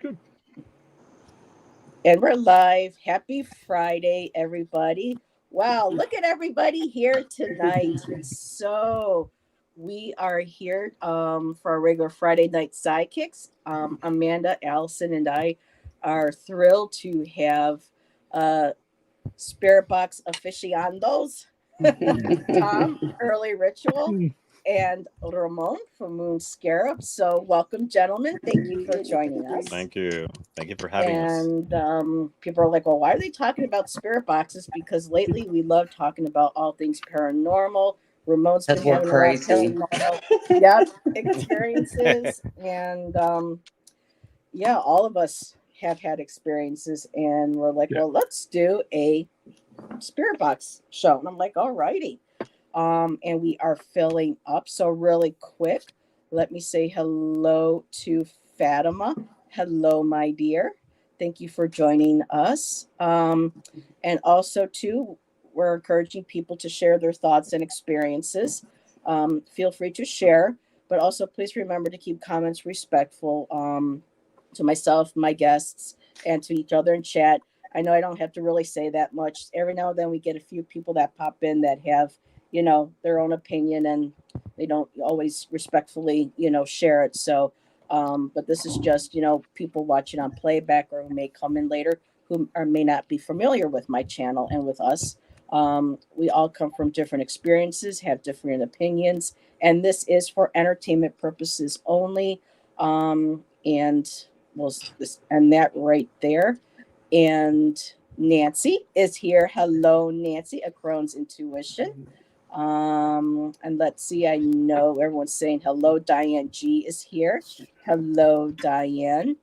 Good. And we're live. Happy Friday, everybody. Wow, look at everybody here tonight. So we are here for our regular Friday night Psy'd-Kicks. Amanda, Allison, and I are thrilled to have uh, Spirit Box aficionados, Tom, Early Ritual, and Ramón from Moon Scarab. So welcome, gentlemen. Thank you for joining us. Thank you. Thank you for having us. And people are like, well, why are they talking about spirit boxes? Because lately we love talking about all things paranormal. Ramon's been having a lot of paranormal experiences. And yeah, all of us have had experiences. And we're like, well, let's do a spirit box show. And I'm like, all righty. And we are filling up. So really quick, let me say hello to Fatima. Hello, my dear. Thank you for joining us. And also, too, we're encouraging people to share their thoughts and experiences. Feel free to share, but also please remember to keep comments respectful to myself, my guests, and to each other in chat. I know I don't have to really say that much. Every now and then we get a few people that pop in that have, their own opinion, and they don't always respectfully, share it. So, but this is just, people watching on playback or who may come in later who may not be familiar with my channel and with us. We all come from different experiences, have different opinions, and this is for entertainment purposes only. And we'll end that right there. And Nancy is here. Hello, Nancy, a Crohn's Intuition. And let's see, I know everyone's saying hello. Diane G is here. Hello, Diane.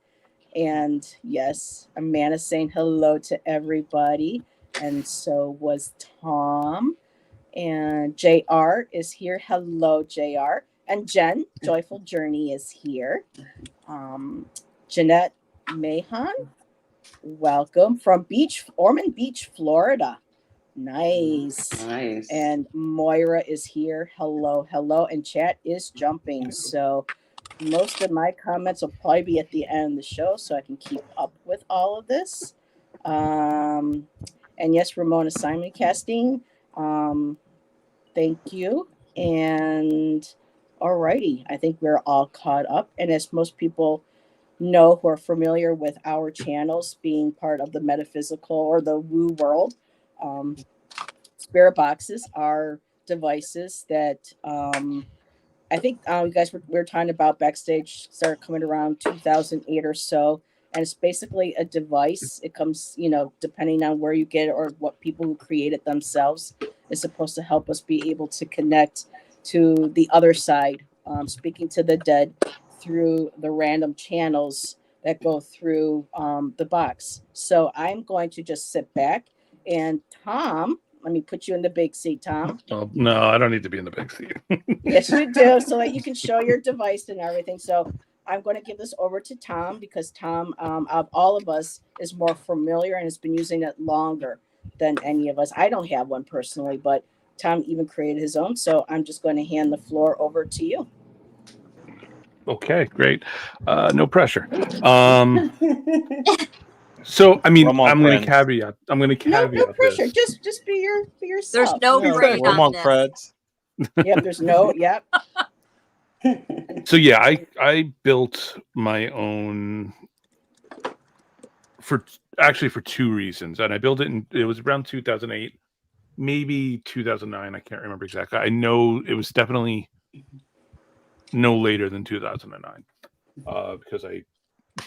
And yes, Amanda's saying hello to everybody. And so was Tom. And JR is here. Hello, JR. And Jen, Joyful Journey, is here. Jeanette Mahan, welcome from Ormond Beach, Florida. Nice. And Moira is here. Hello, hello. And chat is jumping. So most of my comments will probably be at the end of the show so I can keep up with all of this. And yes, Ramona simulcasting. Thank you. And alrighty, I think we're all caught up. And as most people know who are familiar with our channels being part of the metaphysical or the woo world, spirit boxes are devices that I think you guys were talking about backstage, started coming around 2008 or so. And it's basically a device. It comes, depending on where you get it or what people who create it themselves, is supposed to help us be able to connect to the other side, speaking to the dead through the random channels that go through the box. So I'm going to just sit back, and Tom, let me put you in the big seat, Tom. Oh, no, I don't need to be in the big seat. Yes, you do, so that you can show your device and everything. So I'm going to give this over to Tom because Tom, of all of us, is more familiar and has been using it longer than any of us. I don't have one personally, but Tom even created his own. So I'm just going to hand the floor over to you. Okay, great. No pressure. So I mean, I'm going to caveat. No pressure. This. Just be yourself. There's no grade on this. Yep. There's no. Yep. So yeah, I built my own for two reasons, and I built it it was around 2008, maybe 2009. I can't remember exactly. I know it was definitely no later than 2009 because I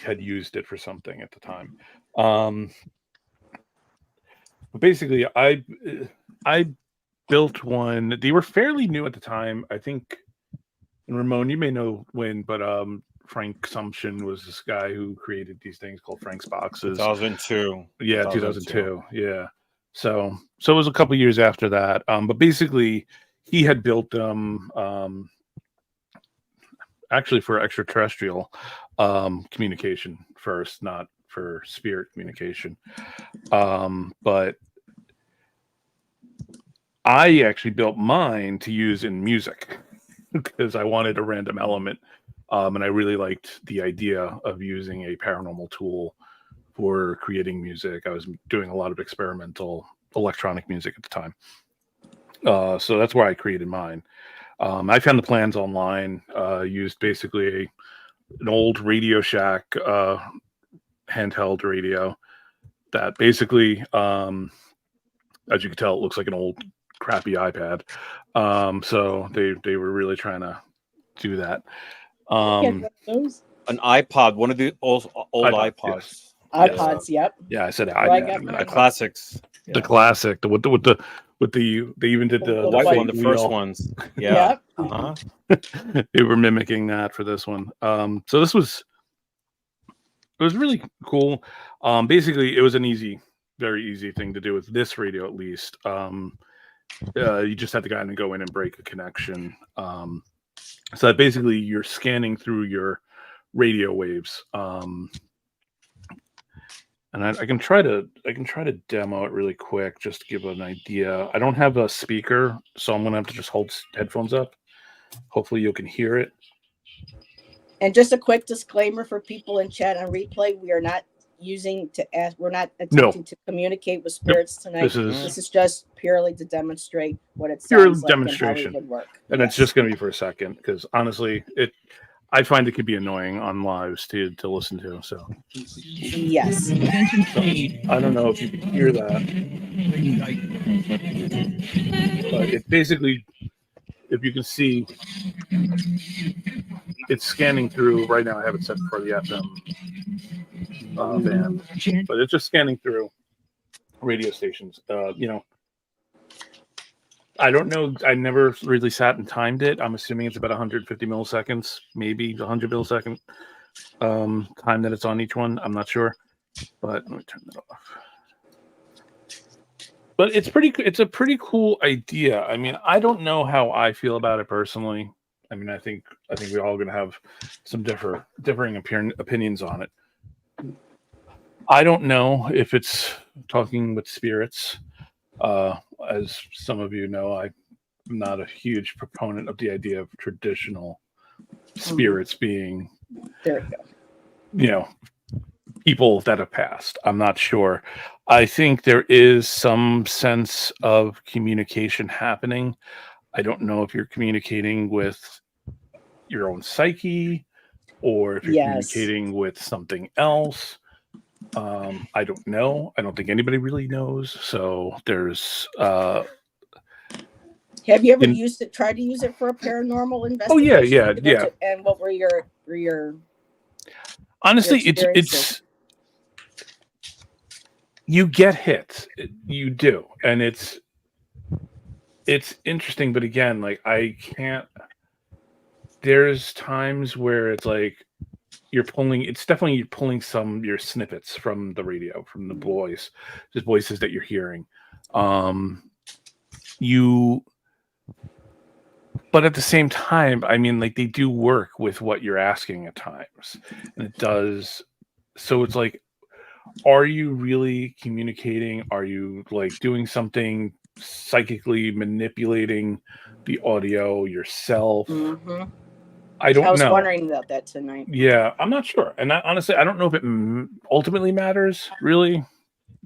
had used it for something at the time. But basically, I built one. They were fairly new at the time. I think, and Ramon, you may know when, but Frank Sumption was this guy who created these things called Frank's Boxes. 2002. Yeah, 2002. Yeah. So it was a couple years after that. But basically, he had built them actually for extraterrestrial communication first, not for spirit communication. But I actually built mine to use in music because I wanted a random element And I really liked the idea of using a paranormal tool for creating music. I was doing a lot of experimental electronic music at the time. So that's where I created mine. I found the plans online, used basically an old Radio Shack handheld radio that basically, as you can tell, it looks like an old crappy iPad. So they were really trying to do that. An iPod, one of the old iPods. Yes. iPods, yep. Yeah, I said iPad. The classics. The classic. With the they even did the white one, the wheel. first ones. Yeah. Yep. Uh-huh. They were mimicking that for this one. So it was really cool. Basically, it was an very easy thing to do with this radio, at least. You just had to go in and break a connection. So that basically you're scanning through your radio waves. And I can try to demo it really quick just to give an idea. I don't have a speaker, so I'm gonna have to just hold headphones up. Hopefully you can hear it. And just a quick disclaimer for people in chat on replay: we are not we're not attempting to communicate with spirits tonight. This is just purely to demonstrate what it sounds like and how it would work. And it's just gonna be for a second, because honestly, I find it could be annoying on lives to listen to. So yes, so, I don't know if you can hear that, but it basically, if you can see, it's scanning through. Right now, I have it set for the FM band, but it's just scanning through radio stations. I don't know. I never really sat and timed it. I'm assuming it's about 150 milliseconds, maybe 100 millisecond time that it's on each one. I'm not sure, but let me turn that off. But it's a pretty cool idea. I mean, I don't know how I feel about it personally. I mean, I think we're all going to have some differing opinions on it. I don't know if it's talking with spirits. As some of you know, I'm not a huge proponent of the idea of traditional spirits being, there we go. People that have passed. I'm not sure. I think there is some sense of communication happening. I don't know if you're communicating with your own psyche or if you're communicating with something else. I don't know. I don't think anybody really knows. So there's have you ever tried to use it for a paranormal investigation? Oh yeah. And what were your honestly, it's you get hit. You do. And it's interesting, but again, like there's times where it's like you're pulling your snippets from the radio, from the voices that you're hearing. But at the same time, I mean, like, they do work with what you're asking at times, and it does. So it's like, are you really communicating? Are you like doing something psychically manipulating the audio yourself? Mm-hmm. I don't know. I was wondering about that tonight. Yeah, I'm not sure. And honestly, I don't know if it ultimately matters, really.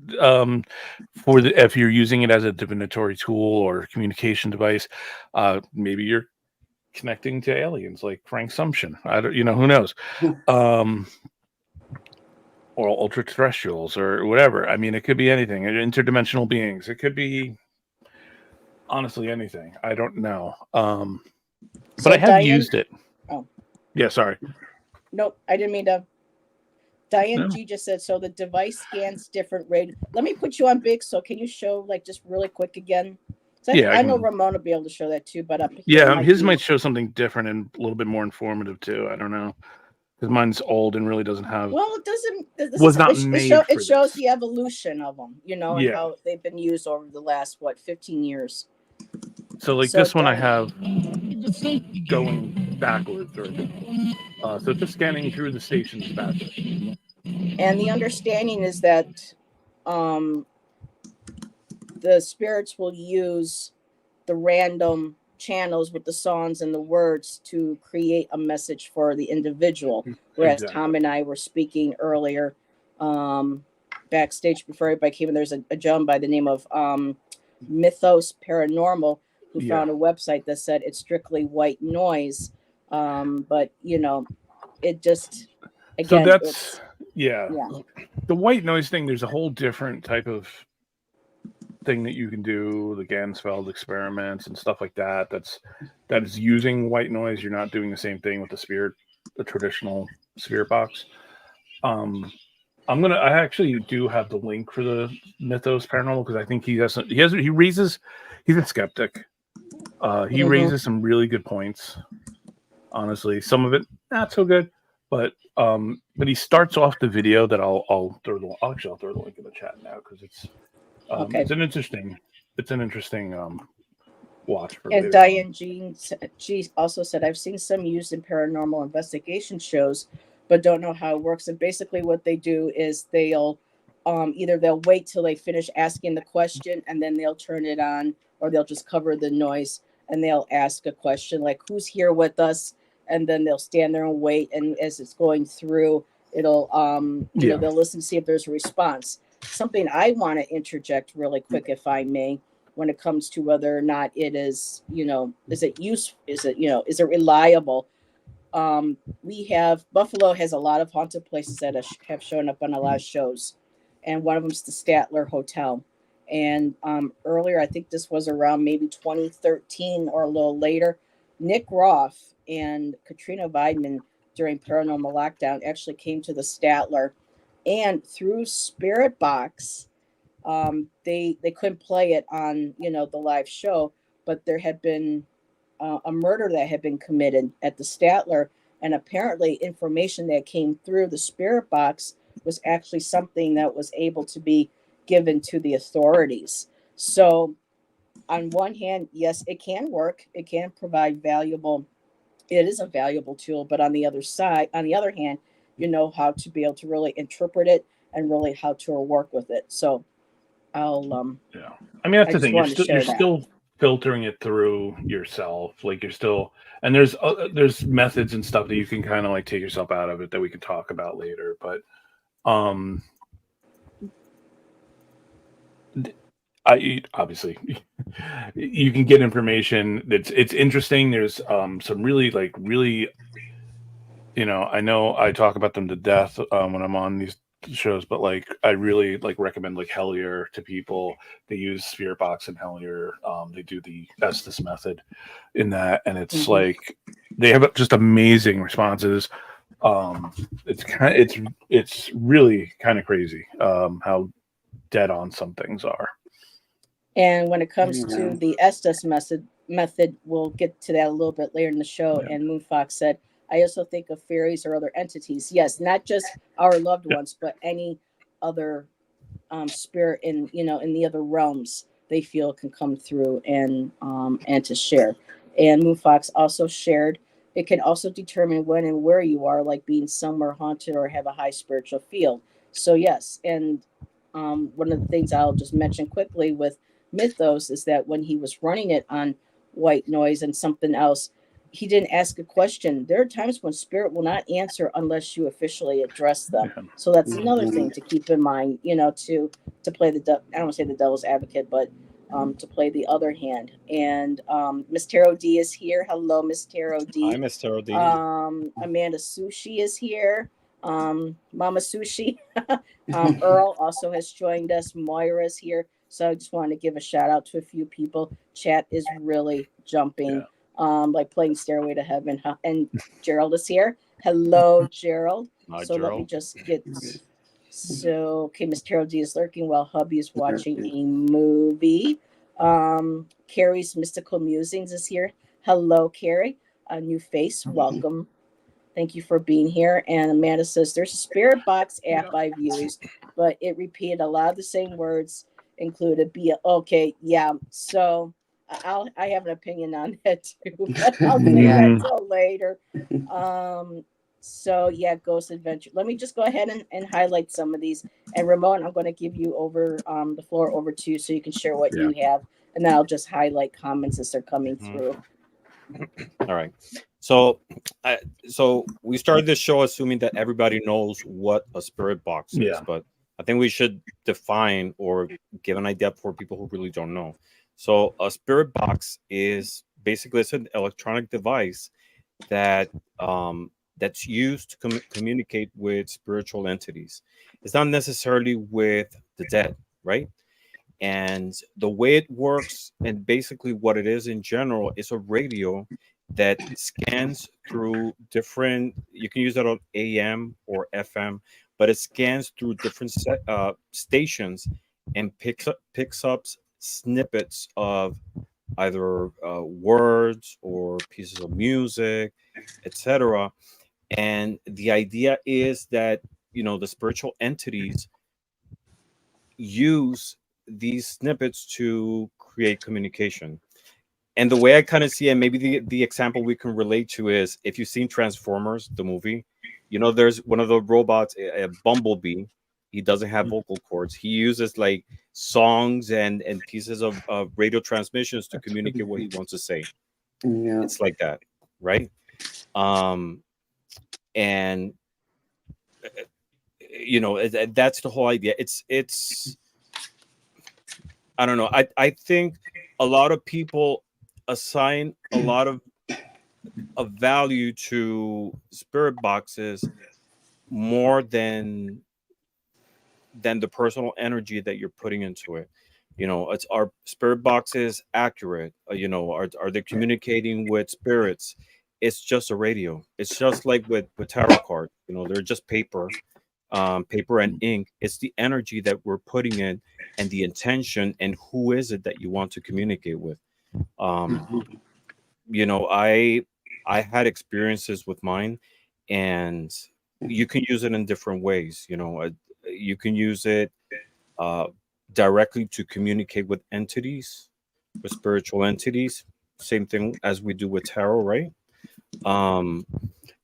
If you're using it as a divinatory tool or communication device, maybe you're connecting to aliens like Frank Sumption. Who knows? Or ultra terrestrials or whatever. I mean, it could be anything. Interdimensional beings. It could be honestly anything. I don't know. But I have used it. Oh. Yeah, sorry. Nope, I didn't mean to. Diane G just said, so the device scans different radio. Let me put you on big. So can you show just really quick again? I know Ramón will be able to show that too, but his might show something different and a little bit more informative too. I don't know, because mine's old and really doesn't have. Well, it doesn't. It shows the evolution of them, and how they've been used over the last 15 years. So this one I have going backwards, so just scanning through the stations backwards. And the understanding is that the spirits will use the random channels with the songs and the words to create a message for the individual. Whereas Tom and I were speaking earlier backstage before everybody came in, there's a gentleman by the name of Mythos Paranormal who found a website that said it's strictly white noise. But, you know, it just, again, so that's, the white noise thing, there's a whole different type of thing that you can do, the Gansfeld experiments and stuff like that. That is using white noise. You're not doing the same thing with the traditional spirit box. I actually do have the link for the Mythos Paranormal because I think he's a skeptic. He raises some really good points. Honestly, some of it not so good, but he starts off the video that I'll throw the link in the chat now because it's an interesting watch. For and Diane Jean, she also said, I've seen some used in paranormal investigation shows, but don't know how it works. And basically what they do is they'll either they'll wait till they finish asking the question and then they'll turn it on, or they'll just cover the noise and they'll ask a question like, who's here with us? And then they'll stand there and wait. And as it's going through, it'll, you know, they'll listen to see if there's a response. Something I want to interject really quick, if I may, when it comes to whether or not it is, you know, is it reliable? Buffalo has a lot of haunted places that have shown up on a lot of shows. And one of them is the Statler Hotel. And earlier, I think this was around maybe 2013 or a little later, Nick Roth and Katrina Weidman during Paranormal Lockdown actually came to the Statler, and through Spirit Box, they couldn't play it on, you know, the live show, but there had been a murder that had been committed at the Statler, and apparently information that came through the Spirit Box was actually something that was able to be given to the authorities. So on one hand, yes, it can work. It can provide it is a valuable tool, but on the other hand, you know how to be able to really interpret it and really how to work with it. So I'll I mean, that's the thing. You're still filtering it through yourself. Like you're still, and there's methods and stuff that you can kind of like take yourself out of it that we can talk about later. But obviously you can get information it's interesting. There's some really, you know I talk about them to death when I'm on these shows, but like I really recommend like Hellier to people. They use Spirit Box and Hellier. They do the Estes method in that, and it's like they have just amazing responses. It's really kind of crazy how dead on some things are. And when it comes to the Estes method, we'll get to that a little bit later in the show. And Moonfox said, I also think of fairies or other entities. Yes, not just our loved ones, but any other spirit in the other realms they feel can come through and to share. And Moonfox also shared, it can also determine when and where you are, like being somewhere haunted or have a high spiritual field. So yes, and one of the things I'll just mention quickly with Mythos is that when he was running it on white noise and something else, he didn't ask a question. There are times when spirit will not answer unless you officially address them. So that's another thing to keep in mind, you know, to play I don't want to say the devil's advocate, but to play the other hand. And Miss Tarot D is here. Hello, Miss Tarot D. Hi, Miss Tarot D. Amanda Sushi is here. Mama Sushi. Earl also has joined us. Moira's here. So I just want to give a shout out to a few people. Chat is really jumping, like playing Stairway to Heaven. And Gerald is here. Hello, Gerald. Hi, so Gerald. Let me just get. So, okay, Miss Tarot D is lurking while hubby is watching a movie. Carrie's Mystical Musings is here. Hello, Carrie. A new face. Welcome. Thank you for being here. And Amanda says, there's a Spirit Box app I've used, but it repeated a lot of the same words, included okay, yeah. So I have an opinion on that too, but I'll say that until later. So yeah, Ghost Adventure. Let me just go ahead and highlight some of these. And Ramon, I'm going to give you the floor over to you so you can share what you have and then I'll just highlight comments as they're coming through. All right. So, so we started this show assuming that everybody knows what a spirit box is, but I think we should define or give an idea for people who really don't know. So, a spirit box is basically it's an electronic device that that's used to communicate with spiritual entities. It's not necessarily with the dead, right? And the way it works, and basically what it is in general, is a radio that scans through different. You can use that on AM or FM, but it scans through different stations and picks up snippets of either words or pieces of music, etc. And the idea is that the spiritual entities use these snippets to create communication. And the way I kind of see it, maybe the example we can relate to is if you've seen Transformers, the movie, there's one of the robots, a Bumblebee. He doesn't have vocal cords. He uses like songs and pieces of radio transmissions to communicate what he wants to say. Yeah. It's like that, right? And that's the whole idea. It's I don't know. I think a lot of people assign a lot of value to spirit boxes more than the personal energy that you're putting into it. It's our spirit boxes accurate? Are they communicating with spirits? It's just a radio. It's just like with tarot cards. They're just paper and ink. It's the energy that we're putting in and the intention and who is it that you want to communicate with. I had experiences with mine, and you can use it in different ways. You can use it directly to communicate with entities, with spiritual entities. Same thing as we do with tarot, right?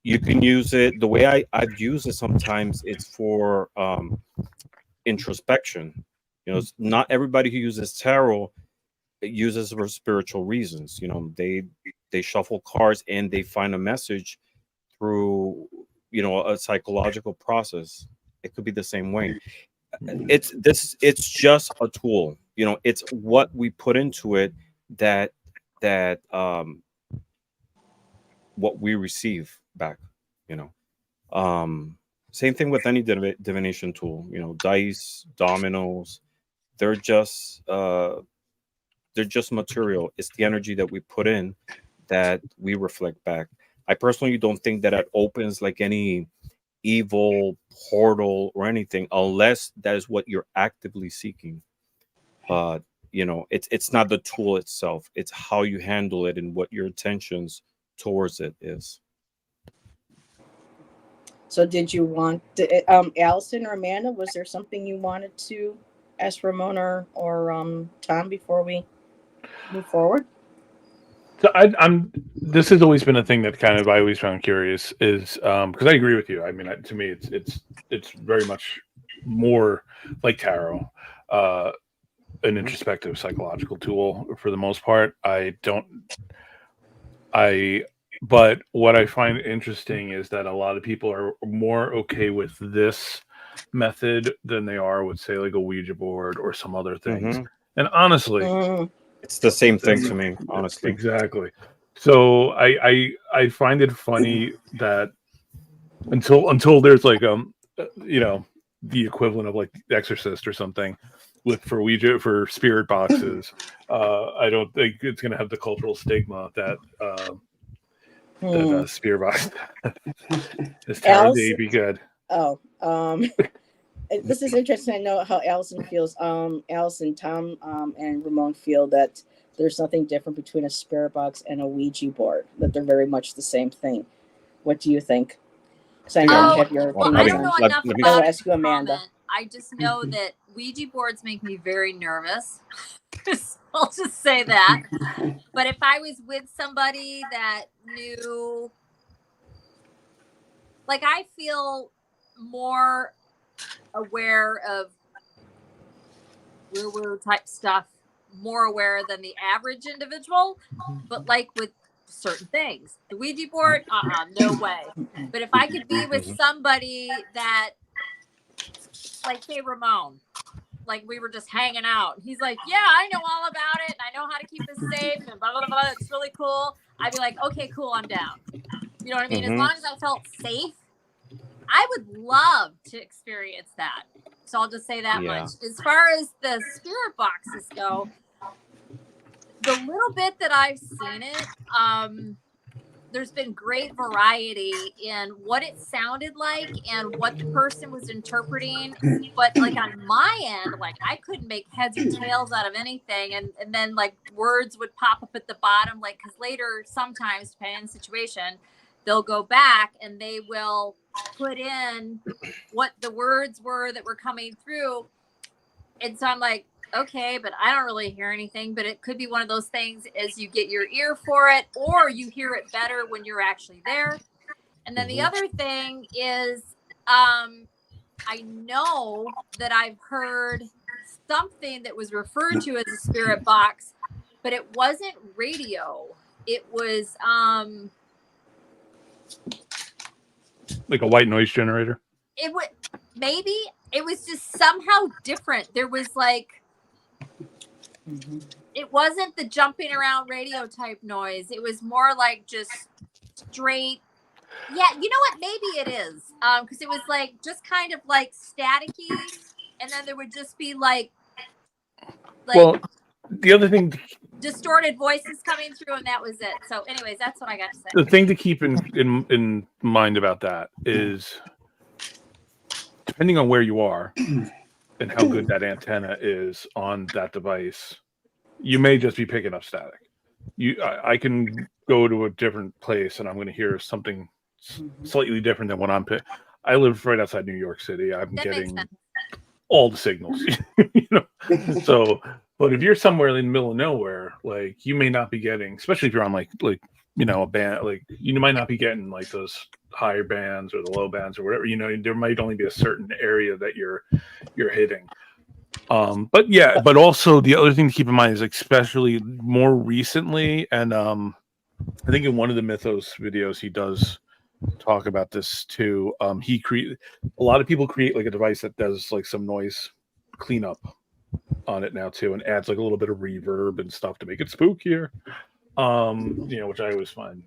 You can use it the way I've used it sometimes. It's for introspection. Not everybody who uses tarot uses for spiritual reasons. They shuffle cards and they find a message through a psychological process. It could be the same way. It's just a tool. It's what we put into it that what we receive back. Same thing with any divination tool. Dice, dominoes, they're just material. It's the energy that we put in that we reflect back. I personally don't think that it opens like any evil portal or anything, unless that is what you're actively seeking. But it's not the tool itself. It's how you handle it and what your intentions towards it is. So did you want Allison or Amanda, was there something you wanted to ask Ramon or Tom before we move forward? So this has always been a thing that kind of I always found curious is because I agree with you. I mean, to me, it's very much more like tarot, an introspective psychological tool for the most part. But what I find interesting is that a lot of people are more okay with this method than they are with, say, like a Ouija board or some other things. Mm-hmm. And honestly, it's the same thing to me, honestly. Exactly. So I find it funny that until there's like the equivalent of like The Exorcist or something for Ouija, for spirit boxes, I don't think it's going to have the cultural stigma that spirit box. This Tara Day be good. This is interesting. I know how Allison feels. Allison, Tom, and Ramon feel that there's nothing different between a spirit box and a Ouija board, that they're very much the same thing. What do you think? Because I know you have your opinion. I don't know enough about ask you, Amanda. I just know that Ouija boards make me very nervous. I'll just say that. But if I was with somebody that knew, like, I feel more aware of woo-woo type stuff more aware than the average individual, but like with certain things, the Ouija board, no way. But if I could be with somebody that, like, say Ramón, like we were just hanging out, he's like, yeah, I know all about it, and I know how to keep this safe, and blah blah blah, it's really cool. I'd be like, okay, cool, I'm down. You know what I mean? As long as I felt safe, I would love to experience that. So I'll just say that much. As far as the spirit boxes go, the little bit that I've seen it, there's been great variety in what it sounded like and what the person was interpreting. But like on my end, like I couldn't make heads or tails out of anything. And then like words would pop up at the bottom, like, because later sometimes, depending on the situation, they'll go back and they will put in what the words were that were coming through. And so I'm like, okay, but I don't really hear anything. But it could be one of those things as you get your ear for it, or you hear it better when you're actually there. And then the other thing is, I know that I've heard something that was referred to as a spirit box, but it wasn't radio. It was like a white noise generator. It would maybe it was just somehow different. There was like, it wasn't the jumping around radio type noise. It was more like just straight. Yeah, you know what? Maybe it is. Because it was like just kind of like staticky, and then there would just be like well, the other thing, distorted voices coming through, and that was it. So anyways, that's what I got to say. the thing to keep in mind about that is, depending on where you are and how good that antenna is on that device, you may just be picking up static. I can go to a different place and I'm going to hear something slightly different than what I'm picking. I live right outside New York City. I'm getting all the signals, you know. So, but if you're somewhere in the middle of nowhere, like you may not be getting, especially if you're on like you know, a band, like you might not be getting like those higher bands or the low bands or whatever. You know, there might only be a certain area that you're hitting. But yeah, but also the other thing to keep in mind is, especially more recently, and I think in one of the Mythos videos he does talk about this too. A lot of people create like a device that does like some noise cleanup on it now too, and adds like a little bit of reverb and stuff to make it spookier. You know, which I always find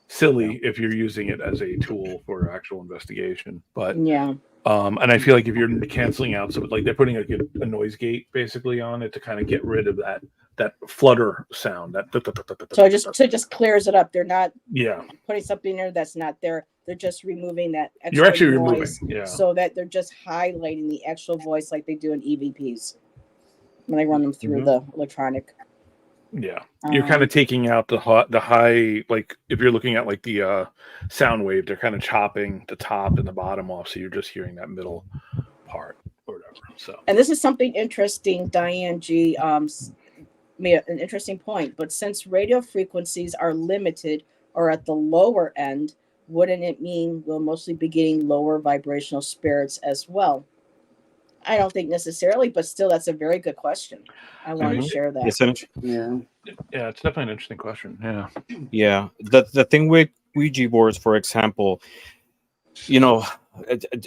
silly if you're using it as a tool for actual investigation. But yeah. And I feel like if you're canceling out, so like they're putting a noise gate basically on it to kind of get rid of that flutter sound. So it just clears it up. They're not putting something in there that's not there. They're just removing that extra You're actually noise, removing, so that they're just highlighting the actual voice like they do in EVPs when they run them through the electronic. Yeah, you're kind of taking out the high, like if you're looking at like the sound wave, they're kind of chopping the top and the bottom off, so you're just hearing that middle part or whatever. So, and this is something interesting. Diane G made an interesting point. But since radio frequencies are limited or at the lower end, wouldn't it mean we'll mostly be getting lower vibrational spirits as well? I don't think necessarily, but still, that's a very good question. I want to share that. Yeah, it's definitely an interesting question. Yeah. The thing with Ouija boards, for example, you know,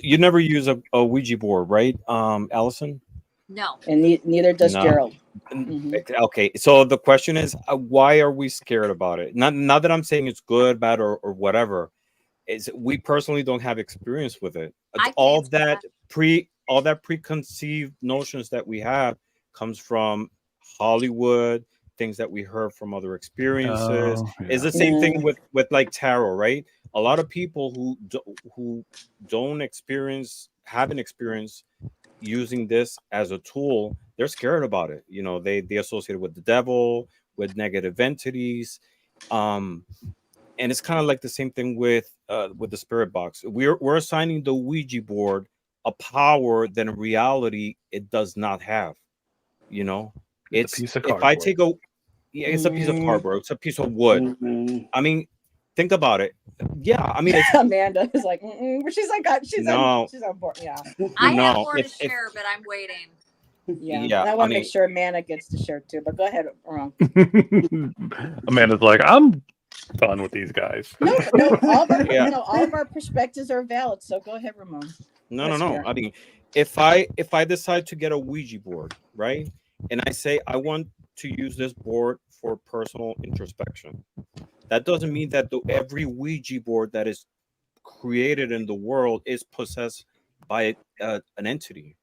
you never use a Ouija board, right, Allison? No. And neither does Gerald. Okay, so the question is, why are we scared about it? Not that I'm saying it's good, bad, or whatever. Is we personally don't have experience with it. All that preconceived notions that we have comes from Hollywood, things that we heard from other experiences. It's the same thing with like tarot, right? A lot of people who haven't experienced using this as a tool, they're scared about it. You know, they associate it with the devil, with negative entities. And it's kind of like the same thing with the spirit box. We're assigning the Ouija board a power that in reality it does not have. You know, it's a piece of cardboard. It's a piece of cardboard. It's a piece of wood. I mean, think about it. Yeah, I mean, Amanda is like, she's on board. Yeah, I have more to share, but I'm waiting. Yeah. Yeah, And I I want to make mean, sure Amanda gets to share too. But go ahead, Ron. Amanda's like, I'm done with these guys. No, all of our, yeah, all of our perspectives are valid. So go ahead, Ramon. no. I mean, if I decide to get a Ouija board, right, and I say I want to use this board for personal introspection, that doesn't mean that every Ouija board that is created in the world is possessed by an entity.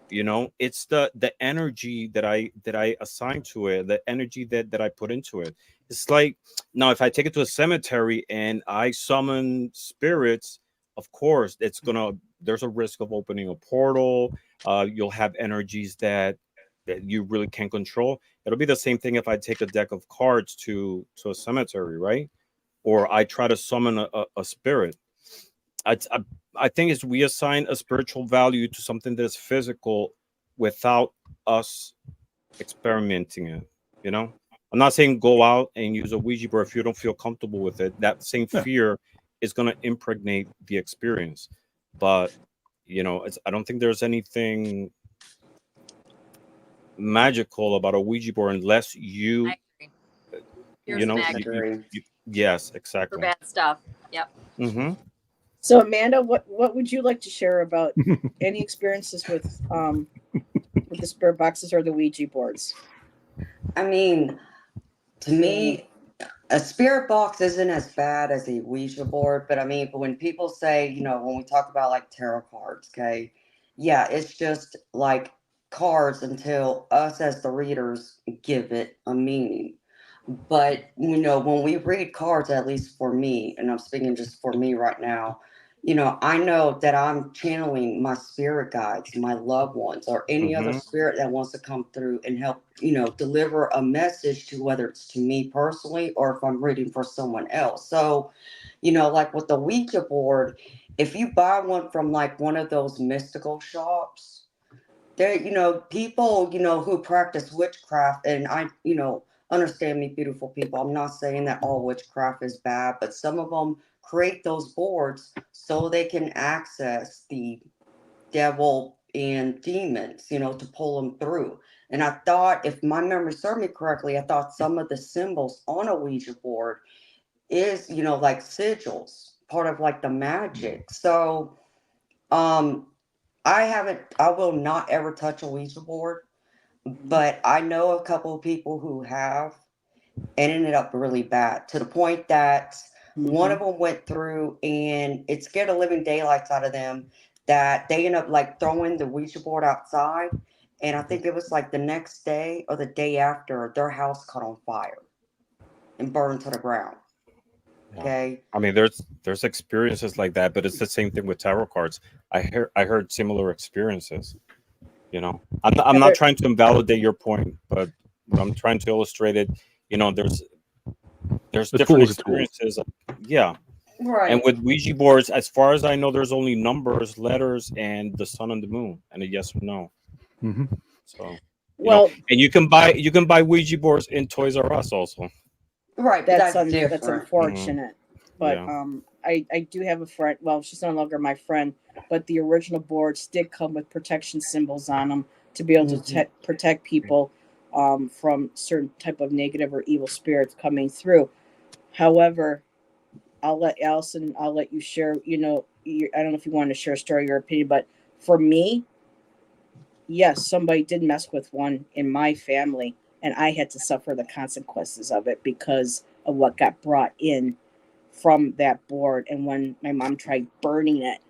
You know, it's the energy that I assign to it, the energy that I put into it. It's like, now if I take it to a cemetery and I summon spirits, of course there's a risk of opening a portal. You'll have energies that you really can't control. It'll be the same thing if I take a deck of cards to a cemetery, right? Or I try to summon a spirit. I think it's we assign a spiritual value to something that is physical without us experimenting it. You know, I'm not saying go out and use a Ouija board if you don't feel comfortable with it. That same fear is going to impregnate the experience. But you know, I don't think there's anything magical about a Ouija board unless you, I agree. Here's you know, magic yes, for exactly. bad stuff. Yep. Mm-hmm. So Amanda, what would you like to share about any experiences with the spirit boxes or the Ouija boards? I mean, to me, a spirit box isn't as bad as a Ouija board, but I mean, but when people say, you know, when we talk about like tarot cards, okay, yeah, it's just like cards until us as the readers give it a meaning. But you know, when we read cards, at least for me, and I'm speaking just for me right now, you know, I know that I'm channeling my spirit guides, my loved ones, or any other Mm-hmm. spirit that wants to come through and help, you know, deliver a message to whether it's to me personally or if I'm reading for someone else. So, you know, like with the Ouija board, if you buy one from like one of those mystical shops, there, you know, people, you know, who practice witchcraft, and I, you know, understand me, beautiful people. I'm not saying that all witchcraft is bad, but some of them create those boards so they can access the devil and demons, you know, to pull them through. And I thought, if my memory served me correctly, I thought some of the symbols on a Ouija board is, you know, like sigils, part of like the magic. So, um, I will not ever touch a Ouija board, but I know a couple of people who have, and ended up really bad to the point that one of them went through and it scared the living daylights out of them, that they ended up like throwing the Ouija board outside. And I think it was like the next day or the day after, their house caught on fire and burned to the ground. Yeah. Okay. I mean, there's experiences like that, but it's the same thing with tarot cards. I heard similar experiences. You know, I'm not trying to invalidate your point, but I'm trying to illustrate it. You know, there's different experiences. Yeah. Right. And with Ouija boards, as far as I know, there's only numbers, letters, and the sun and the moon, and a yes or no. Mm-hmm. So, well, and you can buy Ouija boards in Toys R Us also. Right. that's Different. that's unfortunate. But Yeah. I do have a friend. Well, she's no longer my friend, but the original boards did come with protection symbols on them to be able to protect people from certain type of negative or evil spirits coming through. However, I'll let Allison. I'll let you share. You know, I don't know if you want to share a story, your opinion, but for me, yes, somebody did mess with one in my family, and I had to suffer the consequences of it because of what got brought in from that board. And when my mom tried burning it,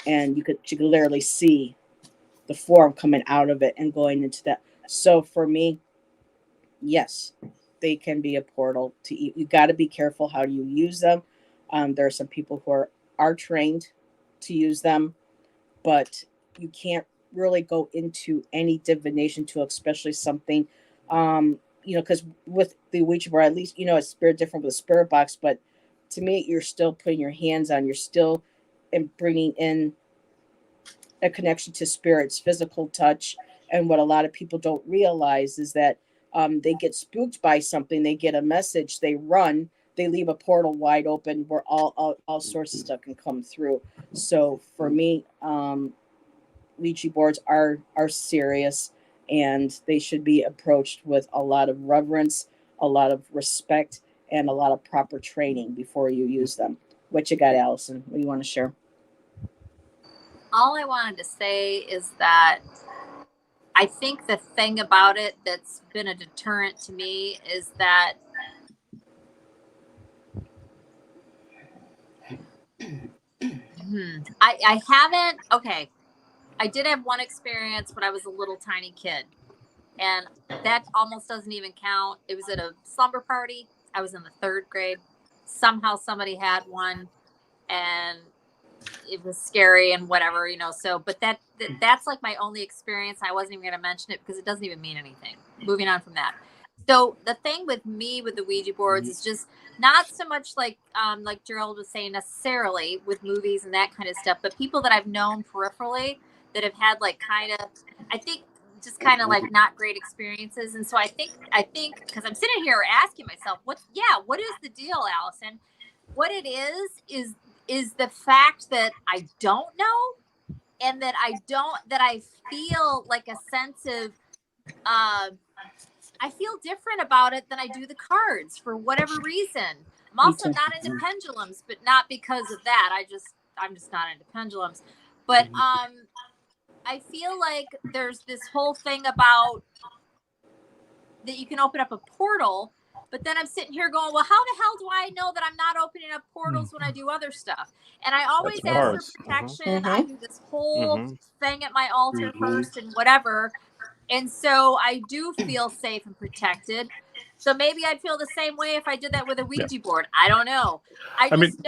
and she could literally see the form coming out of it and going into that. So for me, yes, they can be a portal to you got to be careful how you use them. There are some people who are trained to use them, but you can't really go into any divination tool, especially something, you know, because with the Ouija board, at least, you know, it's spirit different with a spirit box, but to me, you're still putting your hands on, you're still bringing in a connection to spirits, physical touch. And what a lot of people don't realize is that they get spooked by something, they get a message, they run, they leave a portal wide open where all sorts of stuff can come through. So for me, Ouija boards are serious. and they should be approached with a lot of reverence, a lot of respect, and a lot of proper training before you use them. What you got, Allison? What do you want to share? All I wanted to say is that I think the thing about it that's been a deterrent to me is that I haven't, okay, I did have one experience when I was a little tiny kid, and that almost doesn't even count. It was at a slumber party. I was in the 3rd grade. Somehow somebody had one, and it was scary and whatever, you know. So, but that's like my only experience. I wasn't even going to mention it because it doesn't even mean anything. Moving on from that. So the thing with me with the Ouija boards is just not so much like Gerald was saying necessarily with movies and that kind of stuff, but people that I've known peripherally that have had like kind of, I think, just kind of like not great experiences. And so I think because I'm sitting here asking myself, what is the deal, Allison? What it is the fact that I don't know, and that I feel like a sense of I feel different about it than I do the cards for whatever reason. I'm also not into pendulums, but not because of that. I'm just not into pendulums. But I feel like there's this whole thing about that you can open up a portal, but then I'm sitting here going, well, how the hell do I know that I'm not opening up portals when I do other stuff? And I always ask for protection. I do this whole thing at my altar first and whatever. And so I do feel safe and protected. So maybe I'd feel the same way if I did that with a Ouija board. I don't know. I just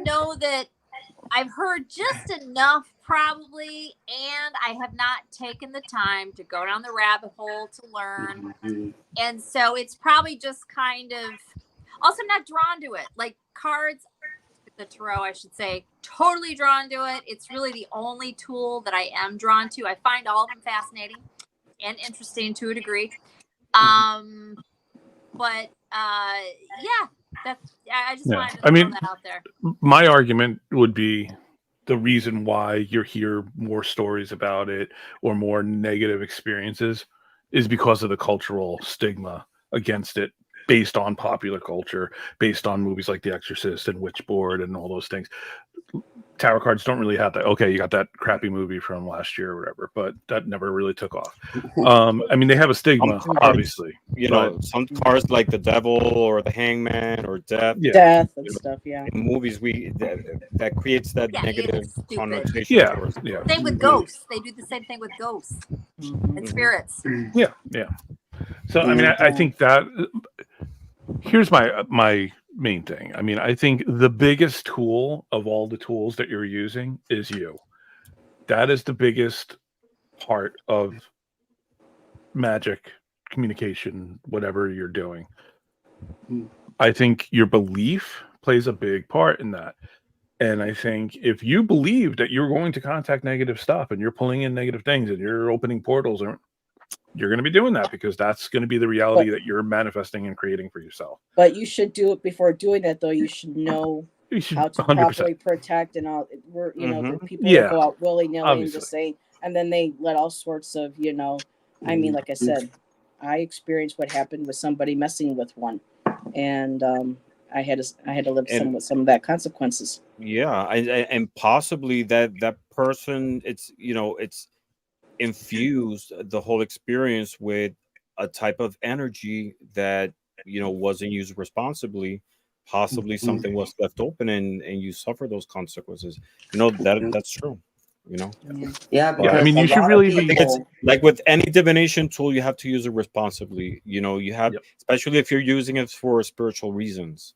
know that I've heard just enough probably, and I have not taken the time to go down the rabbit hole to learn. And so it's probably just kind of, also I'm not drawn to it. Like cards, the tarot, I should say, totally drawn to it. It's really the only tool that I am drawn to. I find all of them fascinating and interesting to a degree. But yeah, I just wanted to throw that out there. My argument would be the reason why you hear more stories about it or more negative experiences is because of the cultural stigma against it, based on popular culture, based on movies like The Exorcist and Witchboard and all those things. Tarot cards don't really have that. Okay, you got that crappy movie from last year or whatever, but that never really took off. I mean, they have a stigma, obviously. You know, some cards like the devil or the hangman or death. Yeah. Death and stuff, yeah. In movies, that creates that negative connotation. Yeah. Same with ghosts. They do the same thing with ghosts and spirits. Yeah. So, I mean, I think that here's my main thing. I mean, I think the biggest tool of all the tools that you're using is you. That is the biggest part of magic, communication, whatever you're doing. I think your belief plays a big part in that. And I think if you believe that you're going to contact negative stuff and you're pulling in negative things and you're opening portals, you're going to be doing that because that's going to be the reality that you're manifesting and creating for yourself. But you should do it before doing that, though. You should know how to 100%. Properly protect and all. The people that go out willy-nilly and just say, and then they let all sorts of, I mean, like I said, I experienced what happened with somebody messing with one, and I had to live with some of that consequences. Yeah, and possibly that person, it's infused the whole experience with a type of energy that wasn't used responsibly. Possibly something was left open and you suffer those consequences. That's true. Yeah, I mean, you should really be. It's like with any divination tool, you have to use it responsibly. You have, especially if you're using it for spiritual reasons.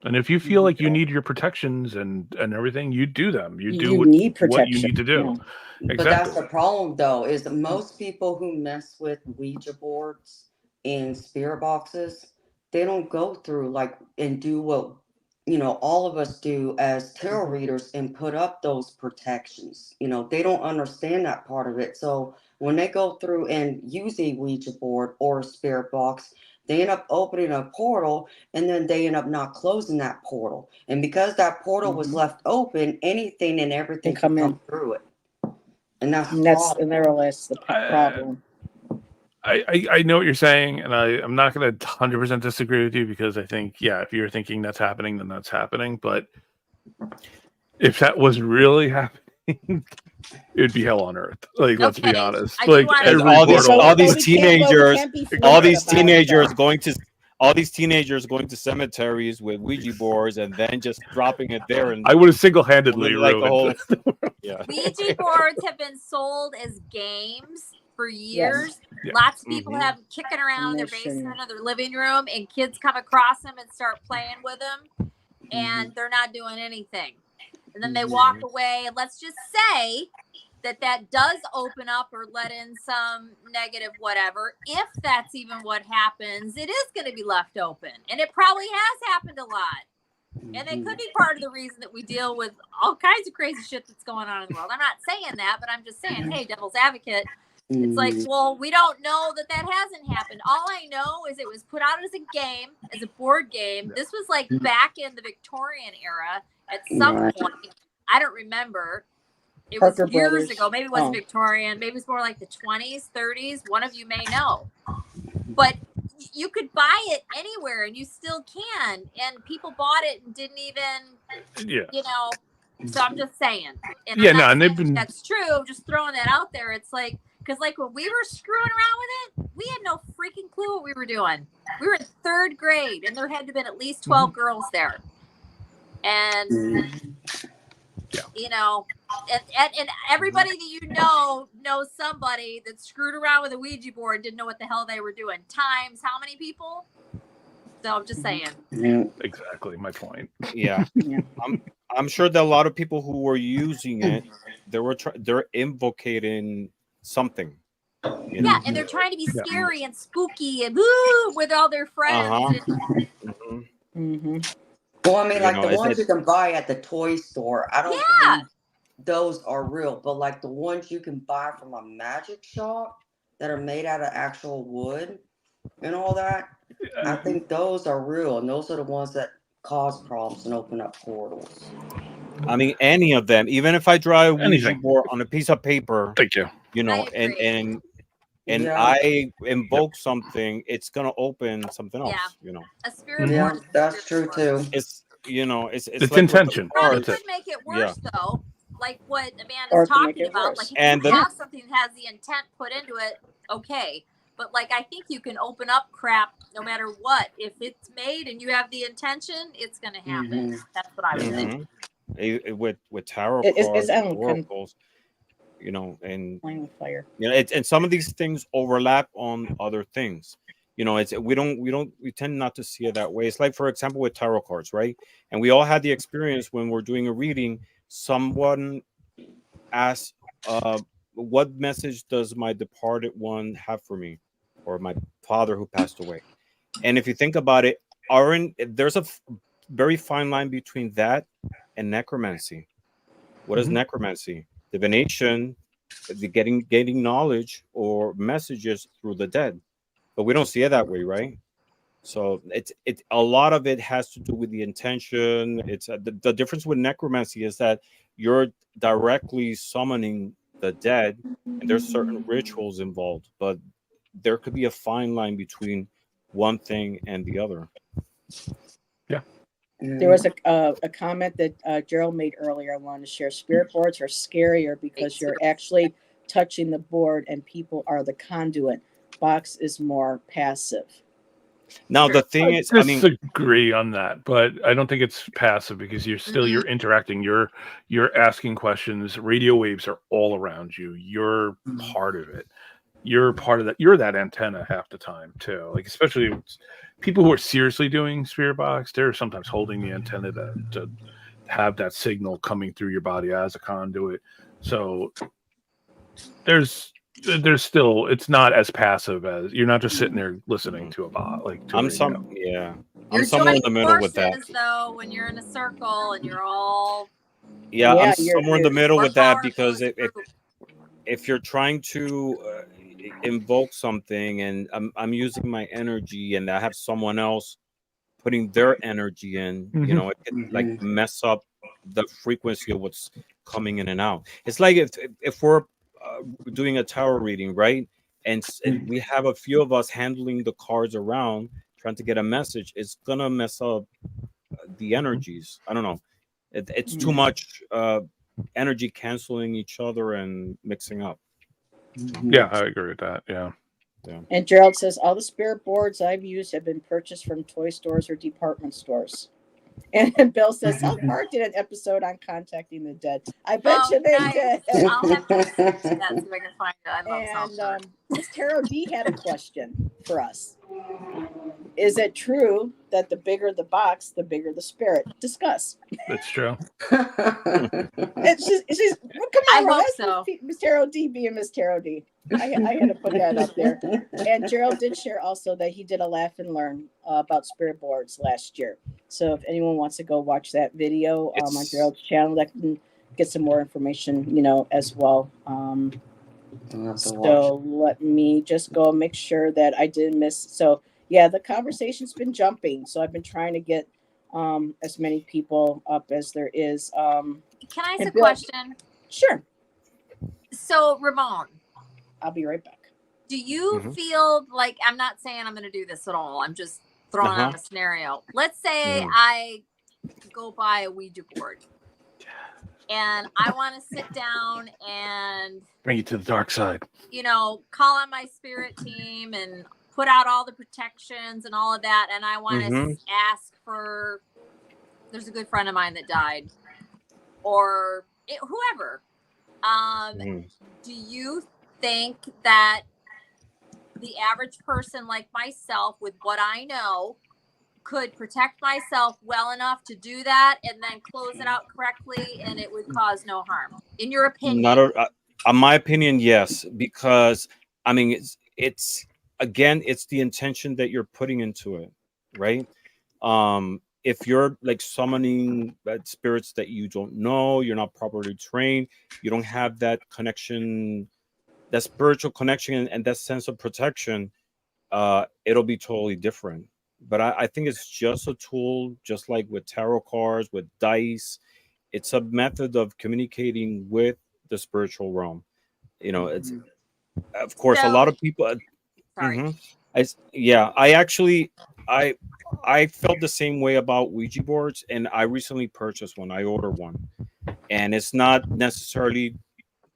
And if you feel like you need your protections and everything, you do them. You do what you need to do. Yeah. Exactly. But that's the problem, though, is that most people who mess with Ouija boards and spirit boxes, they don't go through and do what all of us do as tarot readers and put up those protections. They don't understand that part of it. So when they go through and use a Ouija board or a spirit box, they end up opening a portal and then they end up not closing that portal. And because that portal was left open, anything and everything can come through it. And that's the And that's problem. and that's the problem. I know what you're saying, and I'm not going to 100% disagree with you, because I think, yeah, if you're thinking that's happening, then that's happening. But if that was really happening, it would be hell on earth. Like, let's be Okay, honest. I do Like, wanna- every all these portal- all these But we can't teenagers, be all flippant these about it, teenagers though. going to cemeteries with Ouija boards and then just dropping it there, and I would have single-handedly like a whole ruined yeah. Ouija boards have been sold as games for years. Yeah. Lots of people Mhm. have them kicking around in their And they shouldn't. basement or their living room, and kids come across them and start playing with them, and they're not doing anything. And then they walk away. And let's just say that does open up or let in some negative whatever. If that's even what happens, it is going to be left open, and it probably has happened a lot. And it could be part of the reason that we deal with all kinds of crazy shit that's going on in the world. I'm not saying that, but I'm just saying, hey, devil's advocate. It's like, well, we don't know that hasn't happened. All I know is it was put out as a game, as a board game. This was like back in the Victorian era at some point. I don't remember. It was Parker years Brothers. ago. Maybe it wasn't Victorian. Maybe it was more like the 20s, 30s. One of you may know. But you could buy it anywhere, and you still can. And people bought it and didn't even, Yeah. you know. So I'm just saying. And Yeah, I'm no, not and they've saying been- that's true. Just throwing that out there. It's like, because like when we were screwing around with it, we had no freaking clue what we were doing. We were in 3rd grade, and there had to have been at least 12 girls there. And, you know, and everybody that you know knows somebody that screwed around with a Ouija board, didn't know what the hell they were doing. Times how many people? So I'm just saying. Exactly my point. Yeah. I'm sure that a lot of people who were using it, they're invocating something. You know? Yeah, and they're trying to be scary and spooky and woo with all their friends. Well, I mean, like know, the ones you can buy at the toy store, I don't believe those are real. But like the ones you can buy from a magic shop that are made out of actual wood and all that, I think those are real, and those are the ones that cause problems and open up portals. I mean, any of them. Even if I draw a Ouija Anything. board on a piece of paper, Thank you. you know, I agree. and I invoke something, it's gonna open something else. Yeah. You know, A spirit Yeah, board is a that's spirit true board. too. it's It's like with the intention. Probably cards. could make it worse though, like what Or Amanda's to make talking it about. worse. Like if And you the- have something that has the intent put into it, okay. But like I think you can open up crap no matter what. If it's made and you have the intention, it's gonna happen. That's what I would think. With tarot It's cards, kind of oracles, you know, and playing with fire. you know, and some of these things overlap on other things. You know, we tend not to see it that way. It's like, for example, with tarot cards, right? And we all had the experience when we're doing a reading. Someone asks, "What message does my departed one have for me, or my father who passed away?" And if you think about it, there's a very fine line between that and necromancy. What is necromancy? Divination, getting knowledge or messages through the dead. But we don't see it that way, right? So it's a lot of it has to do with the intention. It's the difference with necromancy is that you're directly summoning the dead, and there's certain rituals involved, but there could be a fine line between one thing and the other. There was a comment that Gerald made earlier. I wanted to share. Spirit boards are scarier because you're actually touching the board, and people are the conduit. Box is more passive. Now the thing is, I mean, disagree on that, but I don't think it's passive, because you're interacting. You're asking questions. Radio waves are all around you. You're part of it. You're part of that. You're that antenna half the time too. Like, especially people who are seriously doing spirit box, they're sometimes holding the antenna to have that signal coming through your body as a conduit. So there's still, it's not as passive as, you're not just sitting there listening to a bot. Like I'm somewhere in the middle with that. Though, when you're in a circle and you're all I'm somewhere in the middle with that, because if if you're trying to invoke something and I'm using my energy and I have someone else putting their energy in, you know, it can like mess up the frequency of what's coming in and out. It's like if we're doing a tarot reading, right? And we have a few of us handling the cards around, trying to get a message. It's gonna mess up the energies. I don't know. It's too much energy canceling each other and mixing up. Yeah, I agree with that. Yeah. And Gerald says all the spirit boards I've used have been purchased from toy stores or department stores. And Bill says South Park did an episode on contacting the dead. I bet you they did. I'll have to see that, see if I can find it. I love South Park. Miss Tarot D had a question for us. Is it true that the bigger the box, the bigger the spirit? Discuss. That's true. She's well, come on, I hope that's so. Miss Tarot D being Miss Tarot D. I had to put that up there. And Gerald did share also that he did a laugh and learn about spirit boards last year. So if anyone wants to go watch that video on Gerald's channel, that can get some more information, as well. So let me just go and make sure that I didn't miss. So yeah, the conversation's been jumping. So I've been trying to get as many people up as there is. Can I ask a Bill, question? Sure. So Ramon, I'll be right back. do you feel like, I'm not saying I'm going to do this at all, I'm just throwing out a scenario. Let's say I go buy a Ouija board and I want to sit down and Bring you to the dark side. call on my spirit team and put out all the protections and all of that, and I want to ask for, there's a good friend of mine that died, or whoever. Do you think that the average person like myself, with what I know, could protect myself well enough to do that and then close it out correctly and it would cause no harm, in your opinion? In my opinion, yes, because I mean, it's again, it's the intention that you're putting into it, right? If you're like summoning spirits that you don't know, you're not properly trained, you don't have that connection, that spiritual connection and that sense of protection, it'll be totally different. But I think it's just a tool, just like with tarot cards, with dice. It's a method of communicating with the spiritual realm. It's, of course, a lot of people. Sorry. I felt the same way about Ouija boards, and I recently purchased one. I ordered one, and it's not necessarily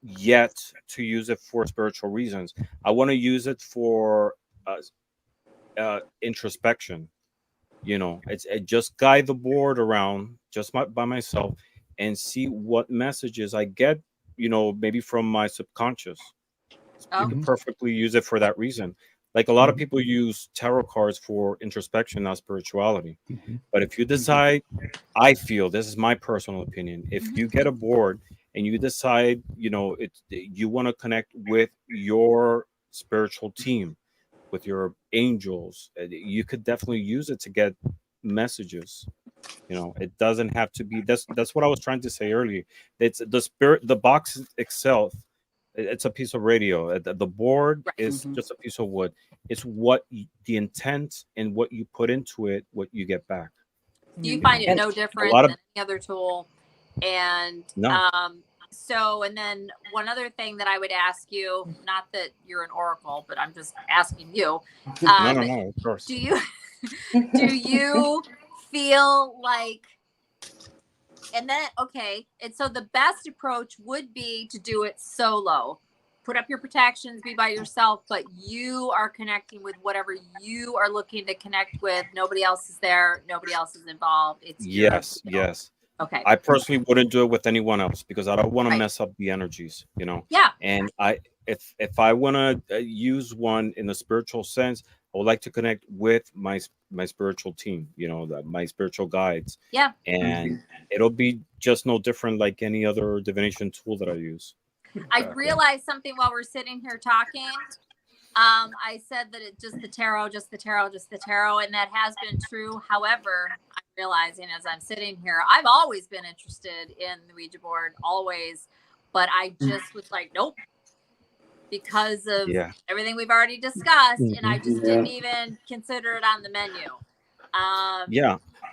yet to use it for spiritual reasons. I want to use it for introspection. It's just guide the board around just by myself and see what messages I get, maybe from my subconscious. You can perfectly use it for that reason. Like a lot of people use tarot cards for introspection, not spirituality. But if you decide, I feel, this is my personal opinion, if you get a board and you decide, you want to connect with your spiritual team, with your angels, you could definitely use it to get messages. It doesn't have to be, that's what I was trying to say earlier. It's the box itself. It's a piece of radio. The board is just a piece of wood. It's what the intent and what you put into it, what you get back. Do you find it no different than any other tool? And no. And then one other thing that I would ask you, not that you're an oracle, but I'm just asking you. No, of course. Do you feel like, and so the best approach would be to do it solo. Put up your protections, be by yourself, but you are connecting with whatever you are looking to connect with. Nobody else is there. Nobody else is involved. It's yes. Okay. I personally wouldn't do it with anyone else because I don't want to mess up the energies, Yeah. And if I want to use one in a spiritual sense, I would like to connect with my spiritual team, my spiritual guides. Yeah. And it'll be just no different like any other divination tool that I use. I realized something while we're sitting here talking. I said that it's just the tarot, and that has been true. However, I'm realizing as I'm sitting here, I've always been interested in the Ouija board, always, but I just was like, nope, because of everything we've already discussed, and I just didn't even consider it on the menu.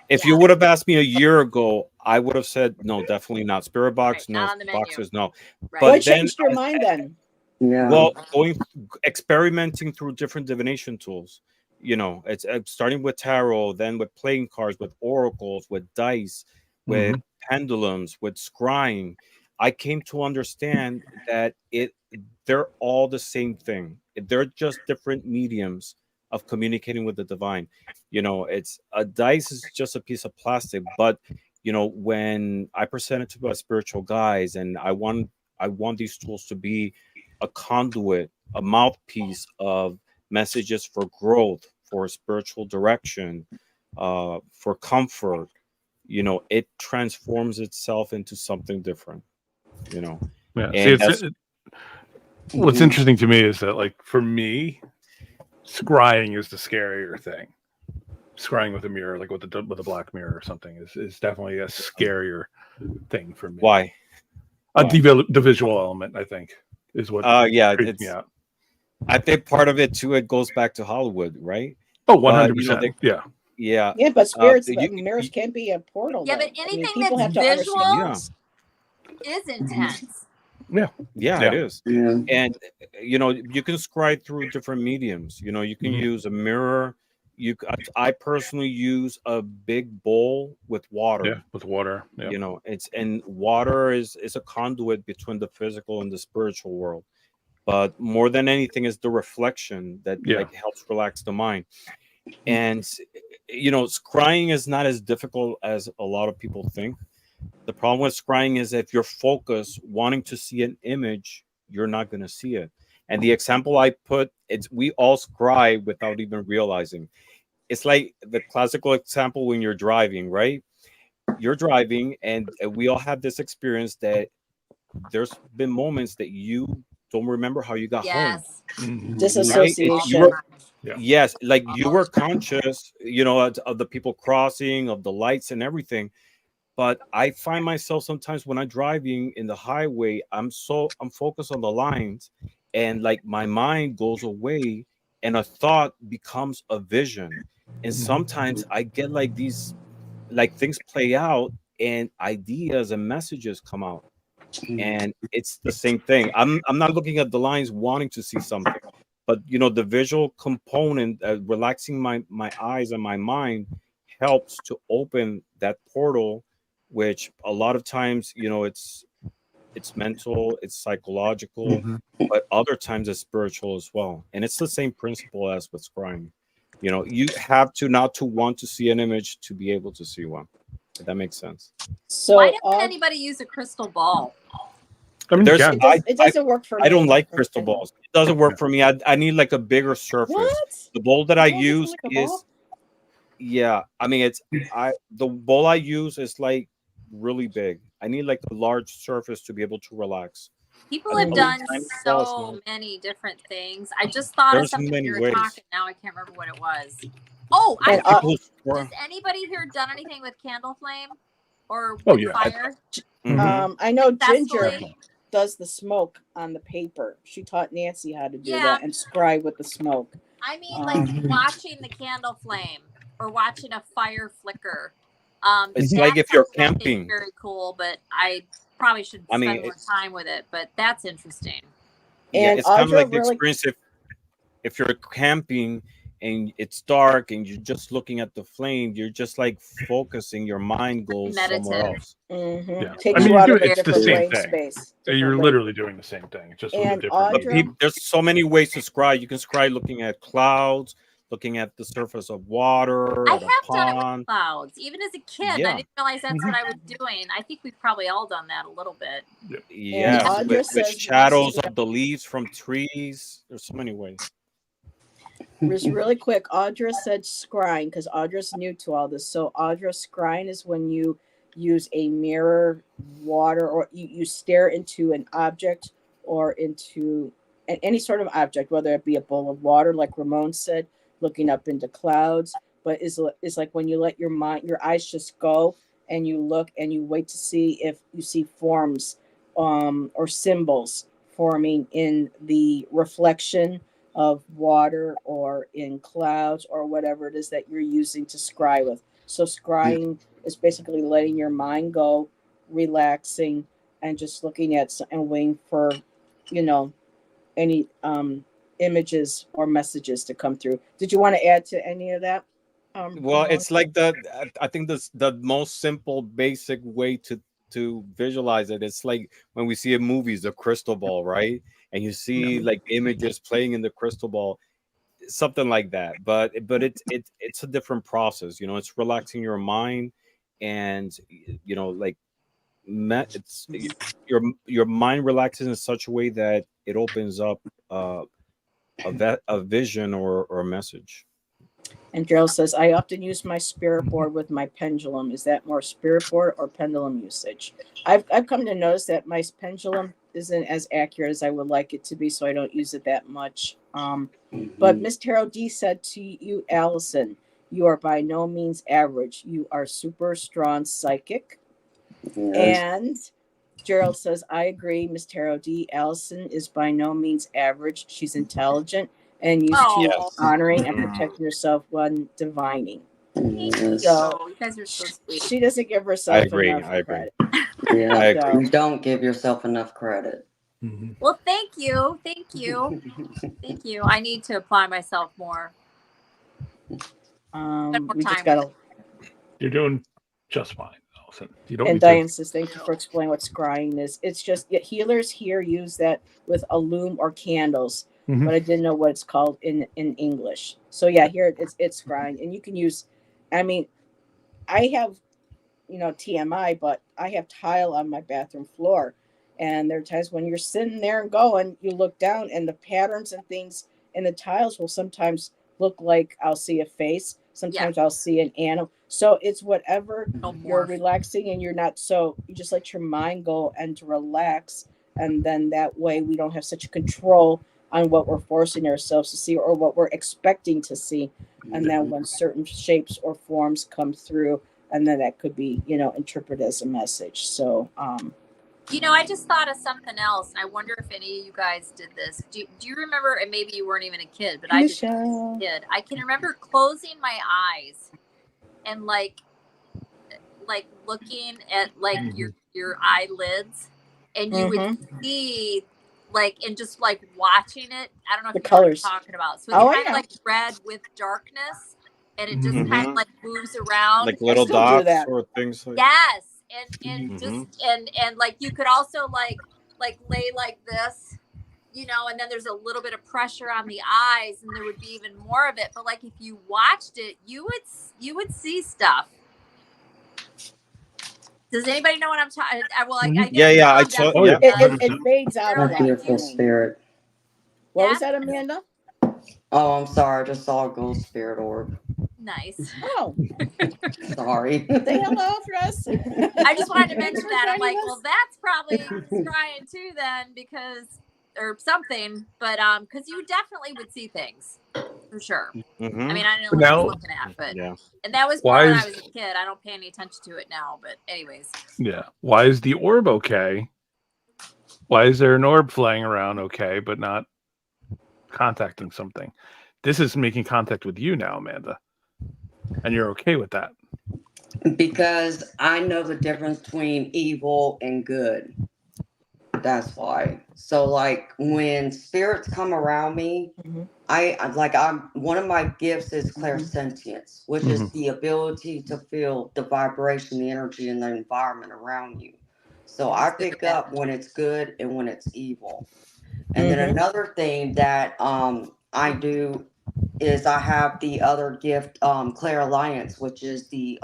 If you would have asked me a year ago, I would have said no, definitely not. Spirit box, no. Not on the menu. Boxes, no. Right. But What changed your mind then? Yeah. Well, experimenting through different divination tools. It's starting with tarot, then with playing cards, with oracles, with dice, with pendulums, with scrying. I came to understand that they're all the same thing. They're just different mediums of communicating with the divine. It's a dice is just a piece of plastic, but when I present it to my spiritual guides, and I want these tools to be a conduit, a mouthpiece of messages for growth, for spiritual direction, for comfort. It transforms itself into something different. Yeah. And See, what's interesting to me is that, like, for me, scrying is the scarier thing. Scrying with a mirror, like with a black mirror or something, is definitely a scarier thing for me. Why? The visual element, I think, is what creeps me out. I think part of it too, it goes back to Hollywood, right? Oh, 100%. Yeah. Yeah. But spirits, mirrors can't be a portal. Yeah, though. but anything people that's have to visual understand. is intense. Yeah, it is. Yeah. And you can scry through different mediums. You can use a mirror. I personally use a big bowl with water. Yeah, with water. Yeah. And water is a conduit between the physical and the spiritual world. But more than anything is the reflection that like helps relax the mind. And scrying is not as difficult as a lot of people think. The problem with scrying is if you're focused, wanting to see an image, you're not going to see it. And the example I put, we all scry without even realizing. It's like the classical example when you're driving, right? You're driving, and we all have this experience that there's been moments that you don't remember how you got home. Disassociation. Right? Yes, like you were conscious, of the people crossing, of the lights and everything. But I find myself sometimes when I'm driving in the highway, I'm focused on the lines, and like my mind goes away and a thought becomes a vision. And sometimes I get like these, like things play out and ideas and messages come out. And it's the same thing. I'm not looking at the lines wanting to see something, but the visual component, relaxing my eyes and my mind helps to open that portal, which a lot of times it's mental, it's psychological, but other times it's spiritual as well. And it's the same principle as with scrying. You have to not to want to see an image to be able to see one. If that makes sense. So why doesn't anybody use a crystal ball? I mean, it doesn't work for me. I don't like crystal balls. It doesn't work for me. I need like a bigger surface. What? The bowl that I use is I mean the bowl I use is like really big. I need like a large surface to be able to relax. People have done so many different things. I just thought of something you were talking. Now I can't remember what it was. Oh, has anybody here done anything with candle flame or fire? I know Ginger does the smoke on the paper. She taught Nancy how to do that and scry with the smoke. I mean, like watching the candle flame or watching a fire flicker. It's like if you're camping. Very cool, but I probably should spend more time with it. But that's interesting. And it's kind of like the experience if you're camping and it's dark and you're just looking at the flame, you're just like focusing. Your mind goes somewhere else. Takes you out of a it's different the same brain thing. space. You're literally doing the same thing. It's just with a different. There's so many ways to scry. You can scry looking at clouds, looking at the surface of water. I have done it with clouds, even as a kid. I didn't realize that's what I was doing. I think we've probably all done that a little bit. Yeah, with shadows of the leaves from trees. There's so many ways. Just really quick, Audra said scrying because Audra's new to all this. So Audra, scrying is when you use a mirror, water, or you stare into an object or into any sort of object, whether it be a bowl of water, like Ramon said, looking up into clouds. But it's like when you let your eyes just go and you look and you wait to see if you see forms or symbols forming in the reflection of water or in clouds or whatever it is that you're using to scry with. So scrying is basically letting your mind go, relaxing, and just looking at and waiting for, any images or messages to come through. Did you want to add to any of that? Well, Ramon? it's like I think the most simple, basic way to visualize it. It's like when we see in movies, the crystal ball, right? And you see like images playing in the crystal ball, something like that. But it's a different process. You know, it's relaxing your mind, and you know, like it's your mind relaxes in such a way that it opens up a vision or a message. And Gerald says, I often use my spirit board with my pendulum. Is that more spirit board or pendulum usage? I've come to notice that my pendulum isn't as accurate as I would like it to be, so I don't use it that much. But Miss Tarot D said to you, Allison, you are by no means average. You are super strong psychic. Yes. And Gerald says, I agree, Miss Tarot D. Allison is by no means average. She's intelligent and used to honoring and protecting herself when divining. Yes. So you guys are so sweet. she doesn't give herself I agree. enough I agree. credit. Yeah, I agree. you don't give yourself enough credit. Well, thank you. Thank you. Thank you. I need to apply myself more. We just gotta. You're doing just fine, Allison. You don't. And need Diane to... says, "Thank you for explaining what scrying is. It's just healers here use that with a loom or candles, but I didn't know what it's called in English. So yeah, here it's scrying, and you can use. I mean, I have, TMI, but I have tile on my bathroom floor, and there are times when you're sitting there and going, you look down, and the patterns and things in the tiles will sometimes look like I'll see a face. Sometimes I'll see an animal. So it's whatever you're relaxing, and you're not you just let your mind go and to relax. And then that way we don't have such control on what we're forcing ourselves to see or what we're expecting to see. And then when certain shapes or forms come through, and then that could be, interpreted as a message. So, I just thought of something else, and I wonder if any of you guys did this. Do you remember, and maybe you weren't even a kid, but I did. I can remember closing my eyes and like looking at like your eyelids, and you would see and just watching it. I don't know if you know what I'm talking about. So it's kind of like red with darkness, and it just kind of moves around, like little dots or things like. Yes. And just and you could also like lay like this, and then there's a little bit of pressure on the eyes, and there would be even more of it. But if you watched it, you would see stuff. Does anybody know what I'm talking? I saw. It fades out. A beautiful spirit. What was that, Amanda? Oh, I'm sorry. I just saw a gold spirit orb. Nice. Oh, sorry. Say hello for us. I just wanted to mention that. I'm like, well, that's probably scrying too, then, or something. But because you definitely would see things for sure. I mean, I didn't know what I was looking at, but and that was when I was a kid. I don't pay any attention to it now, but anyways. Yeah. Why is the orb okay? Why is there an orb flying around okay, but not contacting something? This is making contact with you now, Amanda. And you're okay with that? Because I know the difference between evil and good. That's why. So when spirits come around me, I'm one of my gifts is clairsentience, which is the ability to feel the vibration, the energy, and the environment around you. So I pick up when it's good and when it's evil. And then another thing that I do is I have the other gift, clairalliance, which is the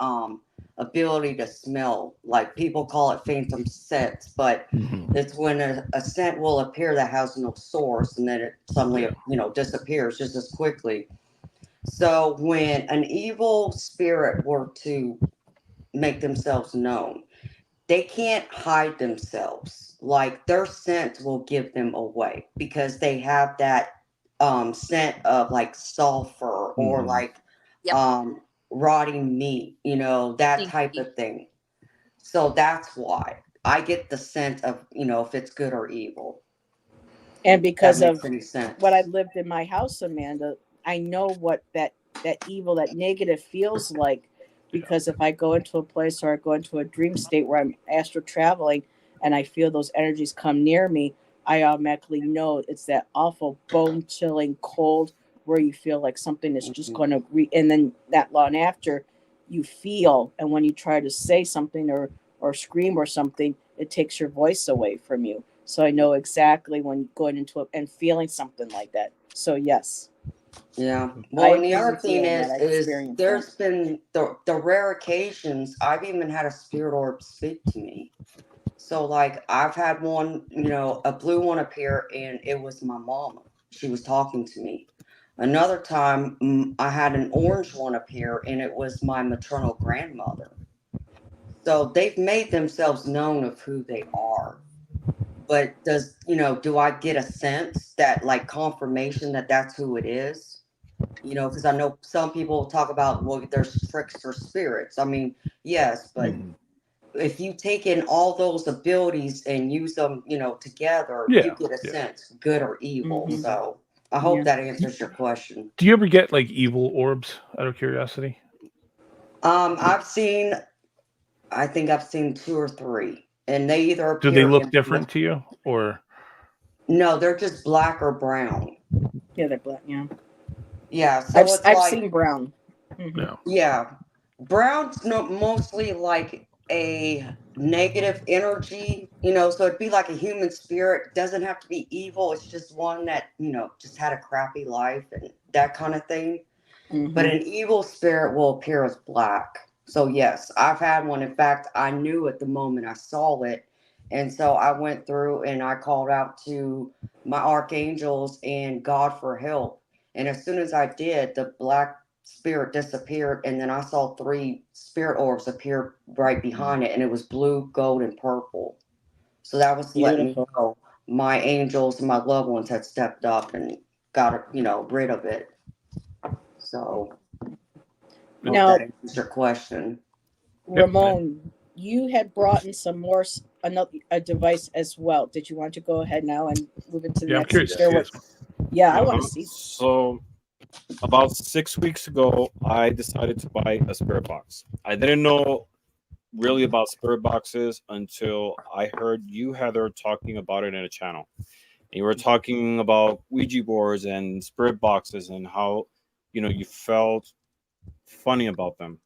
ability to smell. Like people call it phantom scents, but it's when a scent will appear that has no source, and then it suddenly disappears just as quickly. So when an evil spirit were to make themselves known, they can't hide themselves. Like their scent will give them away because they have that scent of like sulfur or rotting meat, that type of thing. So that's why I get the scent of, if it's good or evil. And because of what I lived in my house, Amanda, I know what that evil, that negative feels like, because if I go into a place or I go into a dream state where I'm astral traveling and I feel those energies come near me, I automatically know it's that awful bone chilling cold where you feel like something is just going to and then that long after you feel, and when you try to say something or scream or something, it takes your voice away from you. So I know exactly when going into it and feeling something like that. So yes. Yeah. I Well, and the agree other with you thing on that. I is experienced there's that. been the rare occasions I've even had a spirit orb speak to me. So like I've had one, a blue one appear, and it was my mama. She was talking to me. Another time, I had an orange one appear, and it was my maternal grandmother. So they've made themselves known of who they are. But do I get a sense that, like, confirmation that that's who it is? Because I know some people talk about, well, there's trickster spirits. I mean, yes, but if you take in all those abilities and use them, together, you Yeah. get a sense, good or evil. Mhm. So I hope Yeah. that answers your question. Do you ever get like evil orbs out of curiosity? I think I've seen two or three, and they either Do they appear look in, different to you, or no, they're just black or brown. Yeah, they're black. Yeah. Yeah, so it's I've like, seen brown. Mhm. no? yeah, brown's mostly like a negative energy, so it'd be like a human spirit. Doesn't have to be evil. It's just one that, just had a crappy life and that kind of thing. But Mhm. an evil spirit will appear as black. So yes, I've had one. In fact, I knew it the moment I saw it. And so I went through and I called out to my archangels and God for help. And as soon as I did, the black spirit disappeared. And then I saw three spirit orbs appear right behind it. And it was blue, gold, and purple. So that was letting me Beautiful. know my angels and my loved ones had stepped up and got, rid of it. So hope Now, that answers your question. Yep. Ramon, you had brought in some more another a device as well. Did you want to go ahead now and move into the Yeah, I'm next? curious to Share see what? this one. Yeah, I want to see. So about 6 weeks ago, I decided to buy a spirit box. I didn't know really about spirit boxes until I heard you, Heather, talking about it in a channel. And you were talking about Ouija boards and spirit boxes and how, you felt funny about them.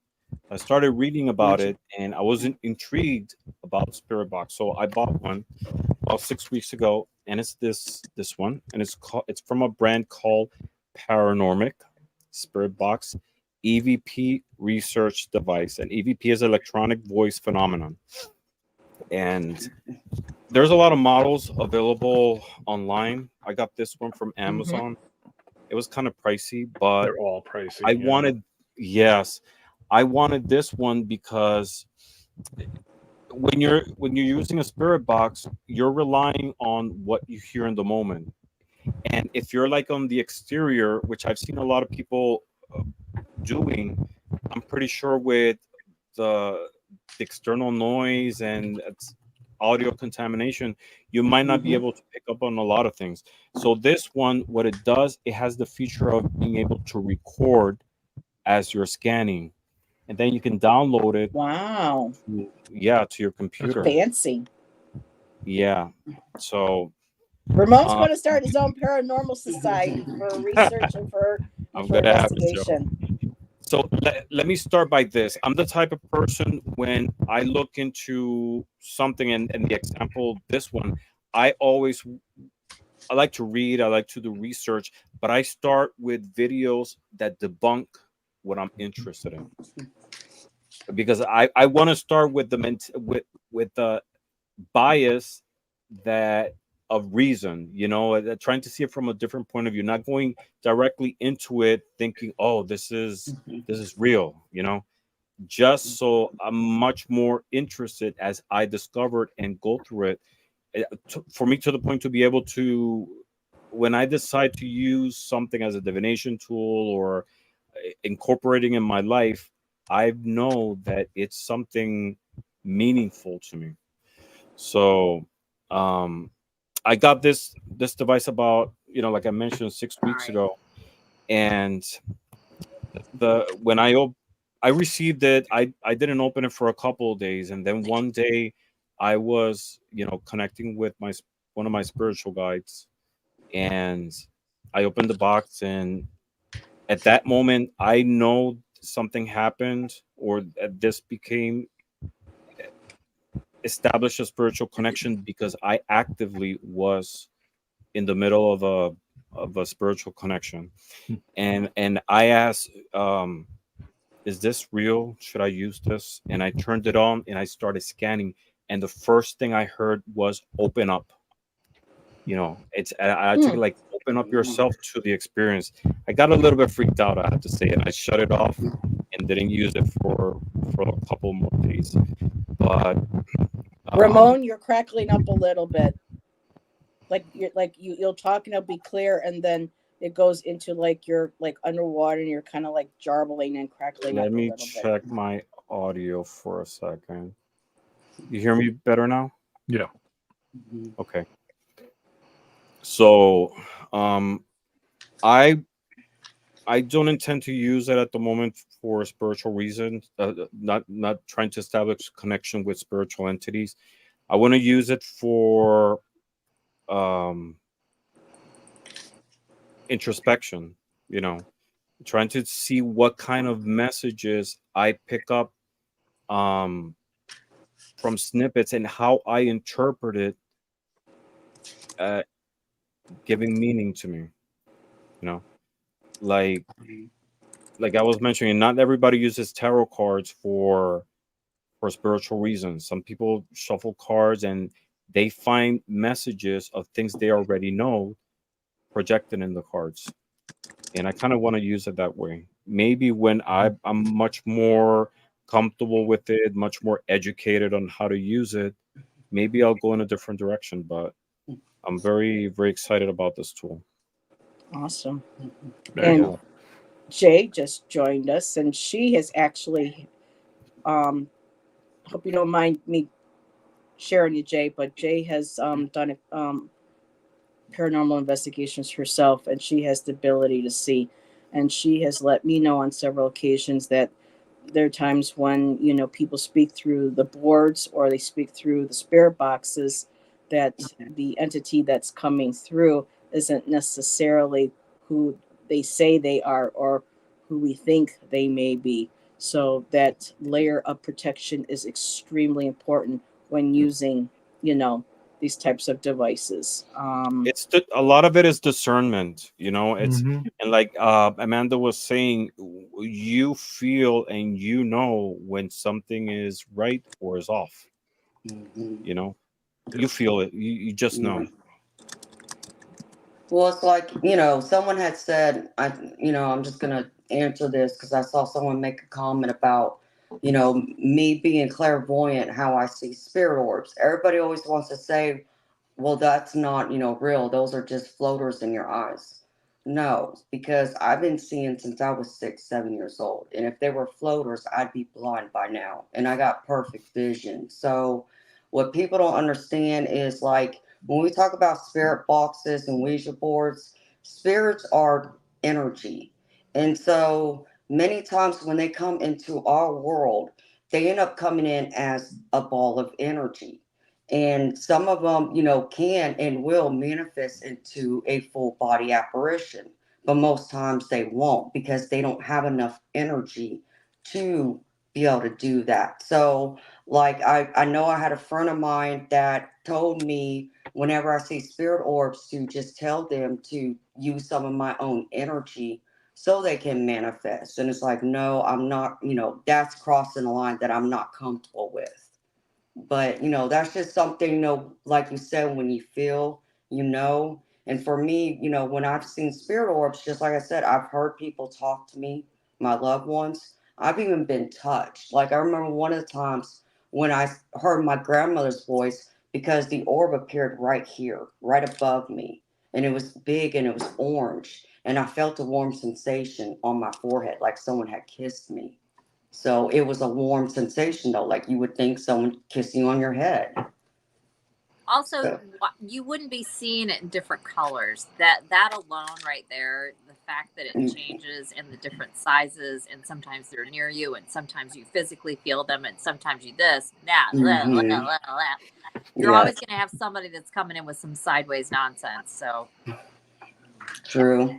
I started reading about it and I wasn't intrigued about spirit box. So I bought one about 6 weeks ago, and it's this one, and it's from a brand called Paranormal Spirit Box EVP research device. And EVP is electronic voice phenomenon. And there's a lot of models available online. I got this one from Amazon. It was kind of pricey, but They're all pricey. I yeah. wanted, yes, I wanted this one because when you're using a spirit box, you're relying on what you hear in the moment. And if you're like on the exterior, which I've seen a lot of people doing, I'm pretty sure with the external noise and audio contamination, you might not be able to pick up on a lot of things. So this one, what it does, it has the feature of being able to record as you're scanning, and then you can download it. Wow. To your computer. Cool. Fancy. Yeah. So Ramon's going to start his own paranormal society for research and for I'm for gonna have it, Joe. investigation. So let me start by this. I'm the type of person, when I look into something, and the example, this one, I like to read, I like to do research, but I start with videos that debunk what I'm interested in. Because I want to start with with the bias that of reason, trying to see it from a different point of view, not going directly into it thinking, oh, this is real, just so I'm much more interested as I discovered and go through it. For me, to the point to be able to, when I decide to use something as a divination tool or incorporating in my life, I know that it's something meaningful to me. So I got this device about, like I mentioned, 6 weeks ago, and when I received it, I didn't open it for a couple of days, and then one day I was connecting with one of my spiritual guides, and I opened the box, and at that moment, I know something happened, or that this became established a spiritual connection, because I actively was in the middle of a spiritual connection, and I asked, is this real? Should I use this? And I turned it on and I started scanning, and the first thing I heard was open up. It's I took it like open up yourself to the experience. I got a little bit freaked out, I have to say, and I shut it off and didn't use it for a couple more days. But Ramon, you're crackling up a little bit. You'll talk and it'll be clear, and then it goes into like you're like underwater and you're kind of like jarbling and crackling up let a me little check bit. my audio for a second. You hear me better now? Yeah. Okay. So, I don't intend to use it at the moment for spiritual reasons. Not trying to establish connection with spiritual entities. I want to use it for introspection. Trying to see what kind of messages I pick up from snippets and how I interpret it, giving meaning to me. Like I was mentioning, not everybody uses tarot cards for spiritual reasons. Some people shuffle cards and they find messages of things they already know projected in the cards. And I kind of want to use it that way. Maybe when I'm much more comfortable with it, much more educated on how to use it, maybe I'll go in a different direction. But I'm very, very excited about this tool. Awesome. Very And cool. Jay just joined us, and she has actually, hope you don't mind me sharing you, Jay, but Jay has done paranormal investigations herself, and she has the ability to see. And she has let me know on several occasions that there are times when people speak through the boards or they speak through the spirit boxes, that the entity that's coming through isn't necessarily who they say they are or who we think they may be. So that layer of protection is extremely important when using these types of devices. It's a lot of it is discernment, it's Mhm. and like Amanda was saying, you feel and when something is right or is off. You feel it, you just know. Well, it's like, someone had said, I'm just going to answer this because I saw someone make a comment about, me being clairvoyant, how I see spirit orbs. Everybody always wants to say, well, that's not, real. Those are just floaters in your eyes. No, because I've been seeing since I was 6, 7 years old. And if they were floaters, I'd be blind by now. And I got perfect vision. So what people don't understand is like, when we talk about spirit boxes and Ouija boards, spirits are energy. And so many times when they come into our world, they end up coming in as a ball of energy. And some of them, can and will manifest into a full body apparition. But most times they won't because they don't have enough energy to be able to do that. So, like, I know I had a friend of mine that told me whenever I see spirit orbs to just tell them to use some of my own energy so they can manifest. And it's like, no, I'm not, that's crossing a line that I'm not comfortable with. But, that's just something, like you said, when you feel, And for me, when I've seen spirit orbs, just like I said, I've heard people talk to me, my loved ones. I've even been touched. Like, I remember one of the times when I heard my grandmother's voice because the orb appeared right here, right above me. And it was big and it was orange. And I felt a warm sensation on my forehead, like someone had kissed me. So it was a warm sensation, though, like you would think someone kissing you on your head. Also, you wouldn't be seeing it in different colors. That alone right there, the fact that it changes in the different sizes, and sometimes they're near you, and sometimes you physically feel them, and sometimes you this, that, you're always going to have somebody that's coming in with some sideways nonsense. So true.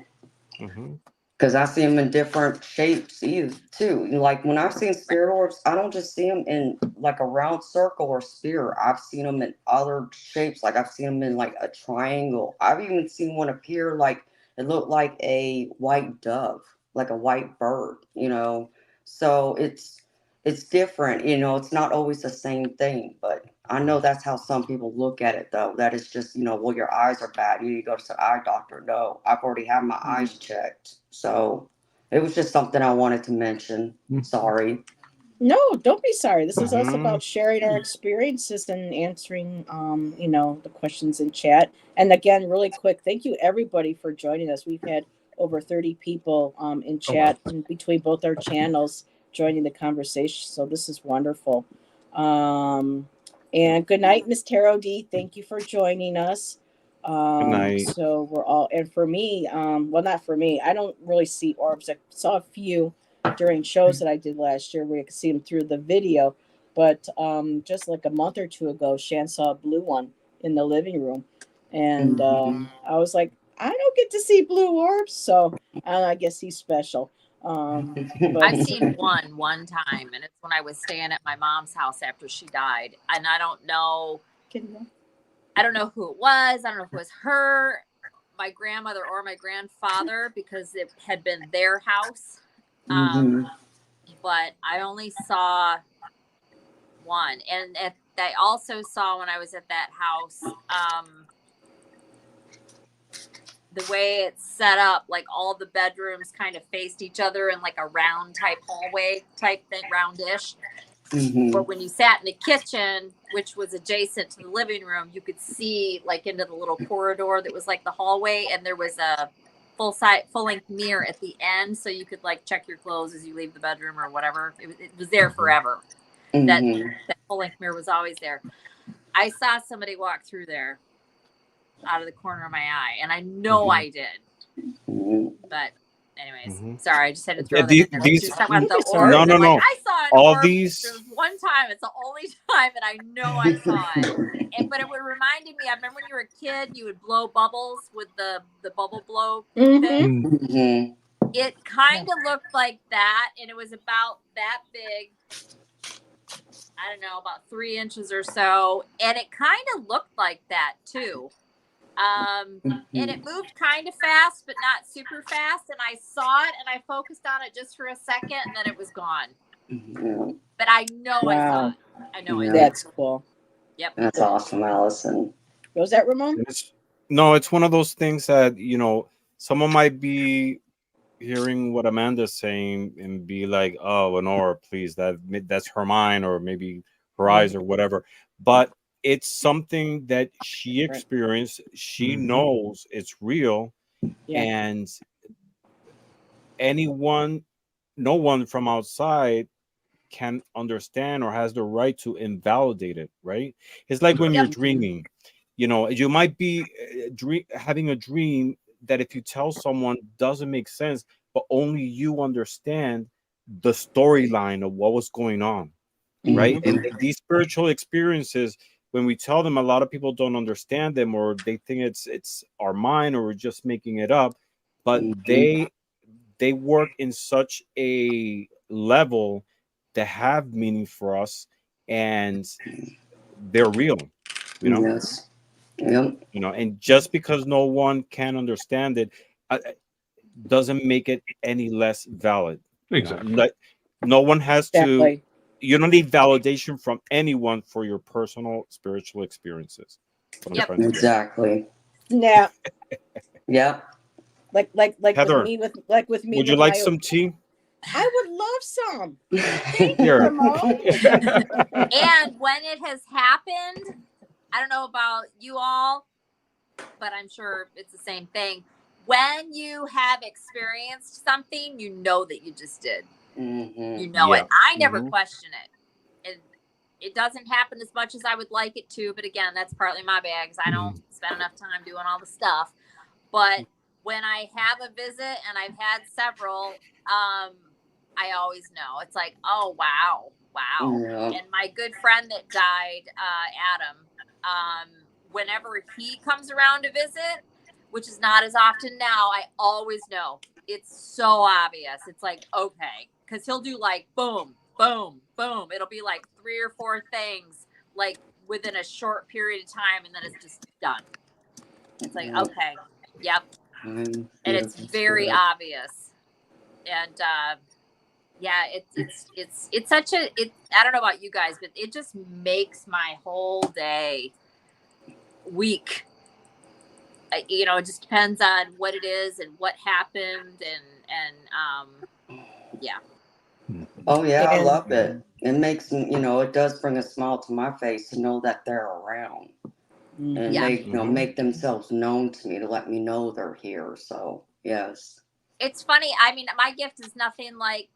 Because I see them in different shapes too. Like when I've seen spirit orbs, I don't just see them in like a round circle or sphere. I've seen them in other shapes. Like I've seen them in like a triangle. I've even seen one appear like it looked like a white dove, like a white bird, you know. So it's different, you know, it's not always the same thing, but I know that's how some people look at it though. That is just, you know, well, your eyes are bad. You need to go to the eye doctor. No, I've already had my eyes checked. So it was just something I wanted to mention. Sorry. No, don't be sorry. This is us about sharing our experiences and answering, you know, the questions in chat. And again, really quick, thank you everybody for joining us. We've had over 30 people in chat in between both our channels joining the conversation. So this is wonderful. And good night, Miss Tarot D. Thank you for joining us. Good night. So we're all, and for me, well, not for me, I don't really see orbs. I saw a few during shows that I did last year where you could see them through the video. But just like a month or two ago, Shan saw a blue one in the living room. And I was like, I don't get to see blue orbs. So I guess he's special. But I've seen one time, and it's when I was staying at my mom's house after she died. And I don't know who it was. I don't know if it was her, my grandmother, or my grandfather, because it had been their house. But I only saw one. And I also saw when I was at that house, the way it's set up, like all the bedrooms kind of faced each other in like a round type hallway type thing, roundish. But when you sat in the kitchen, which was adjacent to the living room, you could see like into the little corridor that was like the hallway, and there was a full-length mirror at the end, so you could like check your clothes as you leave the bedroom or whatever. It was there forever. That full-length mirror was always there. I saw somebody walk through there out of the corner of my eye, and I know I did. But anyways, sorry, I just had to throw that in there. These, no. Like, I saw an all orb. these. There was one time. It's the only time, and I know I saw it. But it reminded me. I remember when you were a kid, you would blow bubbles with the bubble blow thing. It kind of looked like that, and it was about that big. I don't know, about 3 inches or so, and it kind of looked like that too. And it moved kind of fast, but not super fast. And I saw it, and I focused on it just for a second, and then it was gone. But I know I saw it. I know I did. That's cool. Yep. That's awesome, Allison. Was that Ramon? It's one of those things that, you know, someone might be hearing what Amanda's saying and be like, oh, an orb, please, that's her mind, or maybe her eyes or whatever. But it's something that she experienced. She knows it's real. And no one from outside can understand or has the right to invalidate it, right? It's like when you're dreaming, you know, you might be having a dream that if you tell someone doesn't make sense, but only you understand the storyline of what was going on, right? And these spiritual experiences, when we tell them, a lot of people don't understand them, or they think it's our mind, or we're just making it up. But they work in such a level that have meaning for us, and they're real, you know. Yes. Yep. You know, and just because no one can understand it doesn't make it any less valid. Exactly. You know? No one has to. You don't need validation from anyone for your personal spiritual experiences. Exactly. Yeah. Yep. Like Heather, with me. Would you like some tea? I would love some. Thank you, Ramon. And when it has happened, I don't know about you all, but I'm sure it's the same thing. When you have experienced something, you know that you just did. You know it. I never question it. it doesn't happen as much as I would like it to. But again, that's partly my bad because I don't spend enough time doing all the stuff. But when I have a visit, and I've had several, I always know. It's like, oh, wow. Yeah. And my good friend that died, Adam, whenever he comes around to visit, which is not as often now, I always know. It's so obvious. It's like, okay, because he'll do like boom, boom, boom. It'll be like 3 or 4 things like within a short period of time, and then it's just done. It's like, okay, yep. And it's very obvious. And yeah, it's such a, I don't know about you guys, but it just makes my whole day, week. You know, it just depends on what it is and what happened, and yeah. Oh yeah, I love it. It makes me, you know, it does bring a smile to my face to know that they're around, and they, you know, make themselves known to me to let me know they're here. So yes, it's funny. I mean, my gift is nothing like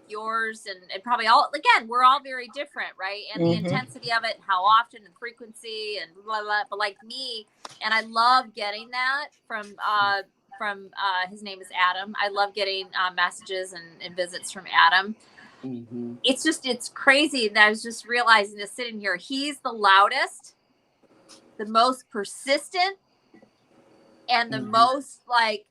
yours, and probably all, again, we're all very different, right? And the intensity of it, how often, and frequency, and blah blah. But like me, and I love getting that from his name is Adam. I love getting messages and visits from Adam. It's just, it's crazy that I was just realizing this sitting here. He's the loudest, the most persistent, and the most like,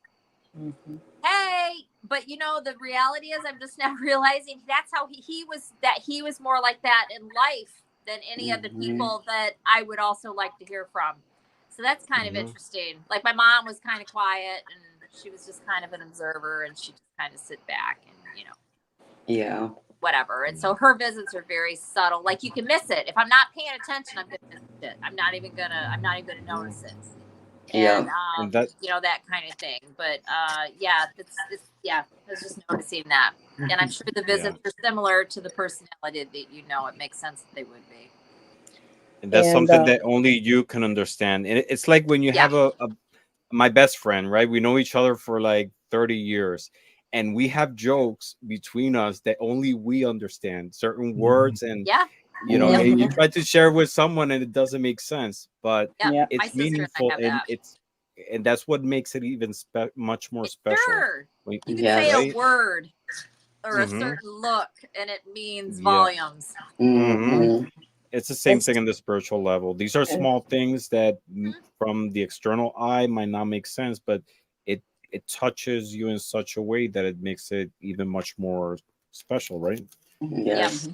hey. But you know, the reality is, I'm just now realizing that's how he was more like that in life than any of the people that I would also like to hear from. So that's kind of interesting. Like my mom was kind of quiet, and she was just kind of an observer, and she just kind of sit back and, you know, whatever. And so her visits are very subtle. Like you can miss it. If I'm not paying attention, I'm gonna miss it. I'm not even gonna notice it. And you know, that kind of thing. But yeah, it's I was just noticing that. And I'm sure the visits are similar to the personality that, you know, it makes sense that they would be. And that's something that only you can understand. And it's like when you have my best friend, right? We know each other for like 30 years. And we have jokes between us that only we understand, certain words, and you know, and you try to share with someone and it doesn't make sense, but it's meaningful, and that's what makes it even much more special. Sure. You can say a word or a certain look, and it means volumes. It's the same thing in the spiritual level. These are small things that from the external eye might not make sense, but it touches you in such a way that it makes it even much more special, right? Yes.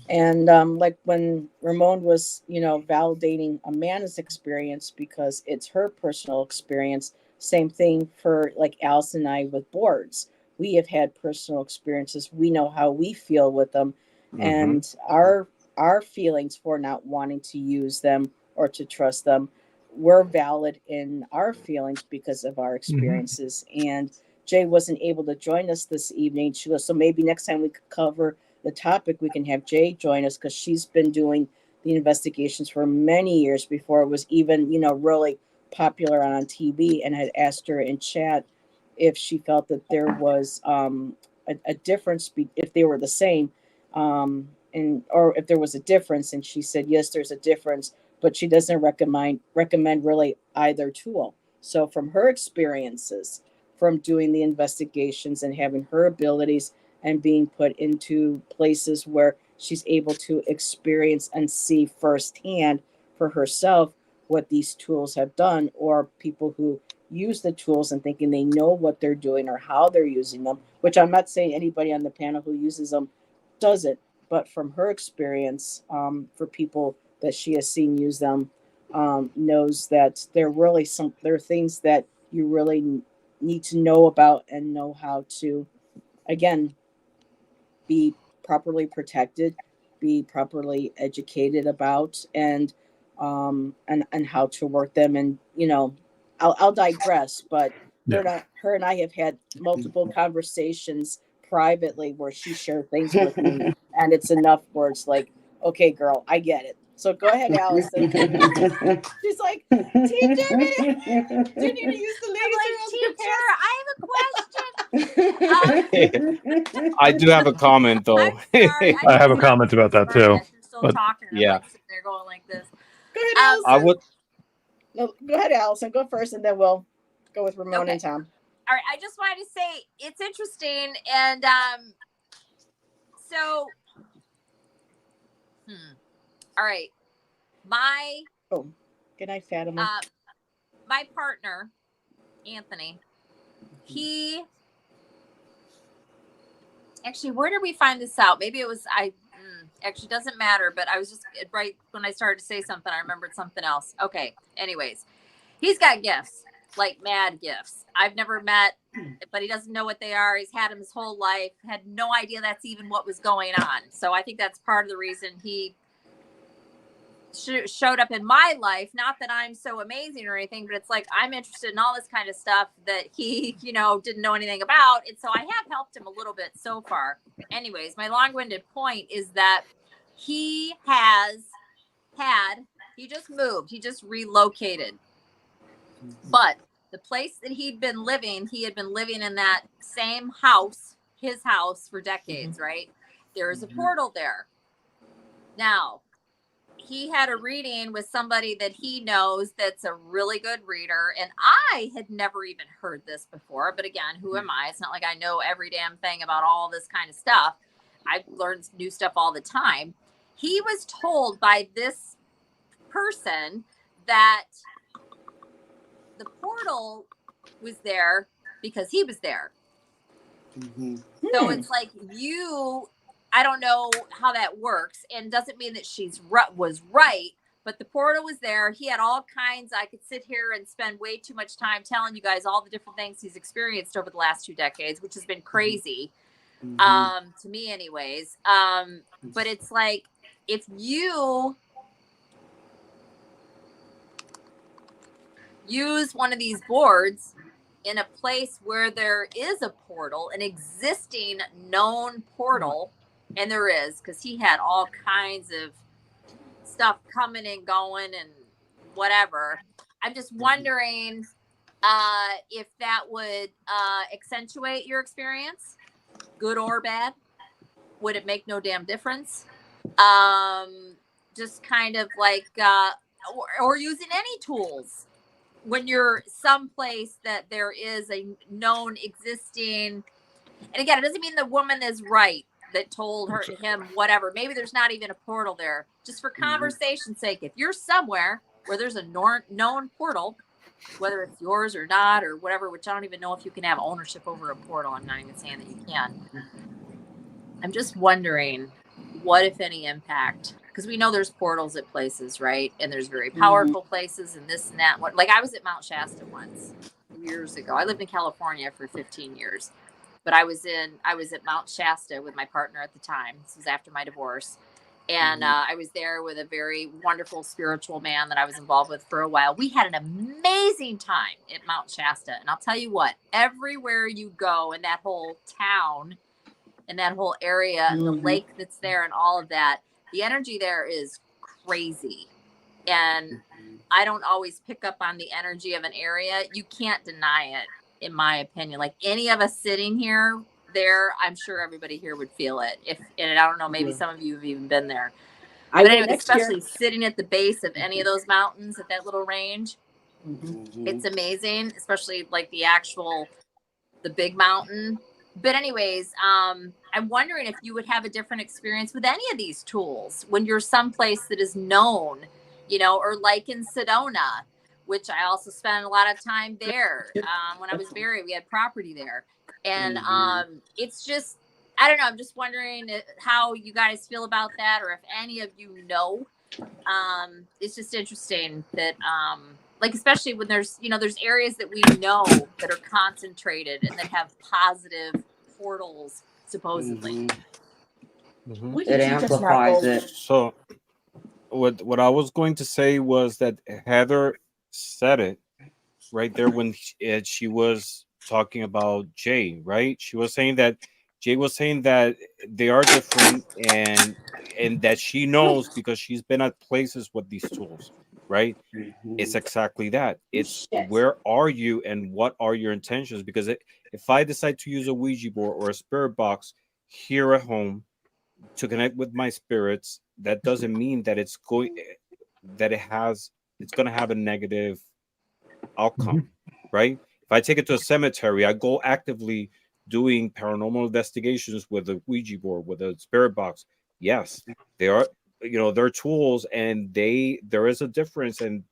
And like when Ramón was, you know, validating Amanda's experience because it's her personal experience, same thing for like Alice and I with boards. We have had personal experiences. We know how we feel with them, and our feelings for not wanting to use them or to trust them, we're valid in our feelings because of our experiences. And Jay wasn't able to join us this evening. She goes, so maybe next time we could cover the topic, we can have Jay join us, because she's been doing the investigations for many years before it was even, you know, really popular on TV, and had asked her in chat if she felt that there was a difference, if they were the same, or if there was a difference. And she said, yes, there's a difference, but she doesn't recommend really either tool. So from her experiences, from doing the investigations and having her abilities and being put into places where she's able to experience and see firsthand for herself what these tools have done, or people who use the tools and thinking they know what they're doing or how they're using them, which I'm not saying anybody on the panel who uses them doesn't, but from her experience, for people that she has seen use them, knows that there are things that you really need to know about and know how to, again, be properly protected, be properly educated about, and how to work them. And, you know, I'll digress, but her and I have had multiple conversations privately where she shared things with me, and it's enough where it's like, okay, girl, I get it. So go ahead, Allison. She's like, teacher, do you need to use the laser? I'm like, teacher, I have a question. I do have a comment though. I'm sorry, I have a comment about that too. You're still but- talking. And yeah. I'm like sitting there going like this. Go ahead, Allison. I would. No, go ahead, Allison. Go first, and then we'll go with Ramon Okay. and Tom. All right, I just wanted to say it's interesting, and so, all right, my Good night, Fatima. my partner, Anthony, he actually, where did we find this out? Maybe it was actually doesn't matter, but I was just right when I started to say something, I remembered something else. Okay, anyways, he's got gifts. Like mad gifts. I've never met, but he doesn't know what they are. He's had them his whole life, had no idea that's even what was going on. So I think that's part of the reason he showed up in my life. Not that I'm so amazing or anything, but it's like I'm interested in all this kind of stuff that he, didn't know anything about. And so I have helped him a little bit so far. Anyways, my long-winded point is that he just moved. He just relocated. But the place that he had been living in that same house, his house, for decades, right? There is a portal there. Now, he had a reading with somebody that he knows that's a really good reader. And I had never even heard this before. But again, who am I? It's not like I know every damn thing about all this kind of stuff. I learned new stuff all the time. He was told by this person that the portal was there because he was there. So it's like I don't know how that works, and doesn't mean that was right, but the portal was there. He had all kinds. I could sit here and spend way too much time telling you guys all the different things he's experienced over the last 2 decades, which has been crazy to me anyways. But it's like, if you use one of these boards in a place where there is a portal, an existing known portal, and there is, because he had all kinds of stuff coming and going and whatever. I'm just wondering if that would accentuate your experience, good or bad. Would it make no damn difference? Just kind of like, or using any tools when you're someplace that there is a known existing, and again, it doesn't mean the woman is right that told him whatever. Maybe there's not even a portal there. Just for conversation's sake, if you're somewhere where there's a known portal, whether it's yours or not or whatever, which I don't even know if you can have ownership over a portal. I'm not even saying that you can. I'm just wondering what, if any, impact, because we know there's portals at places, right? And there's very powerful places and this and that. Like I was at Mount Shasta once years ago. I lived in California for 15 years, but I was at Mount Shasta with my partner at the time. This was after my divorce. And I was there with a very wonderful spiritual man that I was involved with for a while. We had an amazing time at Mount Shasta. And I'll tell you what, everywhere you go in that whole town, in that whole area, and the lake that's there and all of that, the energy there is crazy. And I don't always pick up on the energy of an area. You can't deny it, in my opinion. Like any of us sitting here, I'm sure everybody here would feel it. And I don't know, maybe some of you have even been there. But anyway, especially sitting at the base of any of those mountains at that little range, it's amazing, especially like the big mountain. But anyways, I'm wondering if you would have a different experience with any of these tools when you're someplace that is known, or like in Sedona, which I also spent a lot of time there. When I was married, we had property there. And it's just, I don't know, I'm just wondering how you guys feel about that, or if any of you know. It's just interesting that, like, especially when there's areas that we know that are concentrated and that have positive portals, supposedly. It amplifies it. So what I was going to say was that Heather said it right there when she was talking about Jay, right? She was saying that Jay was saying that they are different, and that she knows because she's been at places with these tools. right? It's exactly that. It's where are you and what are your intentions? Because if I decide to use a Ouija board or a spirit box here at home to connect with my spirits, that doesn't mean that it's going to have a negative outcome, right? If I take it to a cemetery, I go actively doing paranormal investigations with a Ouija board, with a spirit box. Yes, they are, they're tools, and there is a difference, and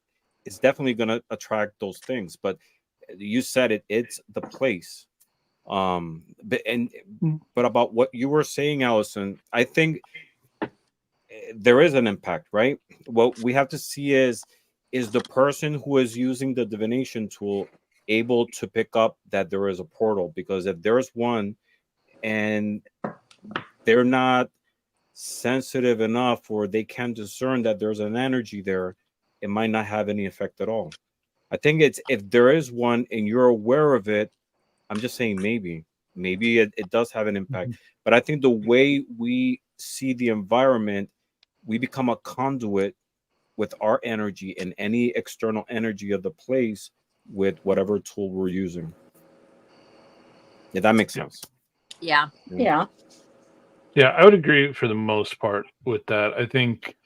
it's definitely going to attract those things. But you said it's the place. But about what you were saying, Allison, I think there is an impact, right? What we have to see is the person who is using the divination tool able to pick up that there is a portal? Because if there's one and they're not sensitive enough, or they can't discern that there's an energy there, it might not have any effect at all. I think it's, if there is one and you're aware of it, I'm just saying maybe it does have an impact. But I think the way we see the environment, we become a conduit with our energy and any external energy of the place with whatever tool we're using. Yeah, that makes sense. Yeah. Yeah. Yeah, I would agree for the most part with that. I think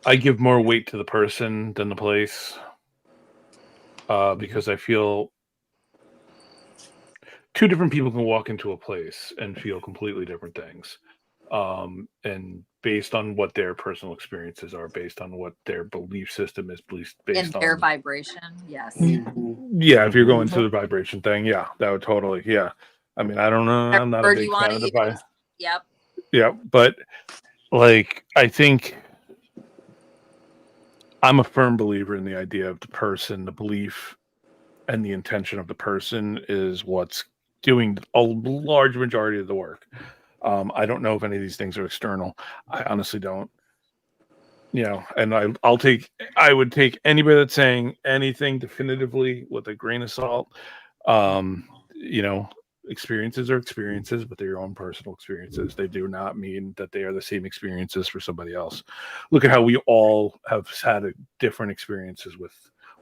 I give more weight to the person than the place, because I feel two different people can walk into a place and feel completely different things. And based on what their personal experiences are, based on what their belief system is, based And on their vibration. Yes. Yeah, if you're going to the vibration thing, yeah, that would totally, yeah. I mean, I don't know. I'm not a Or do big you want fan to of the use? Yep. Yeah, but like, I think I'm a firm believer in the idea of the person, the belief, and the intention of the person is what's doing a large majority of the work. I don't know if any of these things are external. I honestly don't. And I would take anybody that's saying anything definitively with a grain of salt. You know, experiences are experiences, but they're your own personal experiences. They do not mean that they are the same experiences for somebody else. Look at how we all have had different experiences with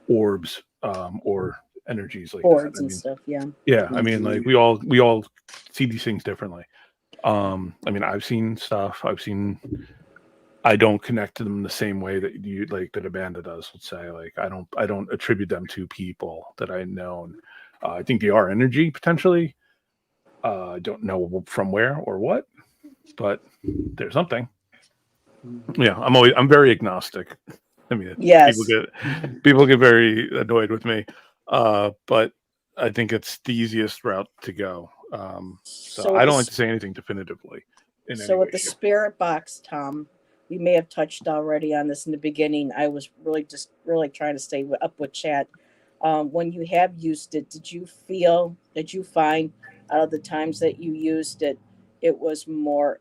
orbs, or energies like Boards that. and stuff. Yeah. Yeah, I mean, like we all see these things differently. I mean, I've seen stuff. I don't connect to them the same way that you like that Amanda does. Let's say, like, I don't attribute them to people that I know. I think they are energy potentially. I don't know from where or what, but there's something. Yeah, I'm very agnostic. I mean, Yes. people get very annoyed with me, but I think it's the easiest route to go. So I don't like to say anything definitively. So with the spirit box, Tom, we may have touched already on this in the beginning. I was really trying to stay up with chat. When you have used it, did you find out of the times that you used it, it was more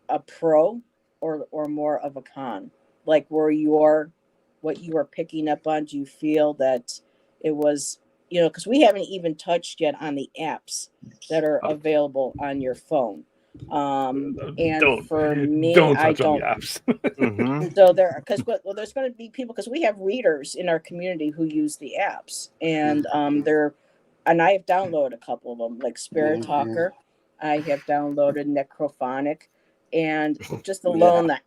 a pro or more of a con? Like, what you were picking up on, do you feel that it was, because we haven't even touched yet on the apps that are available on your phone. And for me, I don't. So there's going to be people, because we have readers in our community who use the apps, and and I have downloaded a couple of them, like Spirit Talker. I have downloaded Necrophonic, and just alone that,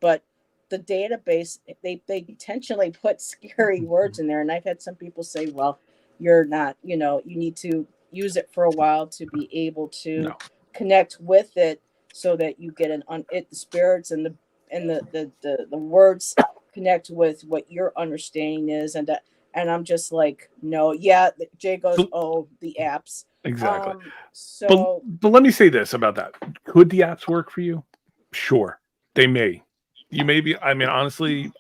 but the database, they intentionally put scary words in there, and I've had some people say, well, you're not, you need to use it for a while to be able to connect with it, so that you get the spirits and the words connect with what your understanding is, and I'm just like, no. Yeah, Jay goes, the apps. Exactly. So but let me say this about that. Could the apps work for you? Sure, they may. You may be. I mean, honestly,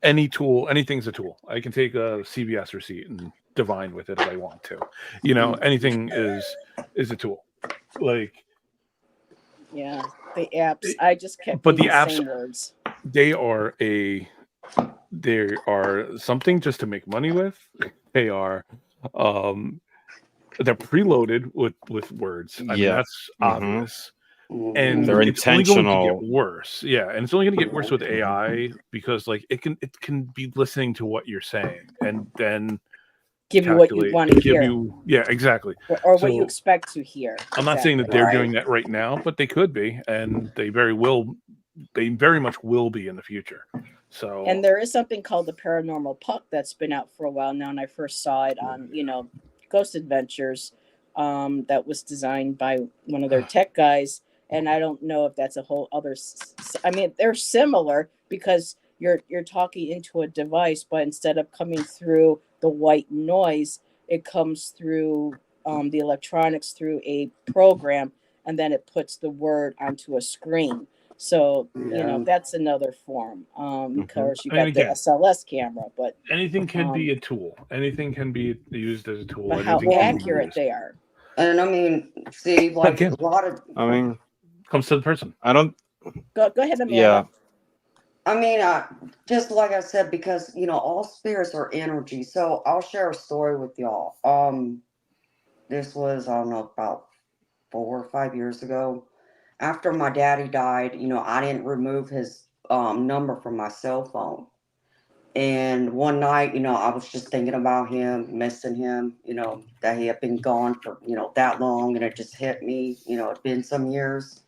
anything's a tool. I can take a CVS receipt and divine with it if I want to. Anything is a tool. Like, yeah, the apps. I just kept. But the apps, same words. They are something just to make money with. They are. They're preloaded with words. I mean, that's obvious. And They're it's only going to intentional. get worse. Yeah, and it's only going to get worse with AI because like it can be listening to what you're saying and then give you what you want to hear. Yeah, exactly. Or what you expect to hear. I'm not saying that they're doing that right now, but they could be, and they very much will be in the future. So, and there is something called the paranormal puck that's been out for a while now, and I first saw it on Ghost Adventures, that was designed by one of their tech guys, and I don't know if that's a whole other. I mean, they're similar because you're talking into a device, but instead of coming through the white noise, it comes through the electronics through a program, and then it puts the word onto a screen. So that's another form. Of course, you got the SLS camera, but anything can be a tool. Anything can be used as a tool. But how accurate they are. And I mean, see, like a lot of. I mean, comes to the person. I don't. Go ahead, Amanda. Yeah. I mean, just like I said, because all spirits are energy. So I'll share a story with y'all. This was, I don't know, about 4 or 5 years ago. After my daddy died, I didn't remove his number from my cell phone. And one night, I was just thinking about him, missing him, that he had been gone for, that long. And it just hit me, it'd been some years.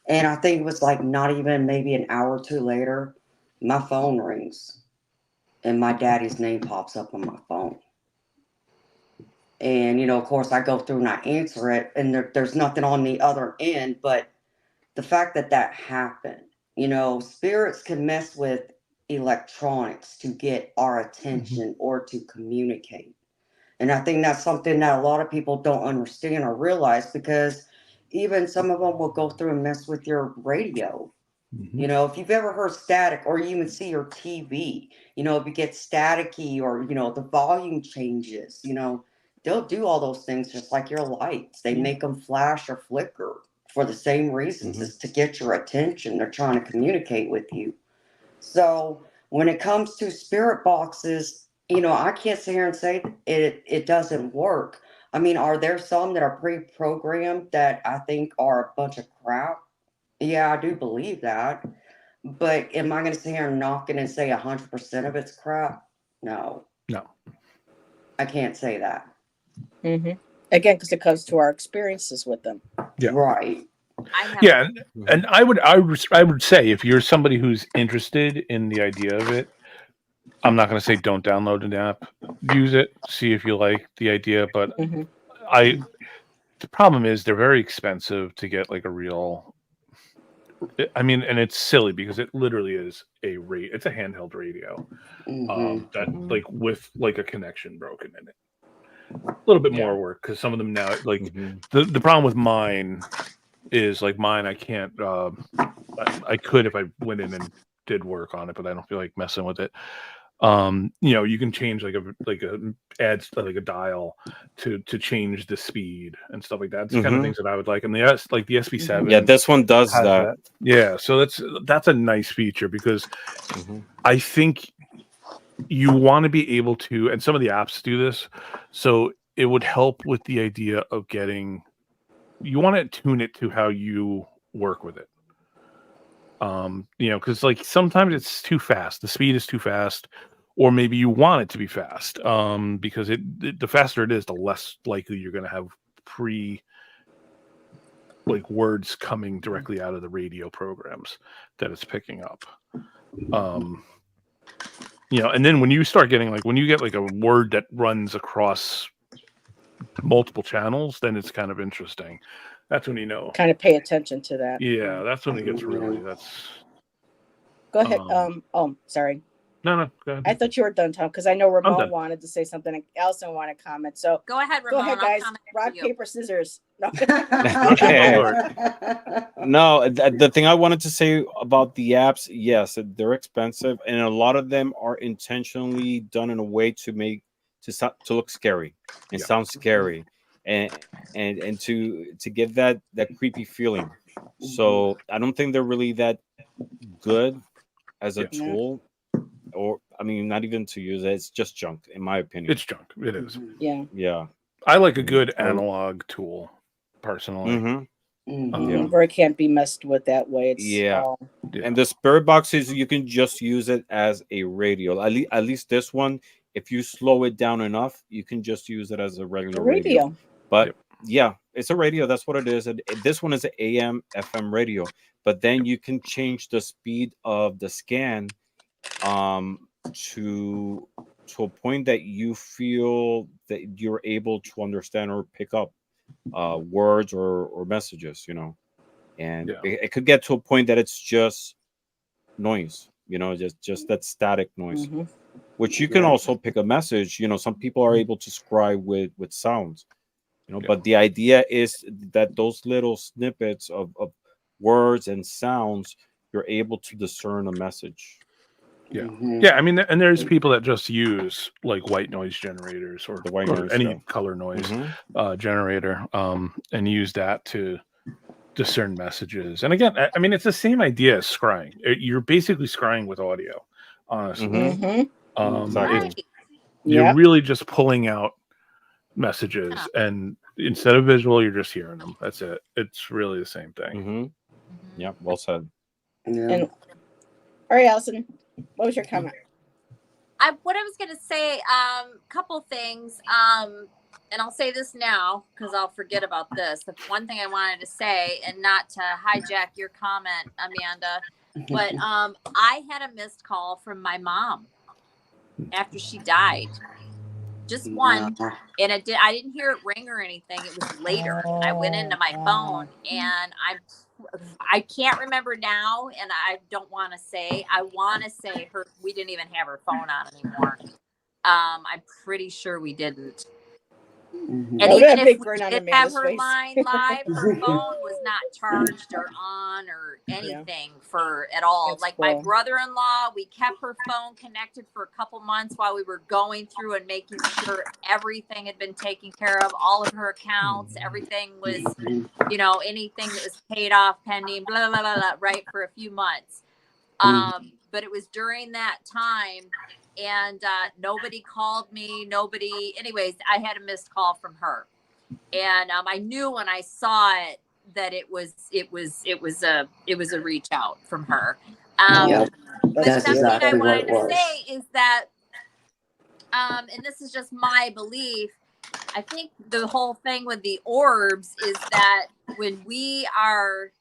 And I think it was like not even maybe an hour or two later, my phone rings and my daddy's name pops up on my phone. And, of course, I go through and I answer it, and there's nothing on the other end. But the fact that happened, spirits can mess with electronics to get our attention or to communicate. And I think that's something that a lot of people don't understand or realize, because even some of them will go through and mess with your radio. If you've ever heard static, or you even see your TV, if it gets staticky, or, the volume changes, they'll do all those things just like your lights. They make them flash or flicker for the same reasons, is to get your attention. They're trying to communicate with you. So when it comes to spirit boxes, I can't sit here and say it doesn't work. I mean, are there some that are pre-programmed that I think are a bunch of crap? Yeah, I do believe that. But am I going to sit here and knock it and say 100% of it's crap? No. I can't say that. Again, because it comes to our experiences with them. Yeah. Right. Yeah, and I would say, if you're somebody who's interested in the idea of it, I'm not going to say don't download an app. Use it, see if you like the idea. But the problem is they're very expensive to get like a real. I mean, and it's silly because it literally is it's a handheld radio that like with like a connection broken in it. A little bit more work because some of them now like the problem with mine is like mine I can't I could if I went in and did work on it, but I don't feel like messing with it. You can change like a dial to change the speed and stuff like that. It's kind of things that I would like. And the SB7. Yeah, this one does that. Yeah, so that's a nice feature because I think you want to be able to, and some of the apps do this, so it would help with the idea of getting. You want to tune it to how you work with it. Because like sometimes it's too fast. The speed is too fast. Or maybe you want it to be fast, because the faster it is, the less likely you're going to have words coming directly out of the radio programs that it's picking up. And then when you start getting when you get like a word that runs across multiple channels, then it's kind of interesting. That's when kind of pay attention to that. Yeah, that's when it gets really. Go ahead. Sorry. No, go ahead. I thought you were done, Tom, because I know Ramon wanted to say something and Allison wanted to comment. So go ahead, Ramon. Go ahead, guys. Rock, paper, scissors. No. Okay. No, the thing I wanted to say about the apps, yes, they're expensive, and a lot of them are intentionally done in a way to look scary and sound scary, and to give that creepy feeling. So I don't think they're really that good as a tool. Or I mean, not even to use it. It's just junk, in my opinion. It's junk. It is. Yeah. Yeah. I like a good analog tool, personally. Where it can't be messed with that way. It's Yeah. And the spirit boxes, you can just use it as a radio. At least this one, if you slow it down enough, you can just use it as a regular radio. But yeah, it's a radio. That's what it is. And this one is an AM FM radio. But then you can change the speed of the scan to a point that you feel that you're able to understand or pick up words or messages, you know. And it could get to a point that it's just noise, you know, just that static noise, which you can also pick a message. You know, some people are able to scribe with sounds, you know, but the idea is that those little snippets of words and sounds, you're able to discern a message. I mean, and there's people that just use like white noise generators or any color noise generator and use that to discern messages. And again, I mean, it's the same idea as scrying. You're basically scrying with audio, honestly. You're really just pulling out messages, and instead of visual, you're just hearing them. That's it. It's really the same thing. Yeah, well said. And, all right, Allison, what was your comment? What I was going to say, couple things, and I'll say this now because I'll forget about this. The one thing I wanted to say, and not to hijack your comment, Amanda, but I had a missed call from my mom after she died. Just one, and I didn't hear it ring or anything. It was later. I went into my phone, and I can't remember now, and I don't want to say. I want to say her. We didn't even have her phone on anymore. I'm pretty sure we didn't. And even if we did have her line live, her phone was not charged or on or anything at all. Like my brother-in-law, we kept her phone connected for a couple months while we were going through and making sure everything had been taken care of, all of her accounts, everything was, you know, anything that was paid off, pending, blah, blah, blah, blah, right, for a few months. But it was during that time, and nobody called me. Anyways, I had a missed call from her, and I knew when I saw it that it was a reach out from her. But something I wanted to say is that, and this is just my belief, I think the whole thing with the orbs is that when we are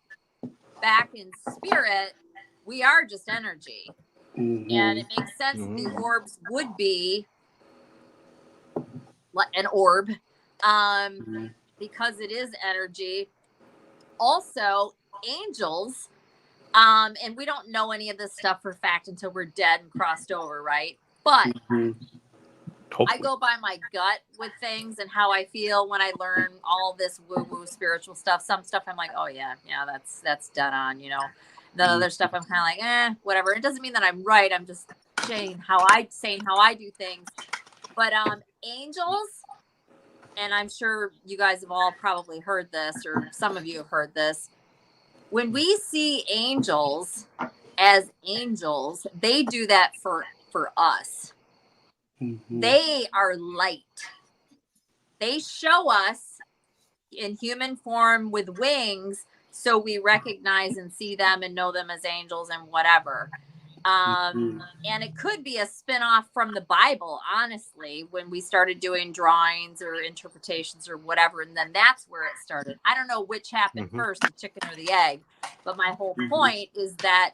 back in spirit, we are just energy. And it makes sense that the orbs would be an orb because it is energy. Also, angels, and we don't know any of this stuff for fact until we're dead and crossed over, right? But I go by my gut with things and how I feel when I learn all this woo-woo spiritual stuff. Some stuff I'm like, oh yeah, that's done on, you know. The other stuff I'm kind of like, whatever. It doesn't mean that I'm right. I'm just saying how I do things. But angels, and I'm sure you guys have all probably heard this, or some of you have heard this. When we see angels as angels, they do that for us. They are light. They show us in human form with wings, so we recognize and see them and know them as angels and whatever. And it could be a spinoff from the Bible, honestly, when we started doing drawings or interpretations or whatever. And then that's where it started. I don't know which happened first, the chicken or the egg. But my whole point is that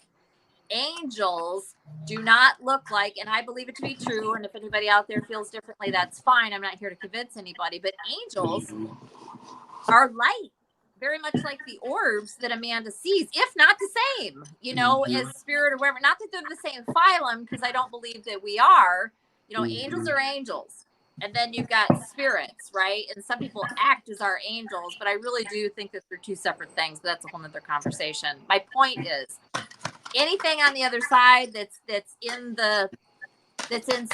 angels do not look like, and I believe it to be true, and if anybody out there feels differently, that's fine. I'm not here to convince anybody, but angels are light. Very much like the orbs that Amanda sees, if not the same, you know, as spirit or whatever. Not that they're the same phylum, because I don't believe that we are. You know, angels are angels. And then you've got spirits, right? And some people act as our angels, but I really do think that they're two separate things. But that's a whole nother conversation. My point is, anything on the other side that's in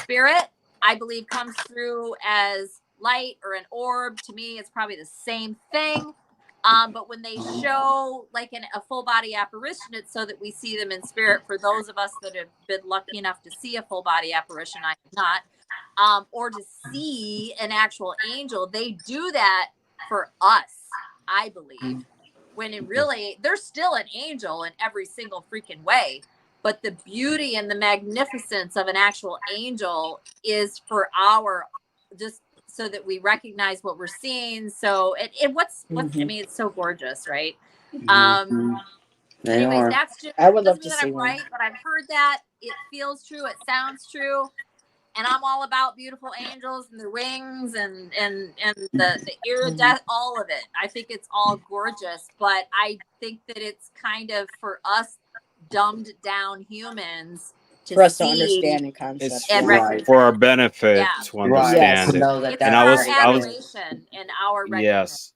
spirit, I believe comes through as light or an orb. To me, it's probably the same thing. But when they show like a full body apparition, it's so that we see them in spirit. For those of us that have been lucky enough to see a full body apparition, I have not, or to see an actual angel, they do that for us, I believe. when it really, they're still an angel in every single freaking way. But the beauty and the magnificence of an actual angel is for our, just so that we recognize what we're seeing. So what's I mean, it's so gorgeous, right? Anyways, that's just, I would love doesn't to mean see I'm one. right, but I've heard that it feels true, it sounds true, and I'm all about beautiful angels and their wings and the iridescent, all of it. I think it's all gorgeous, but I think that it's kind of for us dumbed down humans to For us to see understand and concept. It's and recognize. for our benefit Yeah. to understand it. Know that It's And for I our was adoration and our recognition. yes,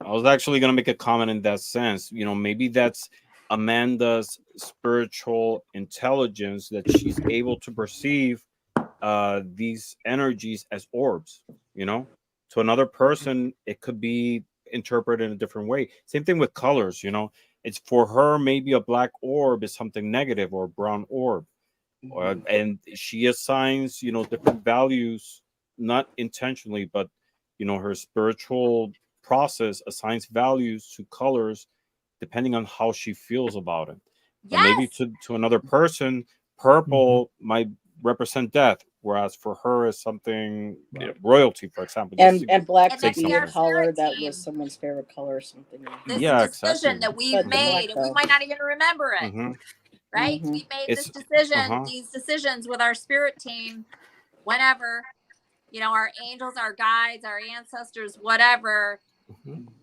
I was actually going to make a comment in that sense. You know, maybe that's Amanda's spiritual intelligence, that she's able to perceive these energies as orbs. You know, to another person it could be interpreted in a different way. Same thing with colors. You know, it's for her, maybe a black orb is something negative, or a brown orb, and she assigns, you know, different values, not intentionally, but you know, her spiritual process assigns values to colors depending on how she feels about it. And maybe to another person, purple might represent death, whereas for her is something royalty, for example. And black And could maybe be our a color spirit that team, was someone's favorite color or something. this Yeah, decision exactly. that we've But the black, made, and we though. might not even remember it, right? Mhm. We made It's- this decision, these decisions with our spirit team, whenever, you know, our angels, our guides, our ancestors, whatever.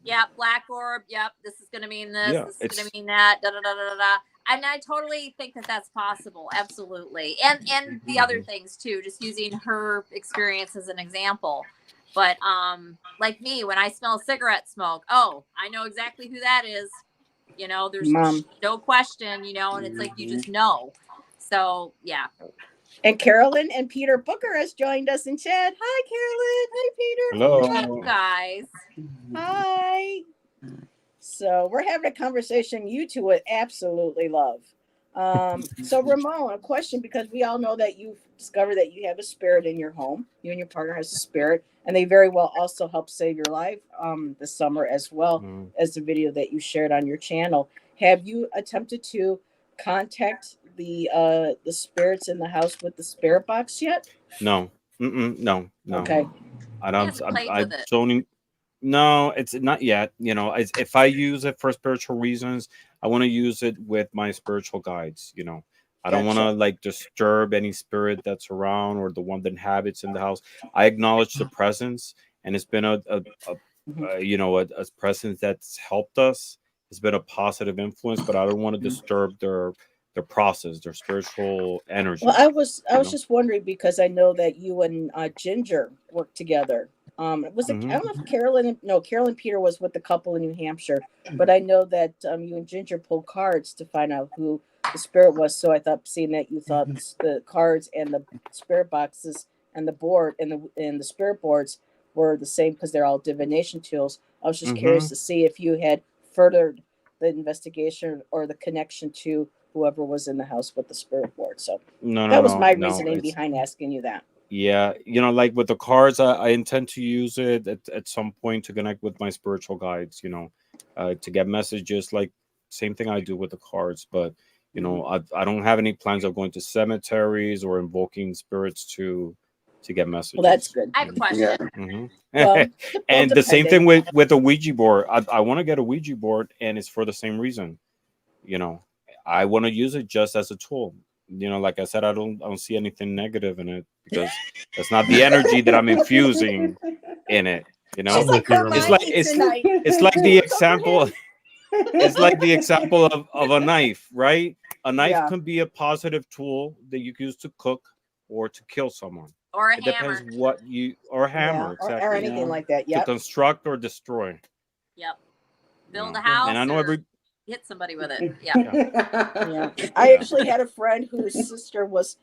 Yeah, black orb. Yep, this is going to mean this. Yeah, this is going to mean that. Da da da da da. And I totally think that that's possible. Absolutely, and the other things too. Just using her experience as an example. But like me, when I smell cigarette smoke, oh, I know exactly who that is. You know, there's Mom. no question. You know, and it's like you just know. So yeah. And Carolyn and Peter Booker has joined us in chat. Hi, Carolyn. Hi, Peter. Hello. Hey, guys. Hi. So we're having a conversation you two would absolutely love. So Ramon, a question, because we all know that you've discovered that you have a spirit in your home. You and your partner has a spirit, and they very well also helped save your life this summer, as well as the video that you shared on your channel. Have you attempted to contact the spirits in the house with the spirit box yet? No. No. Okay. I don't. Yes, played I with it. don't. No, it's not yet. You know, if I use it for spiritual reasons, I want to use it with my spiritual guides. You know, I don't want to like disturb any spirit that's around or the one that inhabits in the house. I acknowledge the presence, and it's been a you know, a presence that's helped us. It's been a positive influence, but I don't want to disturb their process, their spiritual energy. Well, I was just wondering, because I know that you and Ginger worked together. Was it? I don't know if Carolyn Peter was with the couple in New Hampshire, but I know that you and Ginger pulled cards to find out who the spirit was. So I thought, seeing that you thought the cards and the spirit boxes and the board and the spirit boards were the same because they're all divination tools. I was just curious to see if you had furthered the investigation or the connection to whoever was in the house with the spirit board. So that was my reasoning behind asking you that. Yeah, you know, like with the cards, I intend to use it at some point to connect with my spiritual guides, you know, to get messages, like same thing I do with the cards. But, you know, I don't have any plans of going to cemeteries or invoking spirits to get messages. Well, that's good. I have a question. Well, and the same thing with a Ouija board. I want to get a Ouija board, and it's for the same reason. You know, I want to use it just as a tool. You know, like I said, I don't see anything negative in it, because that's not the energy that I'm infusing in it. You know, She's like it's like the example. It's like the example of a knife, right? A knife can be a positive tool that you use to cook or to kill someone. Or a it hammer. Depends what you, or a hammer, exactly, or anything like that. To construct or destroy. Yep. Build a house. And I know hit somebody with it. Yeah. I actually had a friend whose sister was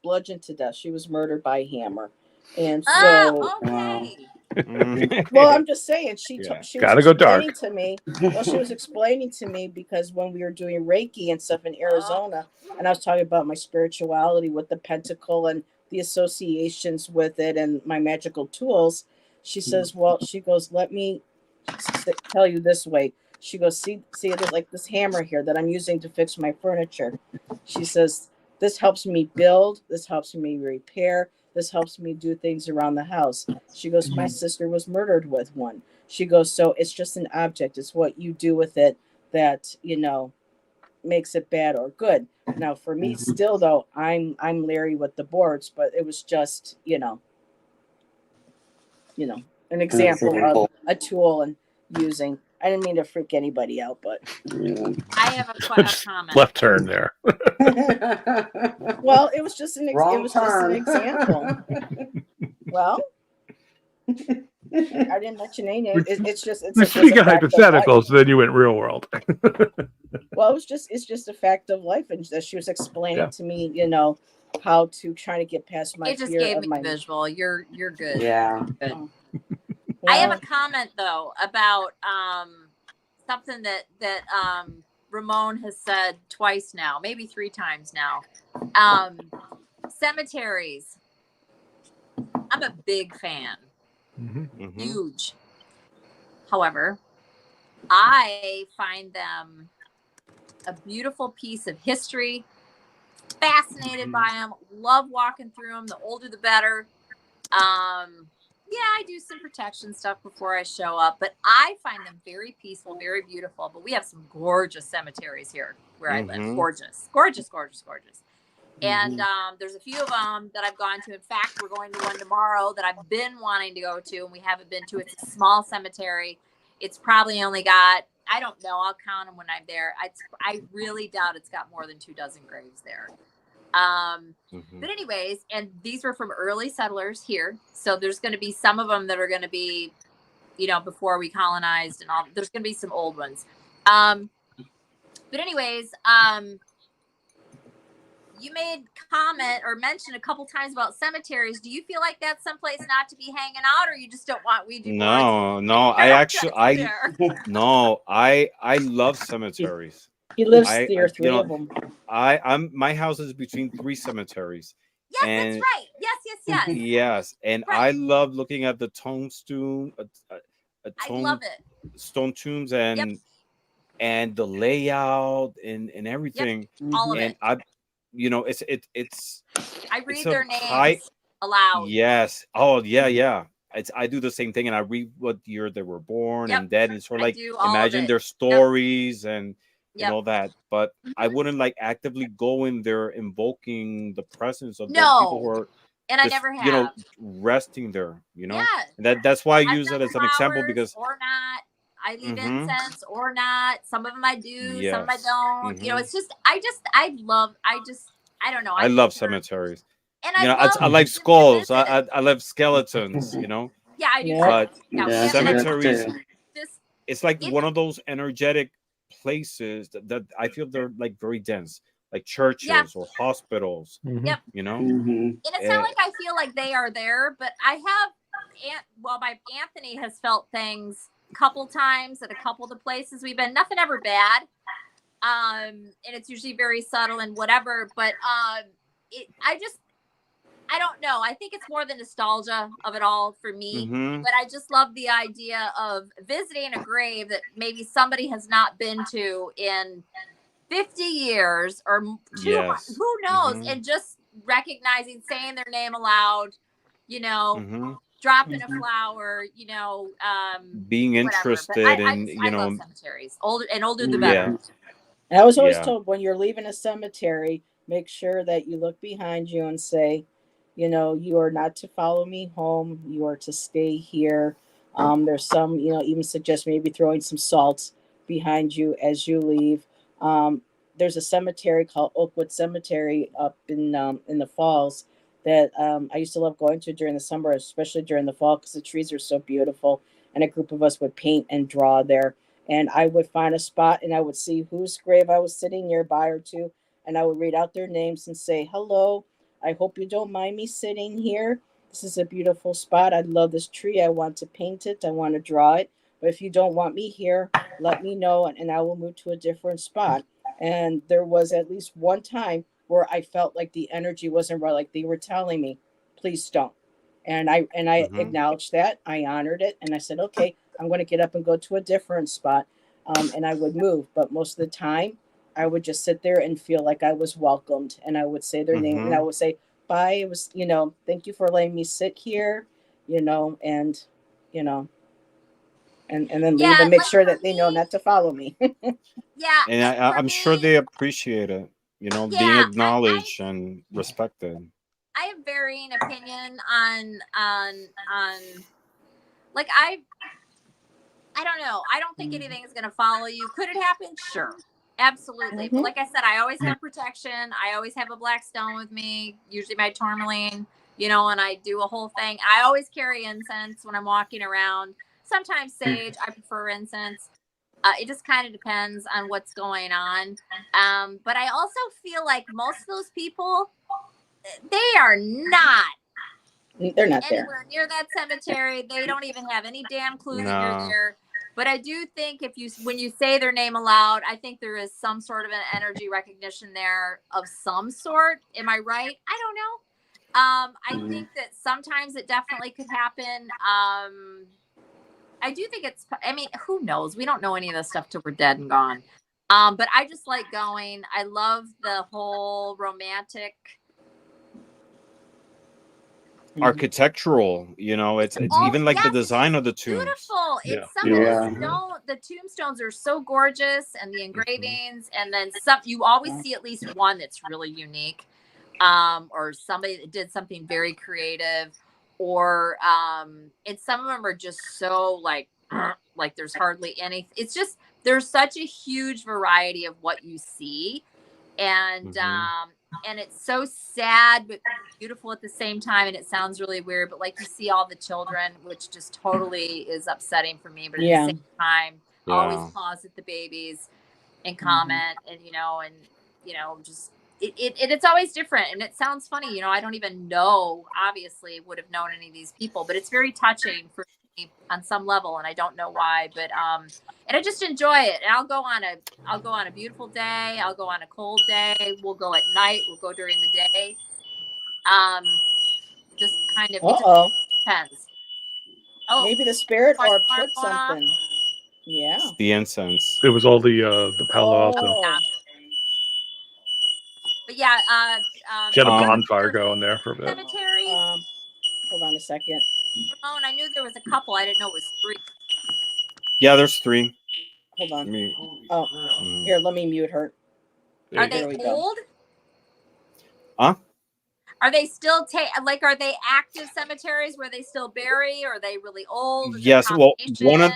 bludgeoned to death. She was murdered by a hammer, and so. Well, I'm just saying, she was explaining to me. Well, she was explaining to me because when we were doing Reiki and stuff in Arizona, and I was talking about my spirituality with the pentacle and the associations with it and my magical tools, she says, well, she goes, let me tell you this way. She goes, see, there's like this hammer here that I'm using to fix my furniture. She says, this helps me build. This helps me repair. This helps me do things around the house. She goes, my sister was murdered with one. She goes, so it's just an object. It's what you do with it that, you know, makes it bad or good. Now, for me, still though, I'm leery with the boards, but it was just, you know, an example of a tool and using. I didn't mean to freak anybody out, but I have a comment. Left turn there. Well, it was just an example. Well, I didn't mention any name. It's We're speaking hypotheticals, then you went real world. Well, it's just a fact of life, and she was explaining to me, you know, how to try to get past my. It just fear gave of me my... a visual. You're good. Yeah. Good. Well, I have a comment though about something that Ramon has said twice now, maybe 3 times now. Cemeteries. I'm a big fan. Huge. However, I find them a beautiful piece of history. Fascinated by them. Love walking through them. The older, the better. Yeah, I do some protection stuff before I show up, but I find them very peaceful, very beautiful. But we have some gorgeous cemeteries here where I live. Gorgeous, gorgeous, gorgeous, gorgeous. And there's a few of them that I've gone to. In fact, we're going to one tomorrow that I've been wanting to go to, and we haven't been to. It's a small cemetery. It's probably only got, I don't know, I'll count them when I'm there. I really doubt it's got more than 24 graves there. But anyways, and these were from early settlers here. So there's going to be some of them that are going to be, you know, before we colonized and all. There's going to be some old ones. But anyways, you made comment or mention a couple times about cemeteries. Do you feel like that's someplace not to be hanging out, or you just don't want Ouija boards? No. I love cemeteries. He lives near 3 of them. My house is between 3 cemeteries. Yes, and, that's right. Yes. Yes, and right. I love looking at the tombstone. I love it. Stone tombs and the layout and everything. All of and it. It's. I read their names aloud. Yes. Oh yeah. I do the same thing, and I read what year they were born and dead, and sort of like imagine their stories and all that. But I wouldn't like actively go in there invoking the presence of those people who are. And just, I never have. Resting there. Yeah. And that's why I use it as an example because. Or not. I leave incense or not. Some of them I do, some of them I don't. You know, it's just, I don't know. I love cemeteries. And I like skulls. I love skeletons, Yeah, I do. But cemeteries, it's like one of those energetic places that I feel they're like very dense, like churches or hospitals. Yep. And it's not like I feel like they are there, but I have, my Anthony has felt things couple times at a couple of the places we've been. Nothing ever bad, and it's usually very subtle and whatever, but I don't know, I think it's more the nostalgia of it all for me. But I just love the idea of visiting a grave that maybe somebody has not been to in 50 years or 200, who knows, and just recognizing, saying their name aloud, dropping a flower, being interested in, I love cemeteries. Older the better. And I was always told when you're leaving a cemetery, make sure that you look behind you and say, you are not to follow me home. You are to stay here. There's some, even suggest maybe throwing some salt behind you as you leave. There's a cemetery called Oakwood Cemetery up in the Falls that I used to love going to during the summer, especially during the fall, because the trees are so beautiful. And a group of us would paint and draw there. And I would find a spot and I would see whose grave I was sitting nearby or to. And I would read out their names and say, hello, I hope you don't mind me sitting here. This is a beautiful spot. I love this tree. I want to paint it. I want to draw it. But if you don't want me here, let me know and I will move to a different spot. And there was at least one time where I felt like the energy wasn't right, like they were telling me, please don't. And I acknowledged that. I honored it. And I said, okay, I'm going to get up and go to a different spot. and I would move. But most of the time, I would just sit there and feel like I was welcomed, and I would say their name, and I would say, bye. It was, thank you for letting me sit here, and, and then leave and make sure that they know not to follow me. Yeah. And I'm sure they appreciate it, being acknowledged and respected. I have varying opinion on like I don't know. I don't think anything is going to follow you. Could it happen? Sure. Absolutely. But like I said, I always have protection. I always have a black stone with me, usually my tourmaline, and I do a whole thing. I always carry incense when I'm walking around. Sometimes sage. I prefer incense. It just kind of depends on what's going on. But I also feel like most of those people, they are not. They're not anywhere near that cemetery. They don't even have any damn clue that you're there. But I do think when you say their name aloud, I think there is some sort of an energy recognition there of some sort. Am I right? I don't know. I think that sometimes it definitely could happen. I do think who knows? We don't know any of this stuff till we're dead and gone. But I just like going. I love the whole romantic architectural, it's even like the design of the tombs. Beautiful. It's some of the tombstones are so gorgeous, and the engravings, and then some. You always see at least one that's really unique, or somebody that did something very creative, or and some of them are just so like there's hardly any. It's just there's such a huge variety of what you see, and and it's so sad but beautiful at the same time, and it sounds really weird, but like you see all the children, which just totally is upsetting for me, but at the same time I always pause at the babies and comment, and just it's always different, and it sounds funny, I don't even know, obviously would have known any of these people, but it's very touching for me on some level, and I don't know why, but and I just enjoy it. And I'll go on a beautiful day, I'll go on a cold day, we'll go at night, we'll go during the day. Just kind of depends. Oh, maybe the spirit orb put something. Yeah, the incense. It was all the Palo Alto. But yeah, she had a bonfire going there for a bit. Cemeteries. Hold on a second. Ramon, I knew there was a couple. I didn't know it was 3. Yeah, there's 3. Hold on. Here, let me mute her. Are they old? Huh? Are they still are they active cemeteries where they still bury, or are they really old? Yes, well,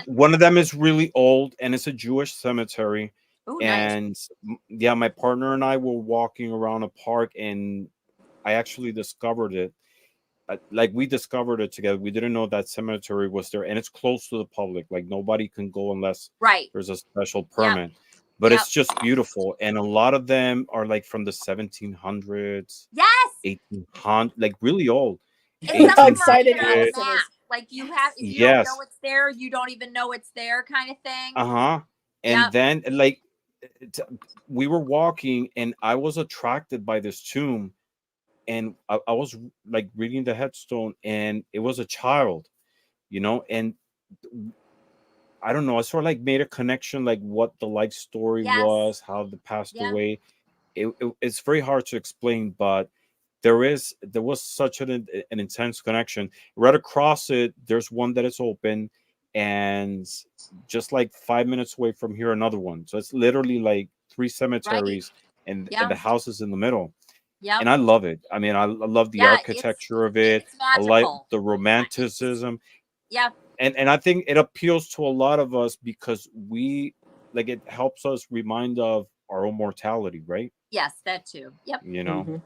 one of them is really old, and it's a Jewish cemetery. Ooh, and nice. My partner and I were walking around a park, and I actually discovered it. We discovered it together. We didn't know that cemetery was there, and it's closed to the public. Like nobody can go unless there's a special permit. Yep. But it's just beautiful, and a lot of them are like from the 1700s. Yes. 1800, like really old. How excited like you have, if you don't know it's there, you don't even know it's there, kind of thing. And then we were walking, and I was attracted by this tomb, and I was like reading the headstone, and it was a child, and I don't know, I sort of like made a connection, like what the life story was, how they passed away. It's very hard to explain, but there was such an intense connection. Right across it, there's one that is open, and just like 5 minutes away from here, another one. So it's literally like 3 cemeteries, and the house is in the middle. Yeah, and I love it. I mean, I love the architecture of it. I like the romanticism. Yeah. And I think it appeals to a lot of us because it helps us remind of our own mortality, right? Yes, that too. Yep.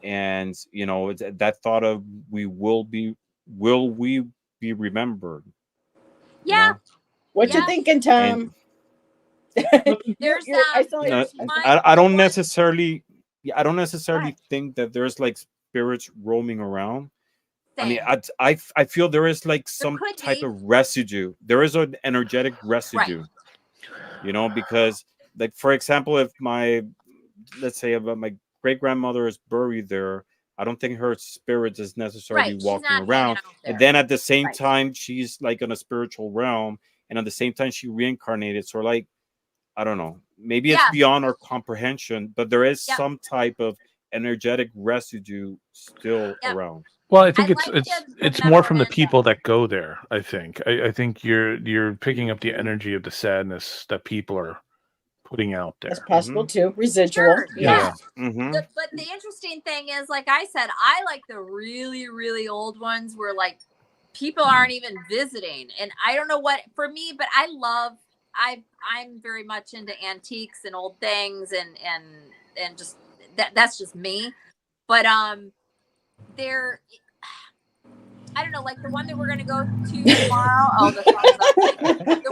And that thought of will we be remembered? Yeah. What you thinking, Tom? There's I don't necessarily think that there's like spirits roaming around. Same. I mean, I feel there is like some type of residue. There is an energetic residue, because like, for example, if let's say my great grandmother is buried there, I don't think her spirit is necessarily walking around. And then at the same time, she's like in a spiritual realm, and at the same time she reincarnated. So like, I don't know. Maybe it's beyond our comprehension, but there is some type of energetic residue still around. Well, I think it's more from the people that go there. I think you're picking up the energy of the sadness that people are putting out there. That's possible too. Residual. Sure, Yeah. But the interesting thing is, like I said, I like the really, really old ones where like people aren't even visiting. And I don't know what for me, but I'm very much into antiques and old things and just that's just me. But I don't know, like the one that we're going to go to tomorrow. Oh, the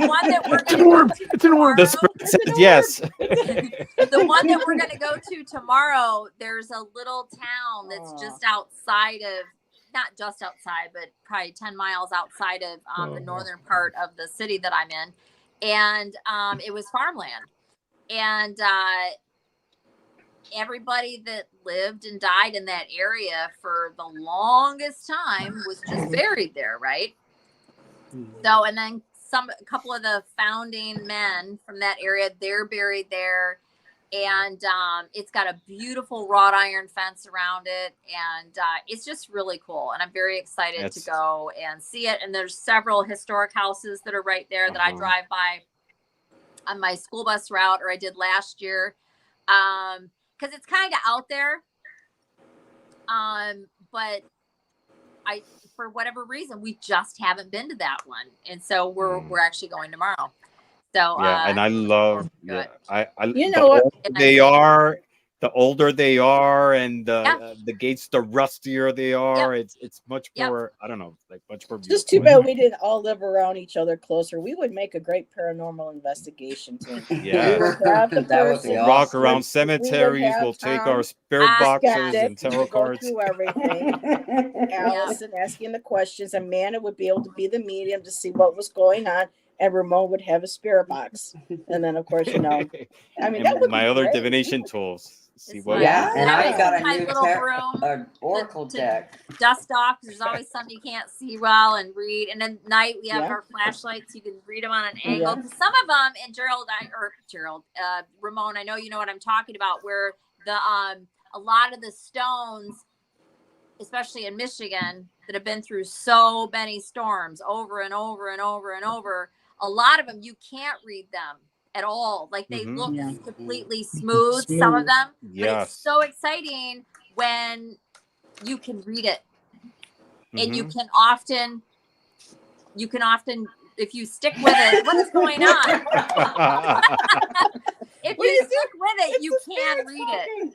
one that we're going to go to tomorrow. The spirit says yes. The one that we're going to go to tomorrow, there's a little town that's just outside of, not just outside, but probably 10 miles outside of the northern part of the city that I'm in. And it was farmland. And everybody that lived and died in that area for the longest time was just buried there, right? So, and then a couple of the founding men from that area, they're buried there. And it's got a beautiful wrought iron fence around it. And it's just really cool. And I'm very excited to go and see it. And there's several historic houses that are right there that I drive by on my school bus route, or I did last year. Because it's kind of out there. But for whatever reason, we just haven't been to that one. And so we're actually going tomorrow. So and I love I you know what the older they are, and the gates, the rustier they are. It's much more, I don't know, like much more beautiful. Just too bad we didn't all live around each other closer. We would make a great paranormal investigation team. Yeah. We'll walk around cemeteries. We'll take our spirit boxes and tarot cards. Go through everything. Allison asking the questions. Amanda would be able to be the medium to see what was going on. And Ramon would have a spirit box. And then, of course, I mean, that would my be other great. divination tools. See what and I got a my new little room oracle deck. Dust off. There's always something you can't see well and read. And at night we have our flashlights. You can read them on an angle. Some of them, and Ramon, I know you know what I'm talking about. Where the a lot of the stones, especially in Michigan, that have been through so many storms over and over and over and over. A lot of them you can't read them at all. Like they look completely smooth. Some of them, but it's so exciting when you can read it, and you can often, if you stick with it, what is going on? If you stick with it, you can read it.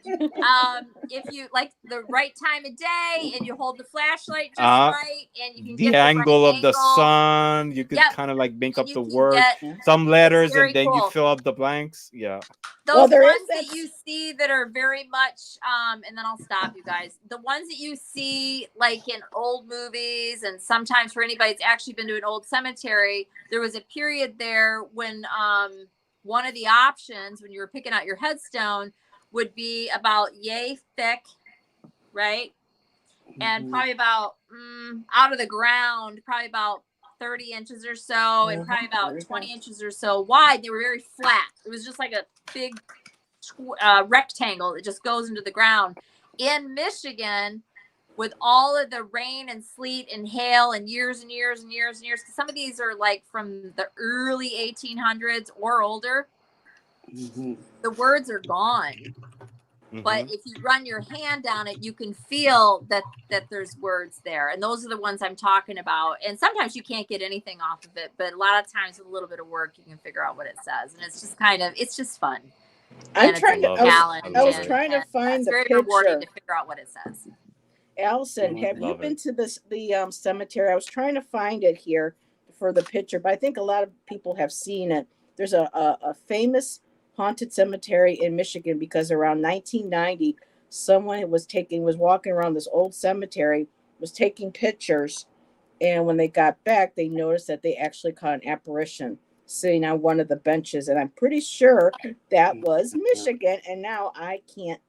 If you like the right time of day and you hold the flashlight just right, and you can the get angle right of the sun, you could kind of like make up the words, some letters, and then you fill up the blanks. Those ones that you see that are very much, and then I'll stop you guys. The ones that you see like in old movies, and sometimes for anybody that's actually been to an old cemetery, there was a period there when one of the options when you were picking out your headstone would be about yay thick, right? And probably about out of the ground, probably about 30 inches or so, and probably about 20 inches or so wide. They were very flat. It was just like a big rectangle that just goes into the ground. In Michigan, with all of the rain and sleet and hail and years and years and years and years, because some of these are like from the early 1800s or older, the words are gone. But if you run your hand down it, you can feel that there's words there. And those are the ones I'm talking about. And sometimes you can't get anything off of it, but a lot of times with a little bit of work, you can figure out what it says. And it's just it's just fun. I was trying to find the picture. Rewarding to figure out what it says. Allison, have you been to the cemetery? I was trying to find it here for the picture, but I think a lot of people have seen it. There's a famous haunted cemetery in Michigan because around 1990, someone was walking around this old cemetery, was taking pictures, and when they got back, they noticed that they actually caught an apparition sitting on one of the benches, and I'm pretty sure that was Michigan, and now I can't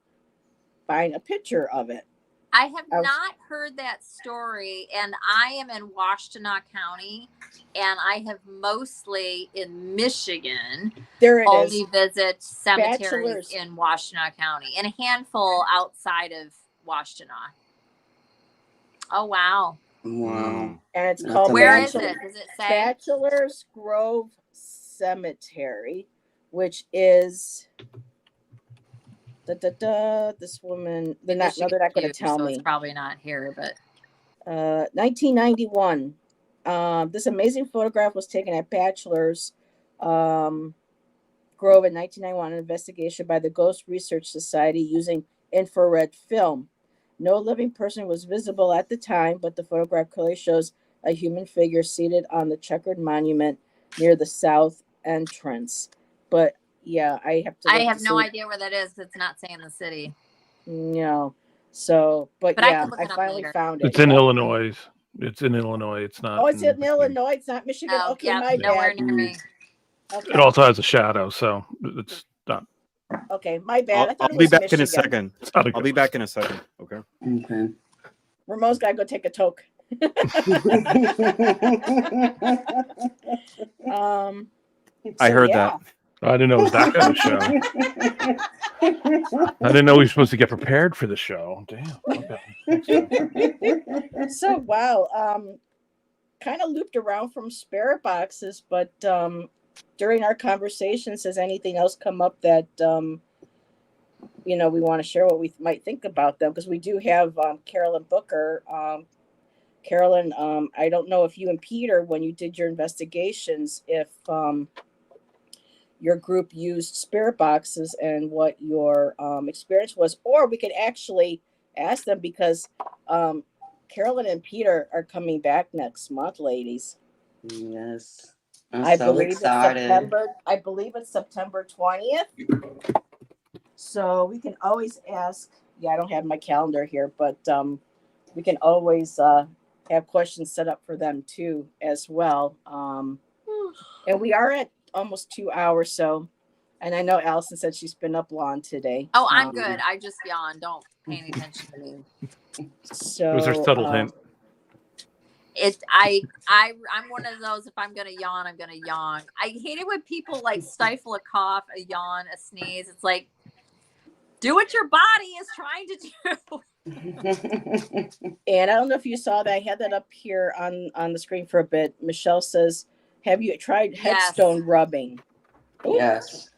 find a picture of it. I have not heard that story, and I am in Washtenaw County, and I have mostly in Michigan only visit cemeteries in Washtenaw County and a handful outside of Washtenaw. Oh, wow. Wow. And it's called Where is it? Does it say? Bachelor's Grove Cemetery, which is this woman. They're not going to tell me. It's probably not here, but 1991. This amazing photograph was taken at Bachelor's Grove in 1991. An investigation by the Ghost Research Society using infrared film. No living person was visible at the time, but the photograph clearly shows a human figure seated on the checkered monument near the south entrance. But yeah, I have no idea where that is. It's not saying the city. No. So, but yeah, I finally found it. It's in Illinois. It's in Illinois. It's not. Oh, it's in Illinois. It's not Michigan. Oh, okay, yeah, my nowhere bad. near me. Okay. It also has a shadow, so it's not. Okay, my bad. I'll be back in a second. I'll be back in a second. Okay. Okay. Ramon's got to go take a toke. I heard that. I didn't know it was that kind of show. I didn't know we were supposed to get prepared for the show. Damn. Okay. So wow, kind of looped around from spirit boxes, but during our conversations, has anything else come up that we want to share what we might think about them? Because we do have Carolyn Booker. Carolyn, I don't know if you and Peter, when you did your investigations, if your group used spirit boxes and what your experience was, or we could actually ask them, because Carolyn and Peter are coming back next month, ladies. Yes. I'm so excited. I believe it's September 20th. So we can always ask. Yeah, I don't have my calendar here, but we can always have questions set up for them too as well. And we are at almost 2 hours, so, and I know Allison said she's been up long today. Oh, I'm good. I just yawned. Don't pay any attention to me. It So was her subtle hint. I'm one of those, if I'm gonna yawn, I'm gonna yawn. I hate it when people like stifle a cough, a yawn, a sneeze. It's like, do what your body is trying to do. And I don't know if you saw that. I had that up here on the screen for a bit. Michelle says, have you tried headstone rubbing? Yes.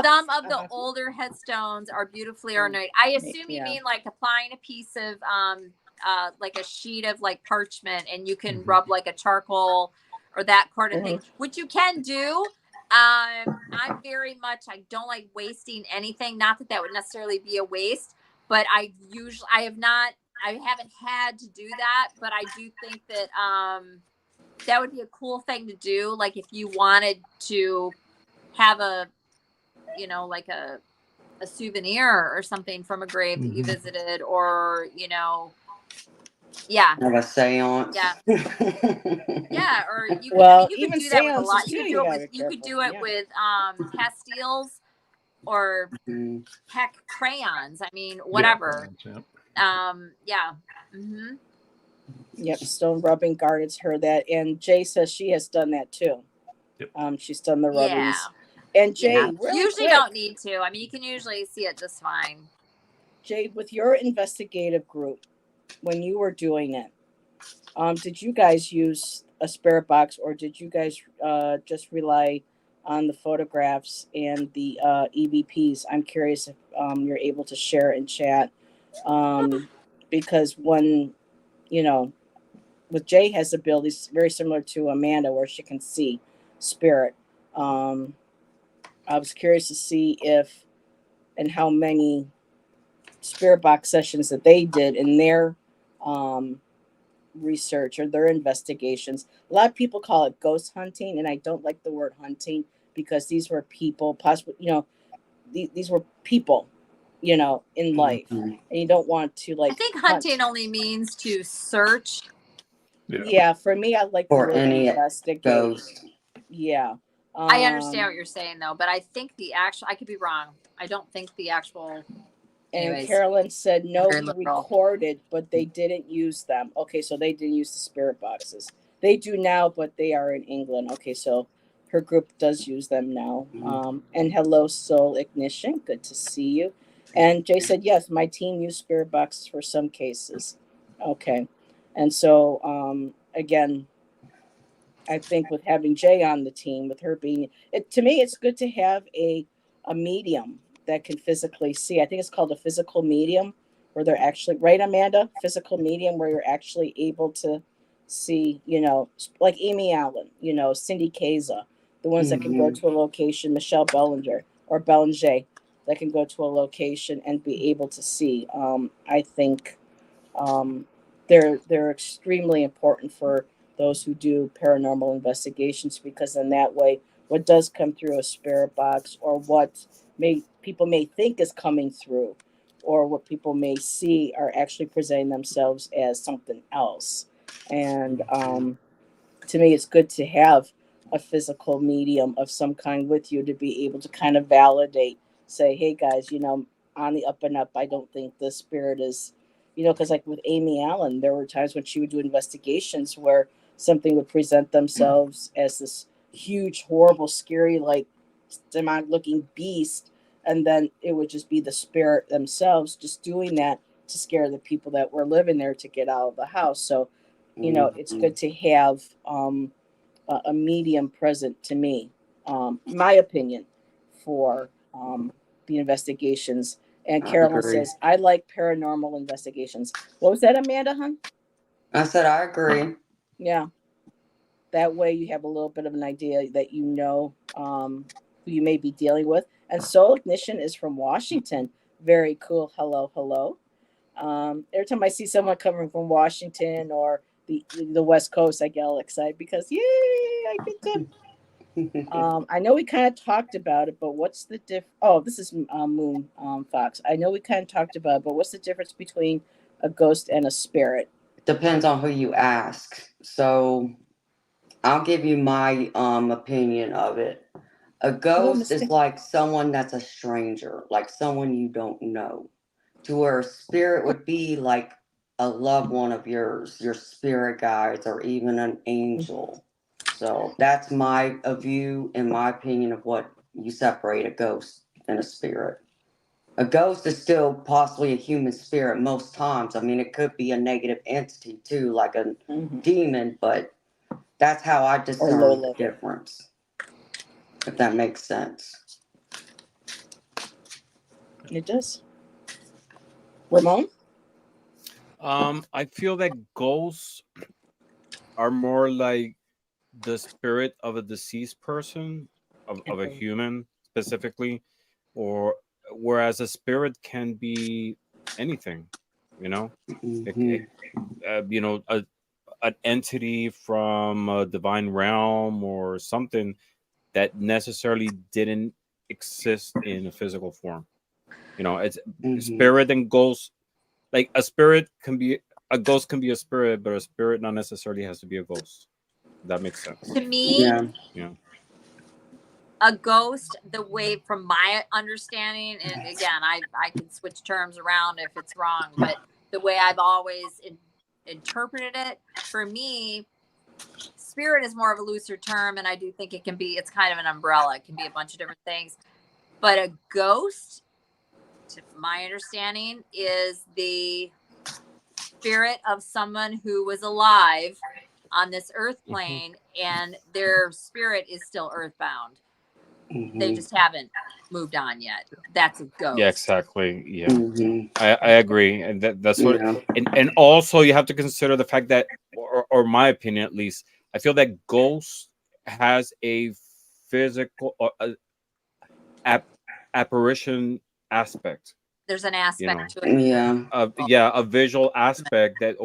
Some of the older headstones are beautifully ornate. I assume you mean like applying a piece of like a sheet of like parchment, and you can rub like a charcoal or that kind of thing, which you can do. I'm very much, I don't like wasting anything. Not that that would necessarily be a waste, but I haven't had to do that, but I do think that that would be a cool thing to do. Like if you wanted to have a, like a souvenir or something from a grave that you visited, or, have a seance. Yeah. Yeah. Or you could do that with a lot. You could do it with pastilles or heck crayons. I mean, whatever. Yeah. Mm-hmm. Yep, stone rubbing. Garnet's heard that, and Jay says she has done that too. Yep. She's done the rubbings. Yeah. And Jay, usually don't need to. I mean, you can usually see it just fine. Jay, with your investigative group, when you were doing it, did you guys use a spirit box, or did you guys just rely on the photographs and the EVPs? I'm curious if you're able to share in chat, because when with Jay has abilities very similar to Amanda, where she can see spirit. I was curious to see if and how many spirit box sessions that they did in their research or their investigations. A lot of people call it ghost hunting, and I don't like the word hunting, because these were people, possibly, these were people, in life, and you don't want to like. I think hunting only means to search. Yeah, for me, I like for any ghost. Yeah. I understand what you're saying though, but I think I could be wrong. I don't think the actual And Anyways, Carolyn said, no, very we liberal. recorded, but they didn't use them. Okay, so they didn't use the spirit boxes. They do now, but they are in England. Okay, so her group does use them now. And hello, Soul Ignition. Good to see you. And Jay said, yes, my team used spirit boxes for some cases. Okay. And so, again, I think with having Jay on the team, with her being, to me, it's good to have a medium that can physically see. I think it's called a physical medium, where they're actually, right, Amanda? Physical medium where you're actually able to see, like Amy Allen, Cindy Kaza, the ones that can go to a location, Michelle Bellinger or Bellinger, that can go to a location and be able to see. I think they're extremely important for those who do paranormal investigations, because in that way, what does come through a spirit box, or what people may think is coming through, or what people may see, are actually presenting themselves as something else. And to me, it's good to have a physical medium of some kind with you to be able to kind of validate, say, hey guys, on the up and up, I don't think this spirit is, because like with Amy Allen, there were times when she would do investigations where something would present themselves as this huge, horrible, scary, like demonic looking beast. And then it would just be the spirit themselves just doing that to scare the people that were living there to get out of the house. So, it's good to have a medium present, to me, my opinion, for the investigations. And Carolyn says, I like paranormal investigations. What was that, Amanda, hon? I said, I agree. Yeah. That way you have a little bit of an idea that who you may be dealing with. And Soul Ignition is from Washington. Very cool. Hello, hello. Every time I see someone coming from Washington or the West Coast, I get all excited because, yay, I get to. I know we kind of talked about it, but what's the Oh, this is Moon Fox. I know we kind of talked about it, but what's the difference between a ghost and a spirit? Depends on who you ask. So I'll give you my opinion of it. A ghost is like someone that's a stranger, like someone you don't know. To where a spirit would be like a loved one of yours, your spirit guides, or even an angel. So that's my view and my opinion of what you separate a ghost and a spirit. A ghost is still possibly a human spirit most times. I mean, it could be a negative entity too, like a demon, but that's how I discern the difference, if that makes sense. It does. Ramon? I feel that ghosts are more like the spirit of a deceased person, of a human specifically, or whereas a spirit can be anything, an entity from a divine realm or something that necessarily didn't exist in a physical form. It's spirit and ghost. Like a ghost can be a spirit, but a spirit not necessarily has to be a ghost. That makes sense. To me, a ghost, the way from my understanding, and again, I can switch terms around if it's wrong, but the way I've always interpreted it, for me, spirit is more of a looser term, and I do think it's kind of an umbrella. It can be a bunch of different things. But a ghost, to my understanding, is the spirit of someone who was alive on this earth plane, and their spirit is still earthbound. They just haven't moved on yet. That's a ghost. Yeah, exactly. Yeah, I agree, and that's what. And also you have to consider the fact that, or my opinion at least, I feel that ghost has a physical apparition aspect. There's an aspect to it. A visual aspect that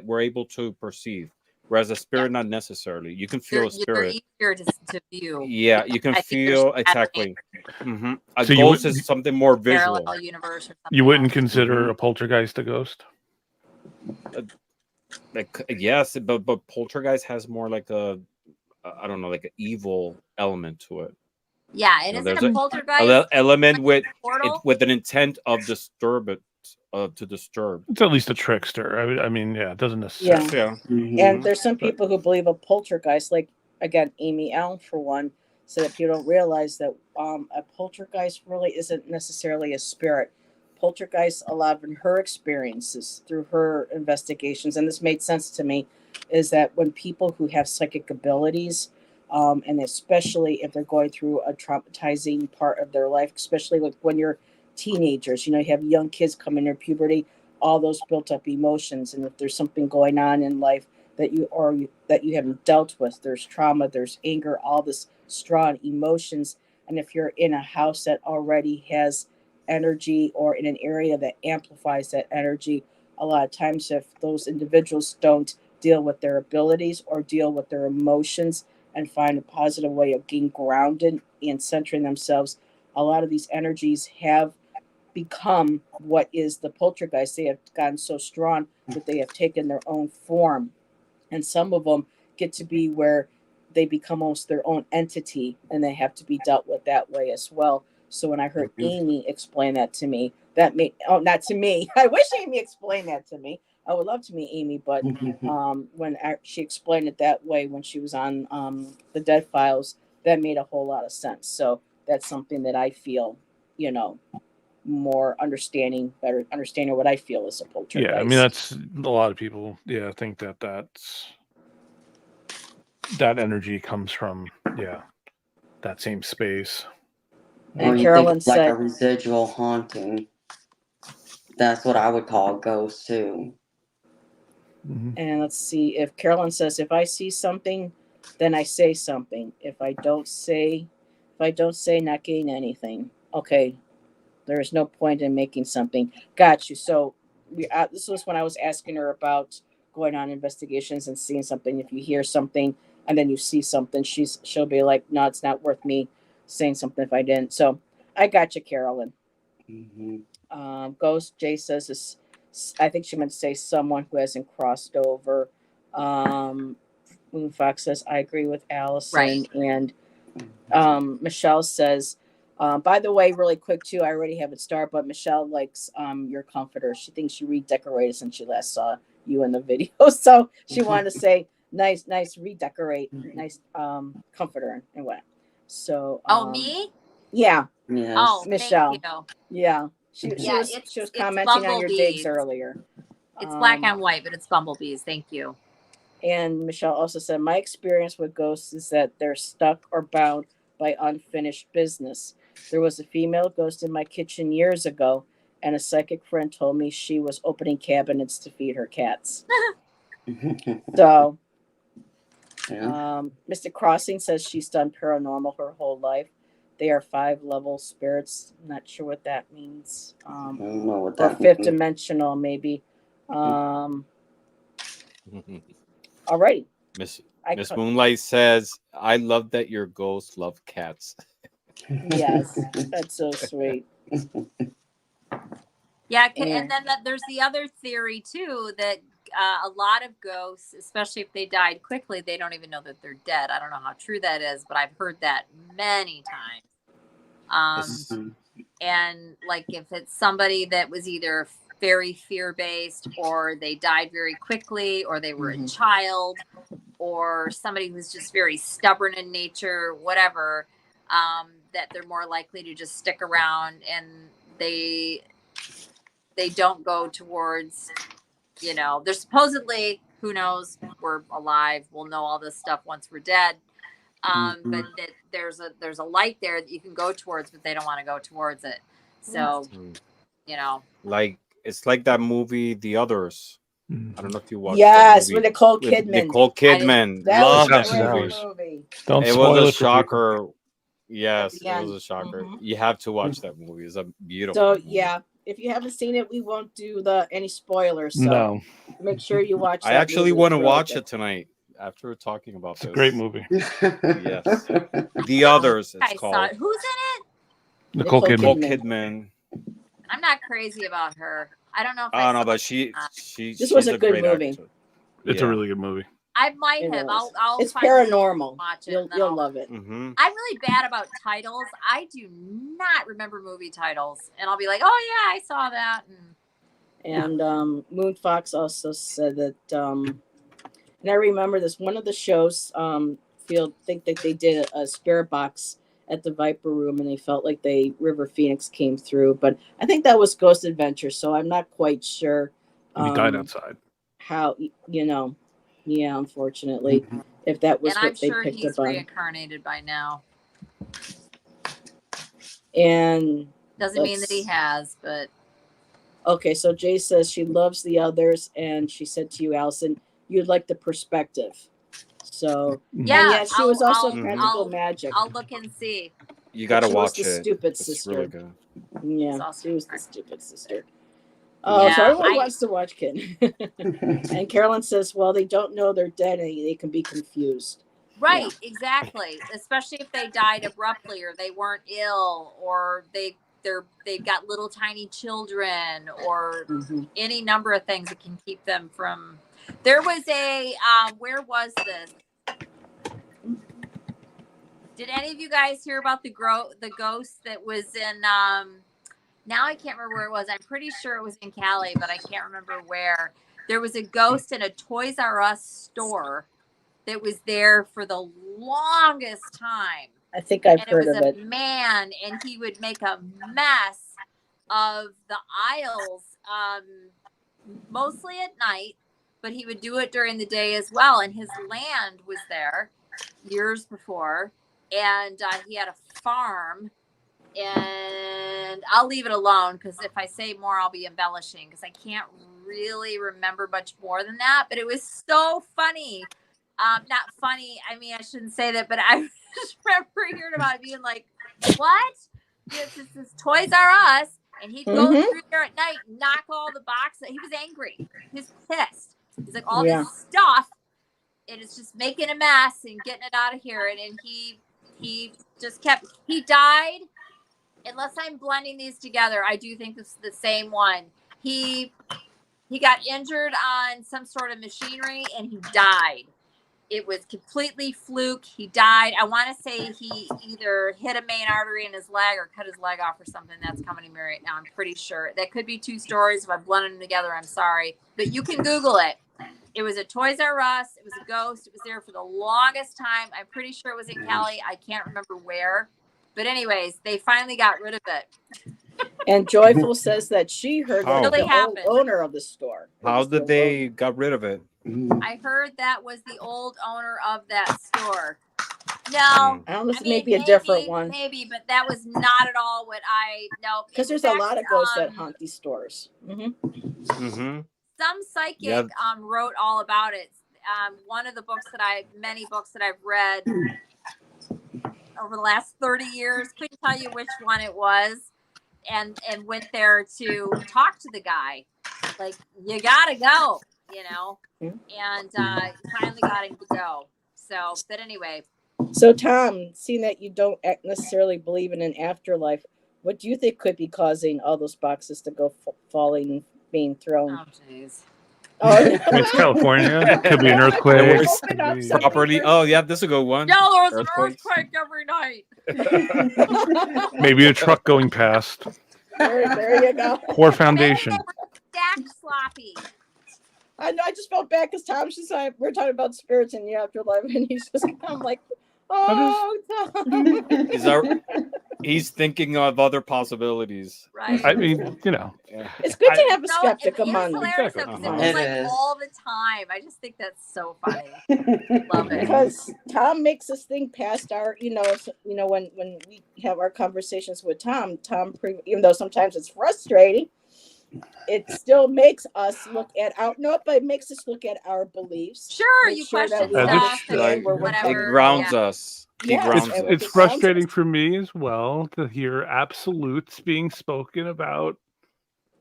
we're able to perceive. Whereas a spirit, not necessarily. You can feel a spirit. You're easier to view. Yeah, you can feel exactly. A ghost is something more visual. Parallel universe. You wouldn't consider a poltergeist a ghost? Yes, but poltergeist has more like I don't know, like an evil element to it. Yeah, and No, isn't there's a a poltergeist element portal? with an intent of disturbance, to disturb. It's at least a trickster. I mean, yeah, it doesn't necessarily. Yeah. And there's some But- people who believe a poltergeist, like again, Amy Allen for one, said that people don't realize that a poltergeist really isn't necessarily a spirit. Poltergeist, a lot of her experiences through her investigations, and this made sense to me, is that when people who have psychic abilities, and especially if they're going through a traumatizing part of their life, especially like when you're teenagers, you have young kids coming their puberty, all those built up emotions, and if there's something going on in life that you haven't dealt with, there's trauma, there's anger, all this strong emotions, and if you're in a house that already has energy or in an area that amplifies that energy, a lot of times if those individuals don't deal with their abilities or deal with their emotions and find a positive way of getting grounded and centering themselves, a lot of these energies have become what is the poltergeist. They have gotten so strong that they have taken their own form, and some of them get to be where they become almost their own entity, and they have to be dealt with that way as well. So when I heard Amy explain that to me, that made not to me. I wish Amy explained that to me. I would love to meet Amy, but when she explained it that way when she was on the Dead Files, that made a whole lot of sense. So that's something that I feel, more understanding, better understanding what I feel is a poltergeist. Yeah, I mean that's a lot of people. Yeah, think that energy comes from that same space. Or And you Carolyn think it's like said, a residual haunting. That's what I would call ghosts too. and let's see, if Carolyn says, if I see something, then I say something. If I don't say, not getting anything. Okay, there is no point in making something. Got you. So this was when I was asking her about going on investigations and seeing something. If you hear something and then you see something, she'll be like, no, it's not worth me saying something if I didn't. So I got you, Carolyn. Ghost Jay says, I think she meant to say someone who hasn't crossed over. Moon Fox says, I agree with Allison. Right. And Michelle says, by the way, really quick too, I already have it started, but Michelle likes your comforter. She thinks you redecorated since she last saw you in the video. So she wanted to say nice redecorate, nice comforter and what. So me? Yeah. Yes. Oh, Michelle. thank you. Yeah. She was commenting on your digs bumblebees. earlier. It's black and white, but it's bumblebees. Thank you. And Michelle also said, my experience with ghosts is that they're stuck or bound by unfinished business. There was a female ghost in my kitchen years ago, and a psychic friend told me she was opening cabinets to feed her cats. So, Mr. Crossing says she's done paranormal her whole life. They are 5-level spirits. Not sure what that means. I don't know what Or that fifth means. dimensional, maybe. All right. Miss Moonlight says, I love that your ghosts love cats. Yes, that's so sweet. Yeah, and then there's the other theory too that a lot of ghosts, especially if they died quickly, they don't even know that they're dead. I don't know how true that is, but I've heard that many times. And like if it's somebody that was either very fear-based, or they died very quickly, or they were a child, or somebody who's just very stubborn in nature, whatever, that they're more likely to just stick around, and they don't go towards, they're supposedly, who knows, we're alive, we'll know all this stuff once we're dead, but that there's a light there that you can go towards, but they don't want to go towards it. So like it's like that movie The Others. I don't know if you watched yes, that movie. with Nicole Kidman. Nicole Kidman. Love that movie. Don't it spoil was a it for people. shocker. Yes, it was end. a shocker. You have to watch that movie. It's a beautiful So movie. yeah, if you haven't seen it, we won't do any spoilers. So No. make sure you watch. I actually want to watch it tonight after we're talking about It's this. a great movie. Yes. The Others, it's I called. saw it. Who's in it? Nicole Kidman. Nicole Kidman. I'm not crazy about her. I don't know if Oh no, but she's This was a good great movie. actor. It's a really good movie. I might It have. is. I'll It's find paranormal. watch it. You'll and then I'll- love it. Mm-hmm. I'm really bad about titles. I do not remember movie titles, and I'll be like, "Oh yeah, I saw that." And Moon Fox also said that, and I remember this one of the shows. Think that they did a spirit box at the Viper Room, and they felt like River Phoenix came through. But I think that was Ghost Adventure, so I'm not quite sure. He died outside. How yeah, unfortunately, if that was And what I'm they sure picked he's up on. reincarnated by now. And Doesn't mean that he has, but okay, so Jay says she loves the others, and she said to you, Allison, you'd like the perspective. So yeah, she was also I'll- practical magic. I'll look and see. You gotta She was watch the it. stupid It's sister. really good. Yeah, awesome. she was the stupid sister. Oh, so Yeah, everyone wants to watch Kid. And Carolyn says, well, they don't know they're dead, and they can be confused. Right, exactly. Especially if they died abruptly, or they weren't ill, or they've got little tiny children, or any number of things that can keep them from. There was a where was this? Did any of you guys hear about the ghost that was in now I can't remember where it was. I'm pretty sure it was in Cali, but I can't remember where. There was a ghost in a Toys R Us store that was there for the longest time. I think I've And heard it was of a it. man, and he would make a mess of the aisles, mostly at night, but he would do it during the day as well. And his land was there years before, and he had a farm. And I'll leave it alone, because if I say more, I'll be embellishing, because I can't really remember much more than that. But it was so funny. Not funny. I mean, I shouldn't say that, but I just remember hearing about it being like, what? This is Toys R Us. And he'd go through there at night, knock all the boxes. He was angry. He was pissed. He's like, all this stuff, and it's just making a mess and getting it out of here. And he just kept, he died. Unless I'm blending these together, I do think this is the same one. He got injured on some sort of machinery, and he died. It was completely fluke. He died. I want to say he either hit a main artery in his leg or cut his leg off or something. That's coming to me right now. I'm pretty sure. That could be two stories. If I blended them together, I'm sorry. But you can Google it. It was a Toys R Us. It was a ghost. It was there for the longest time. I'm pretty sure it was in Cali. I can't remember where. But anyways, they finally got rid of it. And Joyful says that she heard How? that the Really happened. old owner of the store. How did they got rid of it? I heard that was the old owner of that store. No, I don't know, this may be a different one. Maybe, but that was not at all what I know. Because there's a lot of ghosts that haunt these stores. Mm-hmm. Some psychic wrote all about it. One of the many books that I've read over the last 30 years, couldn't tell you which one it was, and went there to talk to the guy. Like, you gotta go, and finally got him to go. So, but anyway. So, Tom, seeing that you don't necessarily believe in an afterlife, what do you think could be causing all those boxes to go falling and being thrown? Oh, jeez. Oh, It's California. Could be an earthquake. Properly. Oh, yeah, this is a good one. No, there was an earthquake every night. Maybe a truck going past. There you go. Poor foundation. Maybe they were stacked sloppy. I know. I just felt bad because Tom, we're talking about spirits in the afterlife, and he's just kind of like, oh, Tom. He's thinking of other possibilities. Right. I mean, It's good to have a skeptic among them. It's hilarious though, 'cause it was like all the time. I just think that's so funny. Love it. Because Tom makes us think past our, when we have our conversations with Tom, even though sometimes it's frustrating, it still makes us look at it makes us look at our beliefs. Sure, you question stuff and whatever. It grounds us. It's frustrating for me as well to hear absolutes being spoken about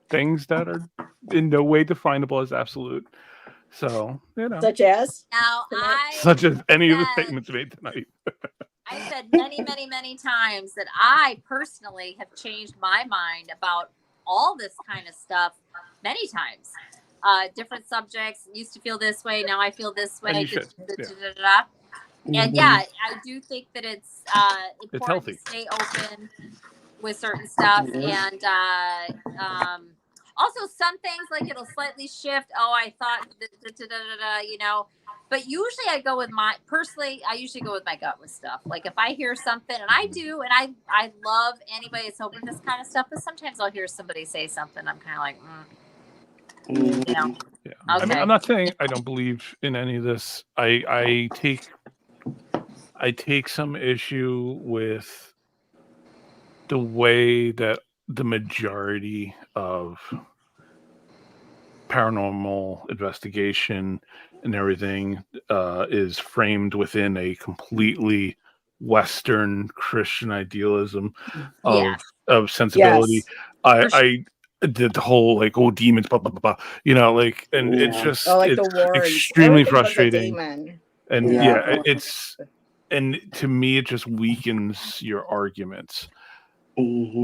things that are in no way definable as absolute. So, such as such as any of the statements made tonight. I said many, many, many times that I personally have changed my mind about all this kind of stuff many times. different subjects. Used to feel this way, now I feel this way. And you should. And yeah, I do think that it's important healthy to stay open with certain stuff. And also some things, like, it'll slightly shift. Oh, I thought you know, but usually I go with I usually go with my gut with stuff. Like, if I hear something, and I do, and I love anybody that's open to this kind of stuff, but sometimes I'll hear somebody say something, I'm kind of like, you know. Yeah. Okay. I mean, I'm not saying I don't believe in any of this. I take some issue with the way that the majority of paranormal investigation and everything is framed within a completely Western Christian idealism of sensibility. I did the whole, like, oh, demons, blah blah blah, blah, you know, like, and it's just it's extremely frustrating. And it's, and to me, it just weakens your arguments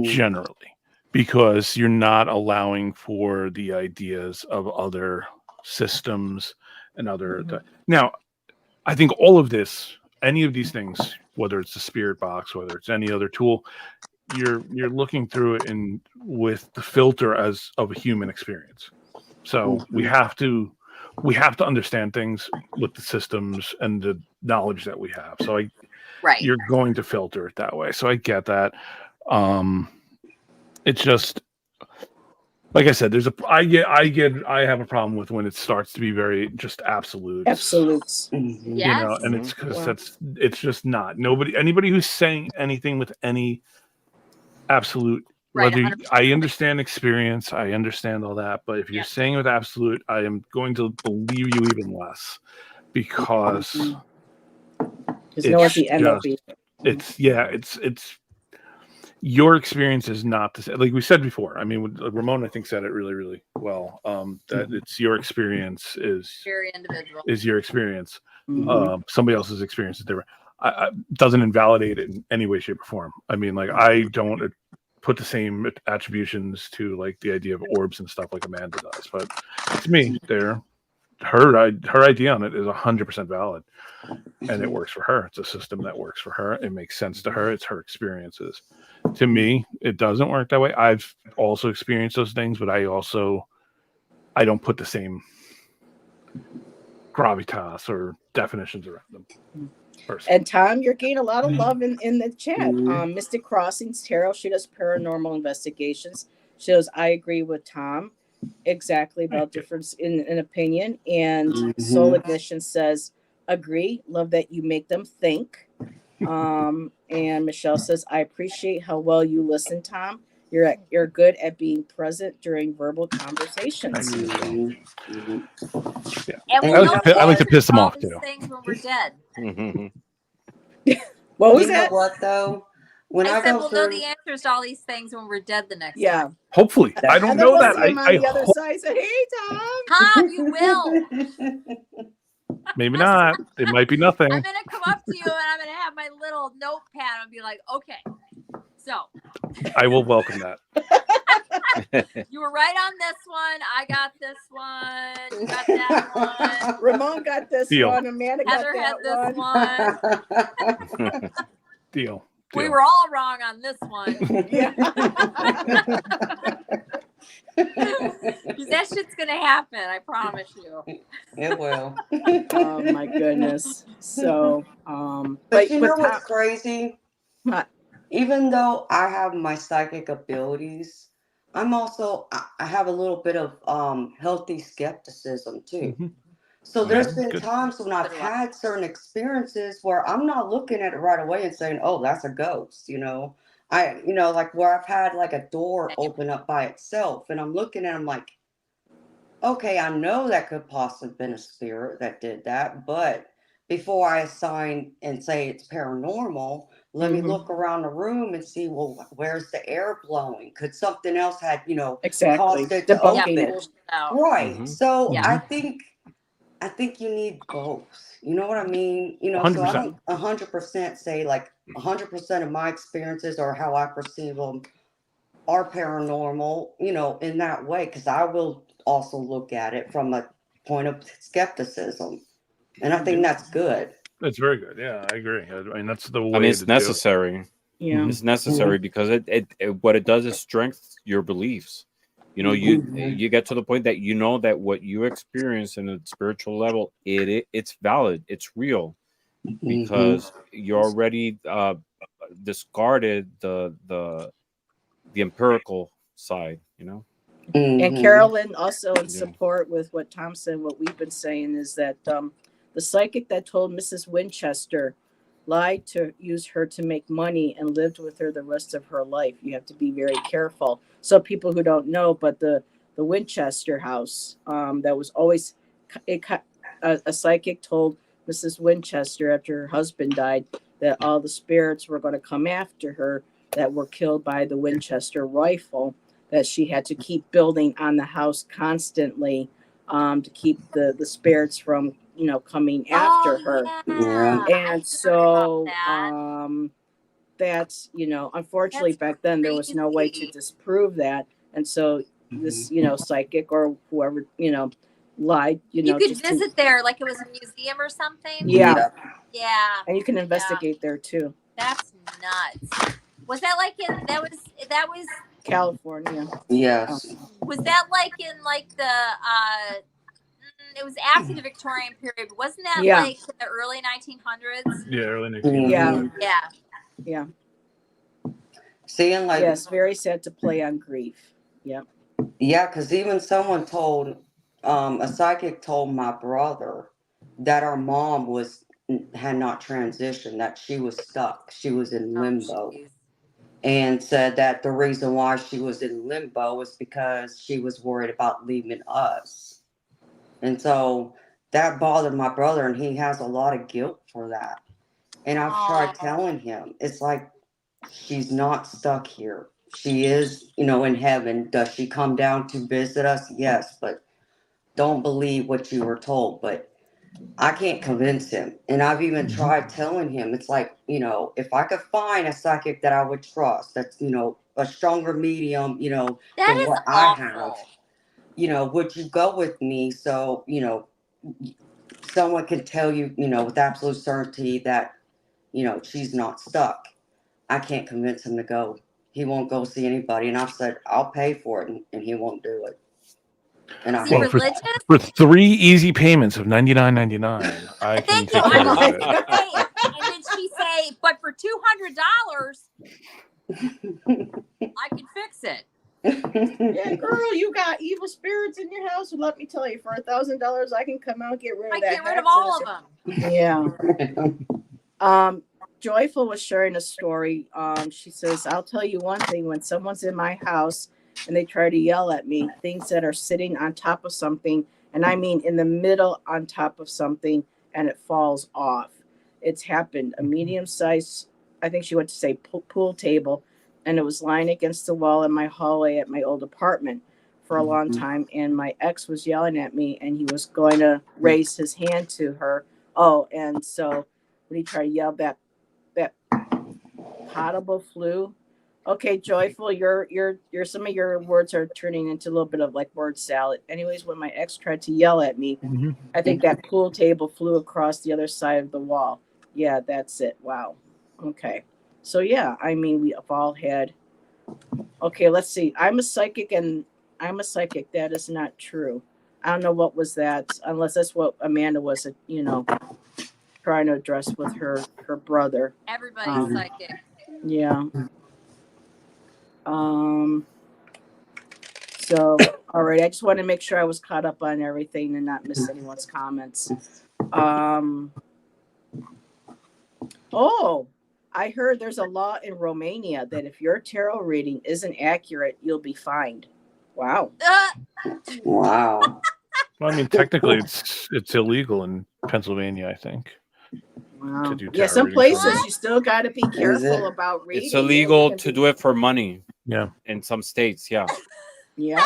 generally, because you're not allowing for the ideas of other systems and other. Now, I think all of this, any of these things, whether it's the spirit box, whether it's any other tool, you're looking through it and with the filter as of a human experience. So we have to understand things with the systems and the knowledge that we have. So you're going to filter it that way. So I get that. It's just, like I said, I have a problem with when it starts to be very just absolutes. You know, and it's because it's just not. Anybody who's saying anything with any absolute, whether I understand experience, I understand all that, but if you're saying with absolute, I am going to believe you even less, because it's your experience is not the same. Like we said before, I mean, Ramón, I think, said it really, really well. That it's your experience is very individual. Is your experience. Somebody else's experience is different. Doesn't invalidate it in any way, shape, or form. I mean, like, I don't put the same attributions to, like, the idea of orbs and stuff like Amanda does, but to me, her idea on it is 100% valid, and it works for her. It's a system that works for her. It makes sense to her. It's her experiences. To me, it doesn't work that way. I've also experienced those things, but I don't put the same gravitas or definitions around them. Personally. And Tom, you're getting a lot of love in the chat. Mystic Crossings Tarot, she does paranormal investigations. She goes, I agree with Tom exactly about difference in opinion. And Soul Ignition says, agree, love that you make them think. And Michelle says, I appreciate how well you listen, Tom. You're good at being present during verbal conversations. And I like to piss them off too. Things when we're dead. What was that? What though? When I said we'll know the answers to all these things when we're dead the next day. Hopefully. I don't know that. On the other side said, hey, Tom. Tom, you will. Maybe not. It might be nothing. I'm going to come up to you and I'm going to have my little notepad and be like, okay, so. I will welcome that. You were right on this one. I got this one. You got that one. Ramón got this one. Amanda Heather got that one. Deal. We were all wrong on this one. Because that shit's gonna happen, I promise you. It will. Oh my goodness. So but you know what's crazy? What? Even though I have my psychic abilities, I'm also, I have a little bit of healthy skepticism too. So there's been times when I've had certain experiences where I'm not looking at it right away and saying, oh, that's a ghost, you know. Like where I've had like a door open up by itself and I'm looking at it, I'm like, okay, I know that could possibly have been a spirit that did that, but before I assign and say it's paranormal, let me look around the room and see, well, where's the air blowing? Could something else had, caused it to open? Right. So I think you need both. You know what I mean? 100%. So I don't 100% say like 100% of my experiences or how I perceive them are paranormal, in that way. Because I will also look at it from a point of skepticism. And I think that's good. That's very good. Yeah, I agree. I mean, that's the way. I mean, it's to do it. necessary. Yeah. It's necessary because it what it does is strengthens your beliefs. You know, you get to the point that you know that what you experience in a spiritual level, it's valid, it's real, because you already discarded the empirical side, you know. And Carolyn, also in support with what Tom said, what we've been saying is that the psychic that told Mrs. Winchester lied to use her to make money and lived with her the rest of her life. You have to be very careful. So people who don't know, but the Winchester house, that was always a psychic told Mrs. Winchester after her husband died that all the spirits were going to come after her that were killed by the Winchester rifle, that she had to keep building on the house constantly to keep the spirits from, you know, coming after her. Yeah. And so that's, you know, unfortunately back then there was no way to disprove that. And so this, you know, psychic or whoever, you know, lied, you know. You could visit there like it was a museum or something. Yeah. Yeah. And you can investigate there too. That's nuts. Was that like that was California. Yes. Was that like in like the it was after the Victorian period, but wasn't that like in the early 1900s? Yeah, early 1900s. Yeah. Seeing like, yes, very sad to play on grief. Yep. Yeah, because even someone told, a psychic told my brother that our mom had not transitioned, that she was stuck. She was in limbo. And said that the reason why she was in limbo was because she was worried about leaving us. And so that bothered my brother, and he has a lot of guilt for that. And I've tried telling him, it's like, she's not stuck here. She is, you know, in heaven. Does she come down to visit us? Yes, but don't believe what you were told. But I can't convince him. And I've even tried telling him, it's like, you know, if I could find a psychic that I would trust, that's, you know, a stronger medium, you know, that than is what awful. I have, you know, would you go with me? So, you know, someone can tell you, you know, with absolute certainty that, you know, she's not stuck. I can't convince him to go. He won't go see anybody. And I've said, I'll pay for it. And he won't do it. And Is he religious? For 3 easy payments of $99.99, I can take care of it. And did she say, but for $200, I can fix it? Yeah, girl, you got evil spirits in your house. Well, let me tell you, for $1,000, I can come out and get rid of that. I get rid of all of them. Yeah. Joyful was sharing a story. She says, I'll tell you one thing. When someone's in my house and they try to yell at me, things that are sitting on top of something, and I mean in the middle on top of something, and it falls off. It's happened. A medium-sized, I think she went to say pool table, and it was lying against the wall in my hallway at my old apartment for a long time. And my ex was yelling at me, and he was going to raise his hand to her. Oh, and so when he tried to yell that potable flu. Okay, Joyful, your some of your words are turning into a little bit of like word salad. Anyways, when my ex tried to yell at me, I think that pool table flew across the other side of the wall. Yeah, that's it. Wow. Okay. So yeah, I mean, we have all had. Okay, let's see. I'm a psychic. That is not true. I don't know what was that, unless that's what Amanda was, you know, trying to address with her brother. Everybody's psychic. Yeah. So, all right. I just want to make sure I was caught up on everything and not miss anyone's comments. Oh, I heard there's a law in Romania that if your tarot reading isn't accurate, you'll be fined. Wow. Wow. Well, I mean, technically, it's illegal in Pennsylvania, I think. Wow. To do Yeah, tarot some readings. places you still got to be careful about reading. It's illegal to do it for money. Yeah. In some states, yeah. Yeah.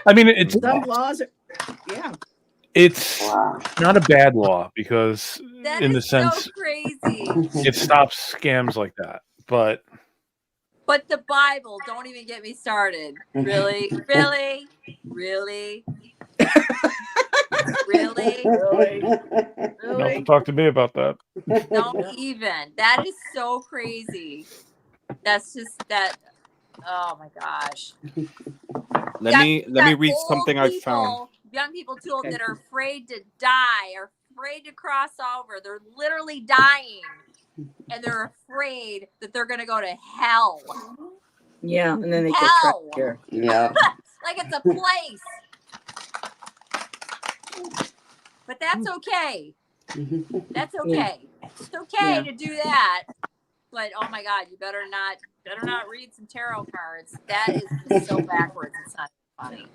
I mean, it's some laws. Yeah. It's not a bad law because, that in the is so sense, crazy. it stops scams like that. But But the Bible, don't even get me started. Really? Really? Really? Really? Really? You don't have to talk to me about that. Don't even. That is so crazy. That's just that. Oh my gosh. Let me read something I found. Young people too Okay. that are afraid to die, are afraid to cross over. They're literally dying, and they're afraid that they're going to go to hell. Yeah, and then they get Hell. trapped here. Yeah. Like it's a place. But that's okay. That's okay. It's okay Yeah. to do that. But oh my God, you better not read some tarot cards. That is just so backwards. It's not funny.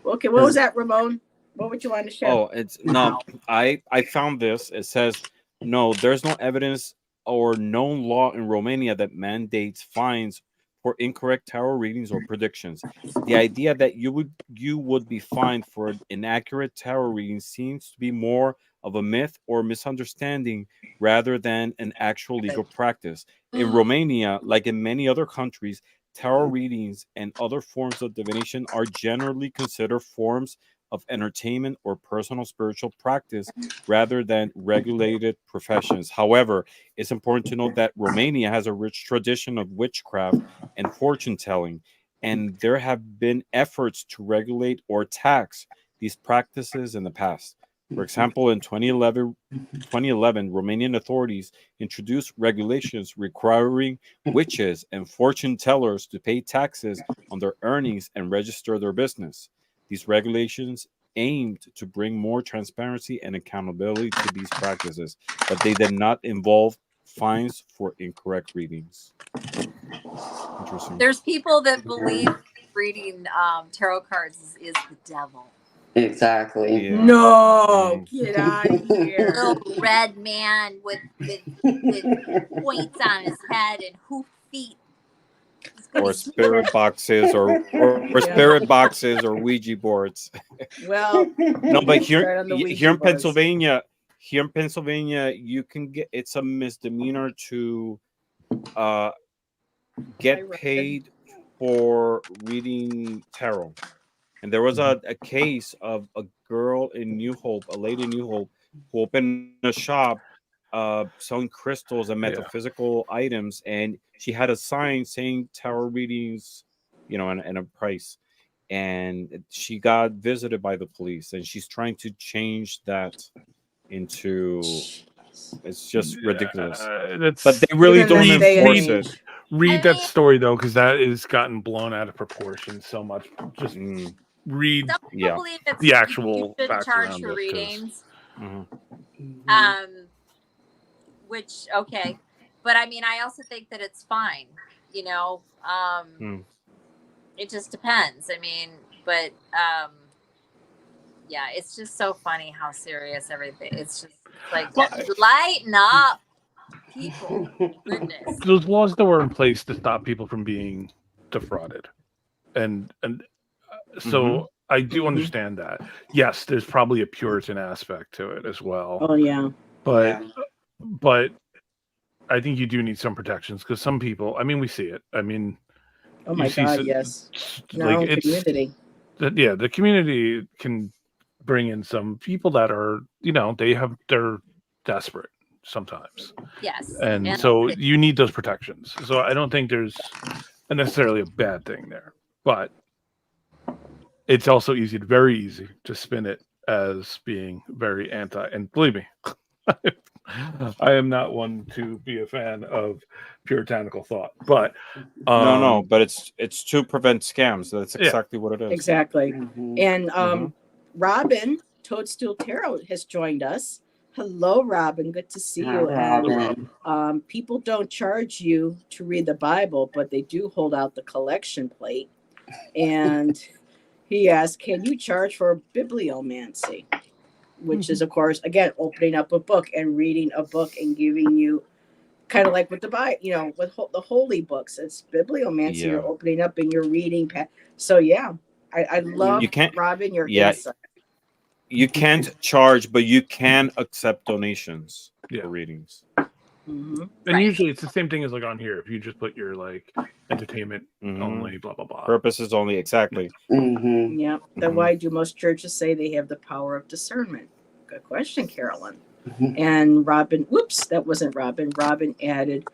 Okay, what was that, Ramon? What would you want to share? Oh, it's no. I found this. It says no. There's no evidence or known law in Romania that mandates fines for incorrect tarot readings or predictions. The idea that you would be fined for an inaccurate tarot reading seems to be more of a myth or misunderstanding rather than an actual legal practice. In Romania, like in many other countries, tarot readings and other forms of divination are generally considered forms of entertainment or personal spiritual practice rather than regulated professions. However, it's important to note that Romania has a rich tradition of witchcraft and fortune telling, and there have been efforts to regulate or tax these practices in the past. For example, in 2011, Romanian authorities introduced regulations requiring witches and fortune tellers to pay taxes on their earnings and register their business. These regulations aimed to bring more transparency and accountability to these practices, but they did not involve fines for incorrect readings. Interesting. There's people that believe reading tarot cards is the devil. Exactly. Yeah. No, get out of here. Little red man with points on his head and hoof feet. Or spirit boxes or spirit boxes or Ouija boards. Well, No, but start on the Ouija here in boards. Pennsylvania, you can get, it's a misdemeanor to get paid for reading tarot. And there was a case of a girl in New Hope, a lady in New Hope, who opened a shop selling crystals and metaphysical items, and she had a sign saying tarot readings, and a price. And she got visited by the police, and she's trying to change that into. It's just ridiculous. But they really don't enforce it. Read that story though, because that has gotten blown out of proportion so much. Just read the actual facts charge around for it, readings. Mm-hmm. Which but I mean, I also think that it's fine. It just depends. I mean, but yeah, it's just so funny how serious everything. It's just like lighten up, people. Goodness. Those laws that were in place to stop people from being defrauded, and so I do understand that. Yes, there's probably a Puritan aspect to it as well. Oh yeah, but I think you do need some protections because some people. I mean, we see it. I mean, oh my God, yes. Like it's community. The community can bring in some people that are, they're desperate sometimes. Yes. And so you need those protections. So I don't think there's necessarily a bad thing there, but it's also very easy to spin it as being very anti, and believe me, I am not one to be a fan of puritanical thought, but no, but it's to prevent scams. That's exactly what it is. Exactly. And Robin Toadstool Tarot has joined us. Hello, Robin. Good to see you. And people don't charge you to read the Bible, but they do hold out the collection plate. And he asked, "Can you charge for bibliomancy?" Which is, of course, again, opening up a book and reading a book and giving you kind of like with the Bible, with the holy books. It's bibliomancy. You're opening up and you're reading. So, I love, Robin, your insight. You can't charge, but you can accept donations for readings. Mhm. And usually it's the same thing as like on here. If you just put your like entertainment Mhm. only, blah blah blah. Purposes only, exactly. Mm-hmm. Yeah. Then Mhm. why do most churches say they have the power of discernment? Good question, Carolyn. And Robin, whoops, that wasn't Robin. Robin added,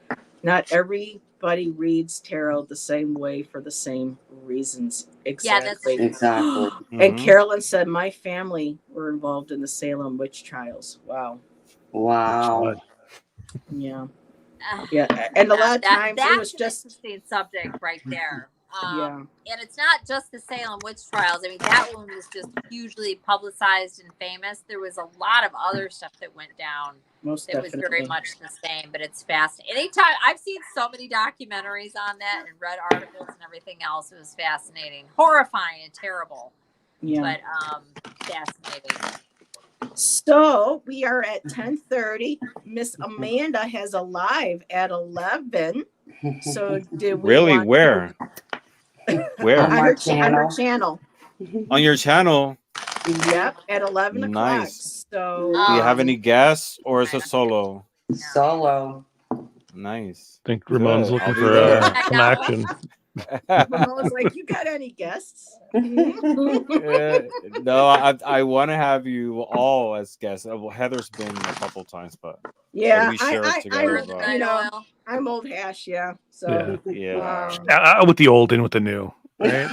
not everybody reads tarot the same way for the same reasons. Yeah, that's Exactly. true. Exactly. And Mhm. Carolyn said, my family were involved in the Salem witch trials. Wow. Wow. Yeah. Yeah. And a lot of times it was that's an just, interesting subject right there. yeah. And it's not just the Salem witch trials. I mean, that one was just hugely publicized and famous. There was a lot of other stuff that went down. Most It was definitely. very much the same, but it's fascinating. Anytime I've seen so many documentaries on that and read articles and everything else, it was fascinating, horrifying, and terrible. Yeah. But fascinating. So we are at 10:30. Miss Amanda has a live at 11. So did we Really? want Where? Where? On on my her channel. channel? On your channel? Yep, at 11 o'clock. Nice. So Do you have any guests, or is it solo? Solo. Nice. I think Ramon's Good. looking I'll be for there. some action. Ramon's like, you got any guests? No, I want to have you all as guests. Well, Heather's been a couple times, but Yeah, we share it together. Burn the but- you night know, oil. I'm old hash, yeah. So Yeah. With the old and with the new, right?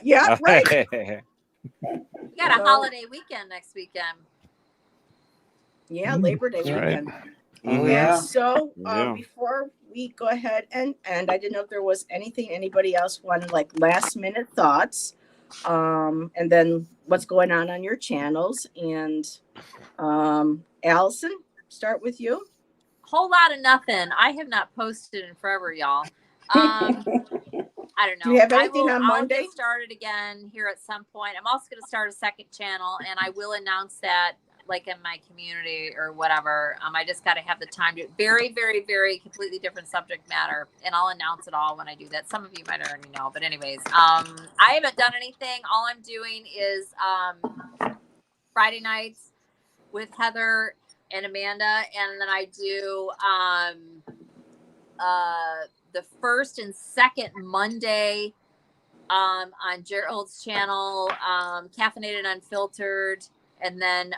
yeah, right. We got a So- holiday weekend next weekend. Yeah, Labor Day That's right. weekend. Oh, yeah. So Yeah. before we go ahead and I didn't know if there was anything anybody else wanted, like last minute thoughts, and then what's going on your channels. And Allison, start with you. Whole lot of nothing. I have not posted in forever, y'all. I don't know. Do you have anything on I'll Monday? get started again here at some point. I'm also going to start a second channel, and I will announce that like in my community or whatever. I just got to have the time to very, very, very completely different subject matter, and I'll announce it all when I do that. Some of you might already know, but anyways, I haven't done anything. All I'm doing is Friday nights with Heather and Amanda, and then I do the first and second Monday on Gerald's channel, Caffeinated Unfiltered, and then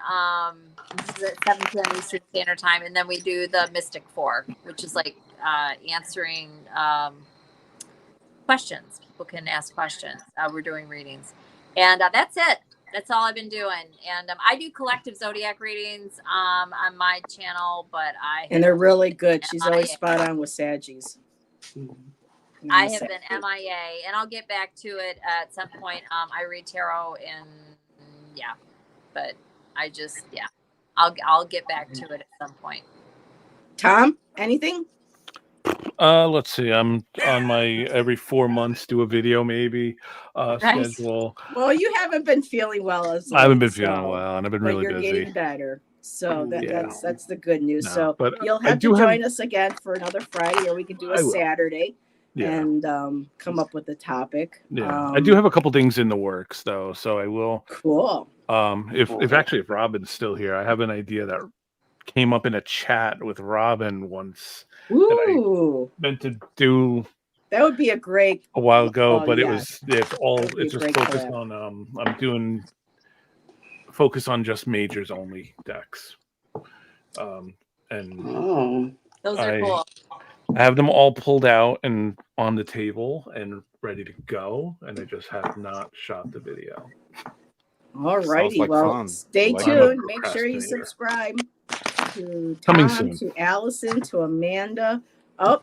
this is at 7 p.m. Eastern Standard Time, and then we do the Mystic 4, which is like answering questions. People can ask questions. We're doing readings, and that's it. That's all I've been doing. And I do collective zodiac readings on my channel, but And they're really good. She's always spot on with Saggies. I have been MIA, and I'll get back to it at some point. I read tarot, and yeah, but I just I'll get back to it at some point. Tom, anything? Let's see. I'm on my every 4 months do a video maybe Nice. schedule. Well, you haven't been feeling well as I haven't been late, feeling so- well, and I've been but really you're busy. getting better. So Yeah. that's the good news. No, So but you'll I have do to have- join us again for another Friday, or we can do I a will. Saturday Yeah, and come up with a topic. yeah. I do have a couple things in the works though, so I will. Cool. If Robin's still here, I have an idea that came up in a chat with Robin once. Ooh, Meant to do that would be a great. a while ago, Oh, but yeah. it's That'd be a just great focused collab. on I'm doing focus on just majors only decks. And Oh. Those are I- cool. I have them all pulled out and on the table and ready to go, and I just have not shot the video. All righty. like Well, fun. stay Like tuned. it. Make sure you Procrastinator. subscribe to Coming Tom, soon. to Allison, to Amanda. Oh,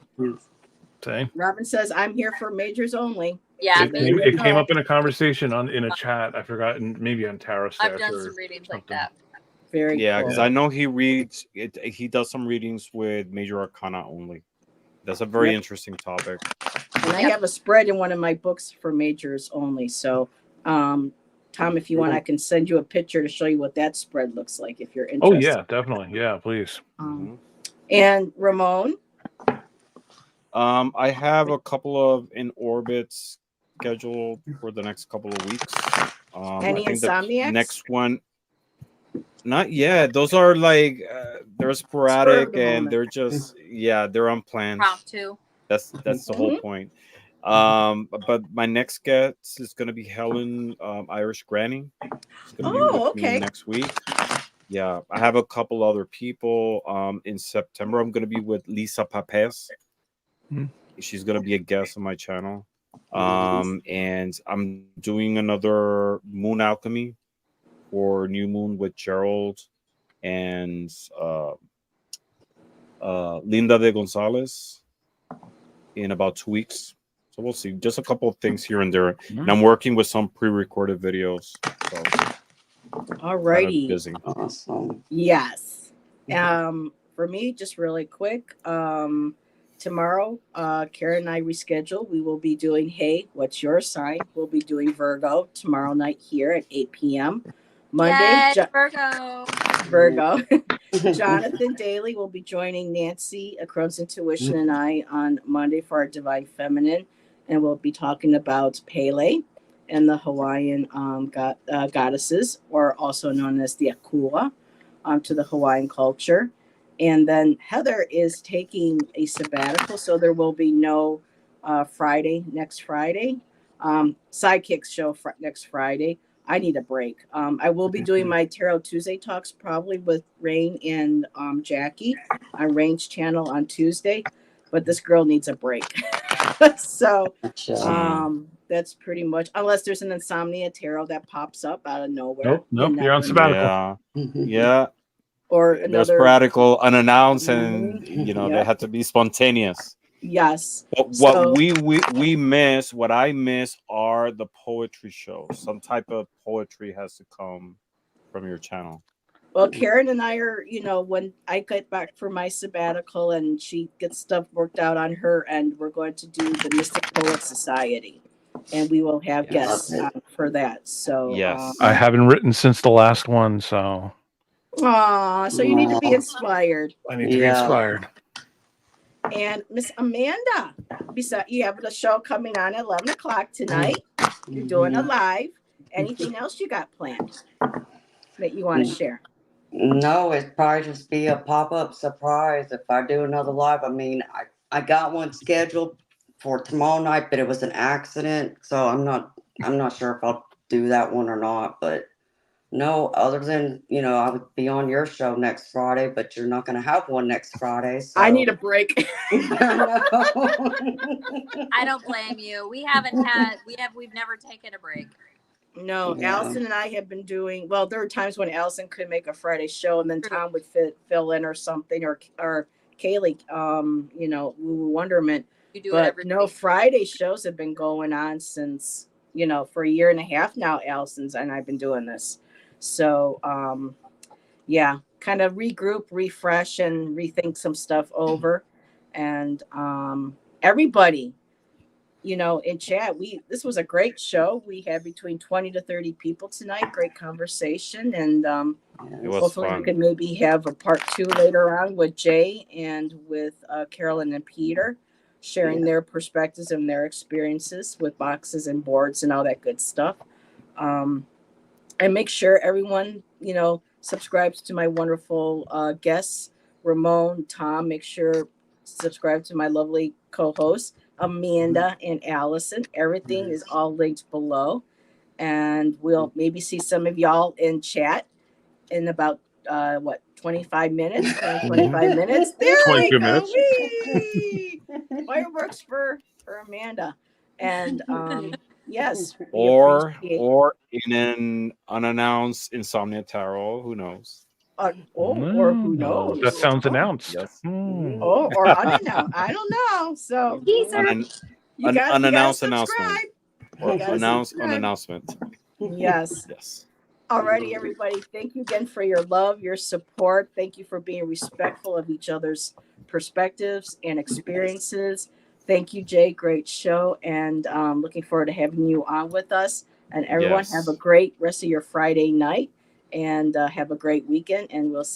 Say Robin says I'm here for majors only. Yeah, it came up in a conversation in a chat. I forgot, maybe on Tarot I've Stash done or some readings like something. that. Very Yeah, cool. because I know he reads it. He does some readings with major arcana only. That's a very Yep. interesting topic. And I have a spread in one of my books for majors only. So, Tom, if you want, I can send you a picture to show you what that spread looks like if you're Oh interested. yeah, definitely. Yeah, please. And Ramon, I have a couple of in orbits scheduled for the next couple of weeks. Any I think the Insomniacs? next one, not yet. Those are like they're they're sporadic the and moment. they're just they're unplanned. Impromptu. That's the whole point. But my next guest is gonna be Helen, Irish Granny. She's gonna be with me next week. Yeah, I have a couple other people. In September, I'm gonna be with Lisa Papes. She's gonna be a guest on my channel. And I'm doing another Moon Alchemy for New Moon with Gerald and Linda de Gonzalez in about 2 weeks. So we'll see. Just a couple of things here and there. And I'm working with some pre-recorded videos. So Alrighty. busy. Awesome. Yes. For me, just really quick. Tomorrow, Karen and I reschedule. We will be doing Hey, What's Your Sign? We'll be doing Virgo tomorrow night here at 8 p.m. Monday, Yay, Virgo. Jonathan Daly will be joining Nancy, A Crone's Intuition, and I on Monday for our Divine Feminine. And we'll be talking about Pele and the Hawaiian goddesses, or also known as the Akua, to the Hawaiian culture. And then Heather is taking a sabbatical, so there will be no next Friday. Psy'd-Kicks show next Friday. I need a break. I will be doing my Tarot Tuesday talks probably with Rain and Jackie on Rain's channel on Tuesday, but this girl needs a break. So that's pretty much, unless there's an insomnia tarot that pops up out of nowhere. Nope, you're on sabbatical. Yeah. Or They're another sporadical, unannounced, and they have to be spontaneous. Yes. But what we miss, what I miss, are the poetry shows. Some type of poetry has to come from your channel. Well, Karen and I are, when I get back from my sabbatical and she gets stuff worked out on her end, we're going to do the Mystic Poet Society, and we will have guests for that. So yes, I haven't written since the last one, so. So you need to be inspired. I need to be inspired. And Miss Amanda, besides, you have a show coming on at 11 o'clock tonight. You're doing a live. Anything else you got planned that you want to share? No, it'd probably just be a pop-up surprise if I do another live. I mean, I got one scheduled for tomorrow night, but it was an accident, so I'm not sure if I'll do that one or not. But no, other than I would be on your show next Friday, but you're not going to have one next Friday. So. I need a break. I don't blame you. We've never taken a break. No, Allison and I have been doing well. There were times when Allison could make a Friday show, and then Tom would fill in or something, or Kaylee, Woo Wonderment. You do but it no, week. Friday shows have been going on since for a year and a half now. Allison's and I've been doing this, so kind of regroup, refresh, and rethink some stuff over, and everybody. In chat, this was a great show. We had between 20 to 30 people tonight. Great conversation, and hopefully we could maybe have a part 2 later on with Jay and with Carolyn and Peter, sharing their perspectives and their experiences with boxes and boards and all that good stuff. And make sure everyone, subscribes to my wonderful guests, Ramón, Tom. Make sure subscribe to my lovely co-hosts, Amanda and Allison. Everything is all linked below, and we'll maybe see some of y'all in chat in about 25 minutes. 25 minutes. There 22 minutes. Fireworks for Amanda, and yes. Or in an unannounced Insomnia Tarot. Who knows? Or who knows? That sounds announced. Yes. Or unannounced. I don't know. So unannounced announcement. Or announced an announcement. Yes. Yes. Alrighty, everybody. Thank you again for your love, your support. Thank you for being respectful of each other's perspectives and experiences. Thank you, Jay. Great show. And looking forward to having you on with us. And everyone have a great rest of your Friday night. And have a great weekend. And we'll see